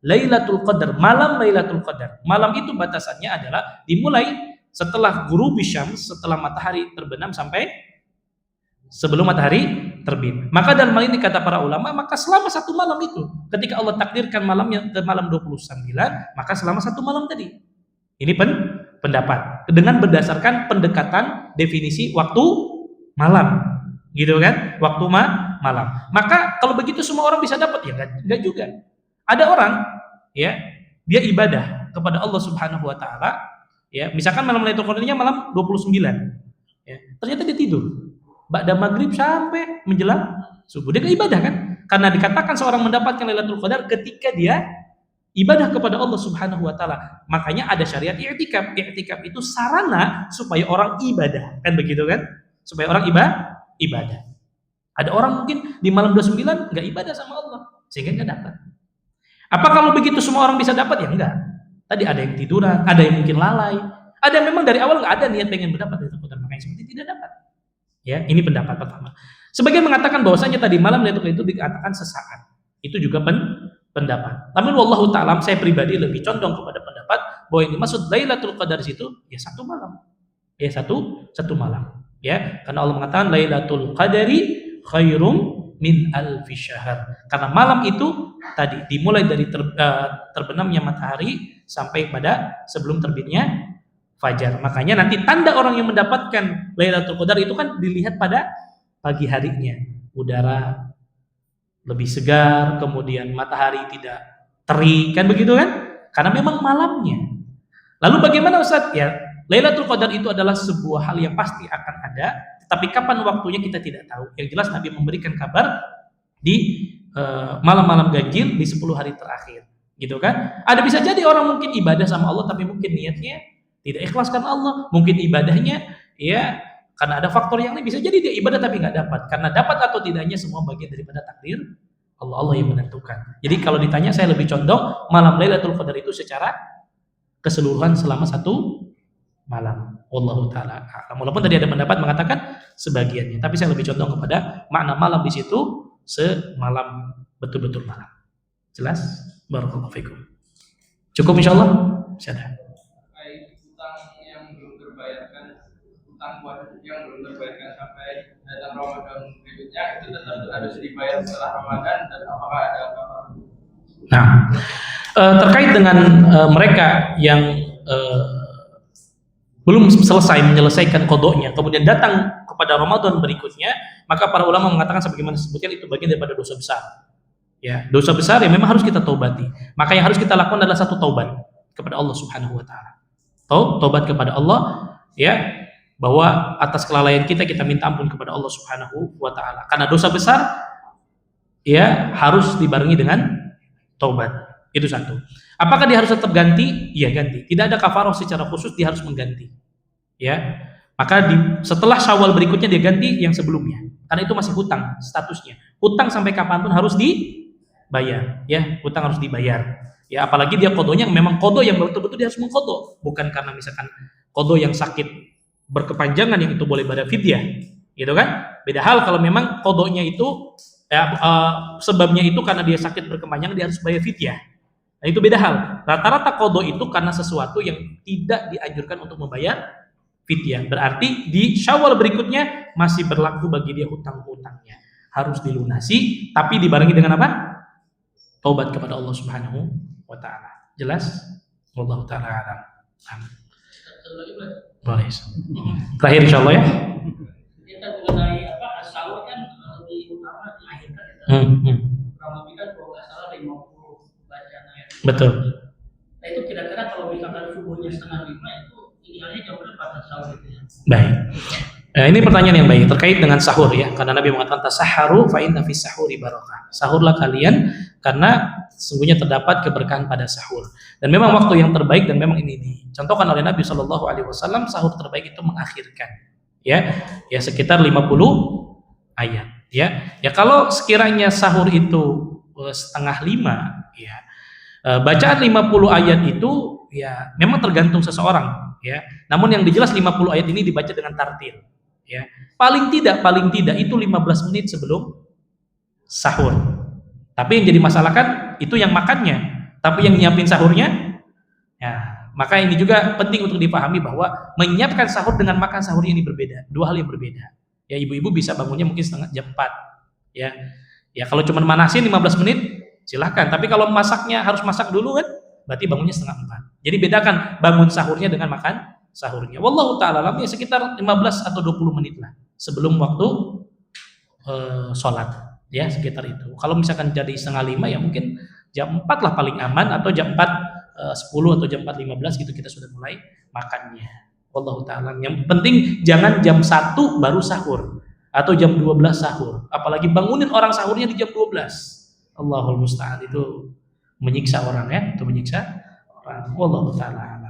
Lailatul Qadar, malam Lailatul Qadar. Malam itu batasannya adalah dimulai setelah ghurubi syams, setelah matahari terbenam sampai sebelum matahari terbit. Maka dalam hal ini kata para ulama, maka selama satu malam itu, ketika Allah takdirkan malamnya ke malam 29, maka selama satu malam tadi. Ini pendapat dengan berdasarkan pendekatan definisi waktu malam. Gitu kan? Waktu malam. Maka kalau begitu semua orang bisa dapat ya enggak juga. Ada orang ya, dia ibadah kepada Allah Subhanahu wa taala, ya, misalkan malam Lailatul Qadarnya malam 29. Ya, ternyata dia tidur. Ba'da maghrib sampai menjelang subuh. Dia ibadah kan? Karena dikatakan seorang mendapatkan Lailatul Qadar ketika dia ibadah kepada Allah Subhanahu wa taala. Makanya ada syariat i'tikaf. I'tikaf itu sarana supaya orang ibadah. Kan begitu kan? Supaya orang ibadah. Ada orang mungkin di malam 29 enggak ibadah sama Allah sehingga enggak dapat. Apa kalau begitu semua orang bisa dapat? Ya enggak. Tadi ada yang tiduran, ada yang mungkin lalai, ada yang memang dari awal enggak ada niat pengen mendapat Lailatul Qadar, makanya seperti tidak dapat. Ya, ini pendapat pertama. Sebagian mengatakan bahwasanya tadi malam Lailatul Qadar itu dikatakan sesaat. Itu juga pendapat. Namun wallahu ta'ala, saya pribadi lebih condong kepada pendapat bahwa yang dimaksud Lailatul Qadar di situ ya satu malam. Ya satu malam. Ya, karena Allah mengatakan Lailatul Qadari khairum min alfi syahr. Karena malam itu tadi dimulai dari terbenamnya matahari sampai pada sebelum terbitnya fajar. Makanya nanti tanda orang yang mendapatkan Lailatul Qadar itu kan dilihat pada pagi harinya. Udara lebih segar, kemudian matahari tidak terik, kan begitu kan? Karena memang malamnya. Lalu bagaimana Ustaz? Ya, Lailatul Qadar itu adalah sebuah hal yang pasti akan ada, tapi kapan waktunya kita tidak tahu. Yang jelas Nabi memberikan kabar di malam-malam ganjil di 10 hari terakhir. Gitu kan? Ada bisa jadi orang mungkin ibadah sama Allah tapi mungkin niatnya tidak ikhlas karena Allah, mungkin ibadahnya ya karena ada faktor yang lain, bisa jadi dia ibadah tapi nggak dapat. Karena dapat atau tidaknya semua bagian daripada takdir Allah yang menentukan. Jadi kalau ditanya saya lebih condong malam Lailatul Qadar itu secara keseluruhan selama satu malam. Wallahu taala a'lam. Walaupun tadi ada pendapat mengatakan sebagiannya, tapi saya lebih condong kepada makna malam di situ semalam, betul-betul malam. Jelas? Barakallahu fikum. Cukup insyaallah? Sudah. Utang yang belum terbayarkan sampai datang Ramadan berikutnya itu tetap harus dibayar setelah Ramadan, dan apakah ada apa? Nah, terkait dengan mereka yang belum selesai menyelesaikan qadanya, kemudian datang kepada Ramadan berikutnya, maka para ulama mengatakan sebagaimana disebutkan itu bagian daripada dosa besar. Ya, dosa besar yang memang harus kita taubati. Maka yang harus kita lakukan adalah satu taubat kepada Allah Subhanahu wa taala. Taubat kepada Allah, ya, bahwa atas kelalaian kita minta ampun kepada Allah Subhanahu wa taala. Karena dosa besar ya harus dibarengi dengan taubat. Itu satu. Apakah dia harus tetap ganti? Iya, ganti. Tidak ada kafarah secara khusus, dia harus mengganti. Ya. Maka setelah Syawal berikutnya dia ganti yang sebelumnya. Karena itu masih hutang statusnya. Hutang sampai kapanpun harus dibayar, ya. Hutang harus dibayar. Ya, apalagi dia qadanya memang qada yang betul-betul dia harus mengqada, bukan karena misalkan qada yang sakit berkepanjangan yang itu boleh pada fidyah. Gitu kan? Beda hal kalau memang qadanya itu sebabnya itu karena dia sakit berkepanjangan dia harus bayar fidyah. Nah, itu beda hal. Rata-rata qada itu karena sesuatu yang tidak dianjurkan untuk membayar fidyah. Berarti di Syawal berikutnya masih berlaku bagi dia hutang-hutangnya. Harus dilunasi, tapi dibarengi dengan apa? Taubat kepada Allah Subhanahu wa taala. Jelas? Wallahu taala alam. Boleh. Terakhir insyaallah ya. Kita mengenai sahur kan lebih utama dilahirkan. Kurang lebih kan kalau nggak salah 50 bacaan ayat. Betul. Nah itu kira-kira kalau misalkan subuhnya 4:30 itu idealnya jam berapa sahur itu ya? Baik. Ini pertanyaan yang baik terkait dengan sahur ya. Karena Nabi mengatakan tasahharu fa inna fis sahuri barakah. Sahurlah kalian karena sesungguhnya terdapat keberkahan pada sahur. Dan memang waktu yang terbaik dan memang ini dicontohkan oleh Nabi Shallallahu alaihi wasallam, sahur terbaik itu mengakhirkan ya sekitar 50 ayat ya. Ya kalau sekiranya sahur itu 4:30 ya. Bacaan 50 ayat itu ya memang tergantung seseorang ya. Namun yang dijelas 50 ayat ini dibaca dengan tartil ya. Paling tidak itu 15 menit sebelum sahur. Tapi yang jadi masalah kan itu yang makannya, tapi yang nyiapin sahurnya ya. Maka ini juga penting untuk dipahami bahwa menyiapkan sahur dengan makan sahur ini berbeda, dua hal yang berbeda. Ya ibu-ibu bisa bangunnya mungkin jam 4 ya. Ya kalau cuma manasin 15 menit silahkan, tapi kalau masaknya harus masak dulu kan, berarti bangunnya 3:30. Jadi bedakan bangun sahurnya dengan makan sahurnya. Wallahu ta'ala alam, ya sekitar 15 atau 20 menit lah sebelum waktu sholat ya, sekitar itu. Kalau misalkan jadi 4:30 ya mungkin jam 4 lah paling aman, atau jam 4:10 atau jam 4:15 gitu kita sudah mulai makannya. Wallahu ta'ala. Yang penting jangan jam 1 baru sahur atau jam 12 sahur, apalagi bangunin orang sahurnya di jam 12. Allahul musta'an, itu menyiksa orang ya, itu menyiksa orang. Wallahu ta'ala.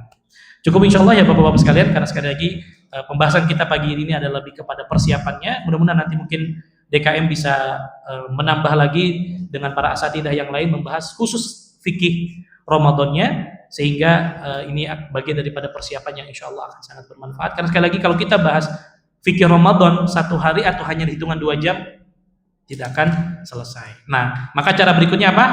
Cukup insyaallah ya Bapak-bapak sekalian, karena sekali lagi pembahasan kita pagi ini adalah lebih kepada persiapannya. Mudah-mudahan nanti mungkin DKM bisa menambah lagi dengan para asatidah yang lain membahas khusus fikih Ramadannya, sehingga ini bagian daripada persiapan yang insyaallah akan sangat bermanfaat. Karena sekali lagi kalau kita bahas fikih Ramadan 1 hari atau hanya hitungan 2 jam tidak akan selesai. Nah, maka cara berikutnya apa?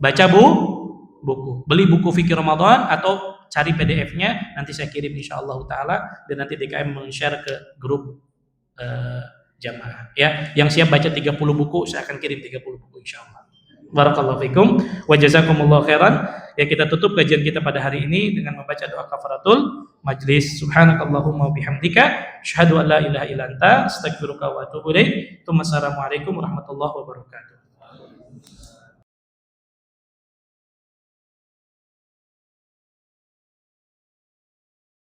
Baca buku. Beli buku fikih Ramadan atau cari PDF-nya, nanti saya kirim insyaallah taala, dan nanti DKM men-share ke grup jamaah ya. Yang siap baca 30 buku, saya akan kirim 30 buku insyaallah. Barakallahu fikum wa jazakumullahu khairan. Ya, kita tutup kajian kita pada hari ini dengan membaca doa kafaratul majlis. Subhanakallahumma wa bihamdika asyhadu an la ilaha illa anta astaghfiruka wa atubu ilaik. Assalamualaikum warahmatullahi wabarakatuh.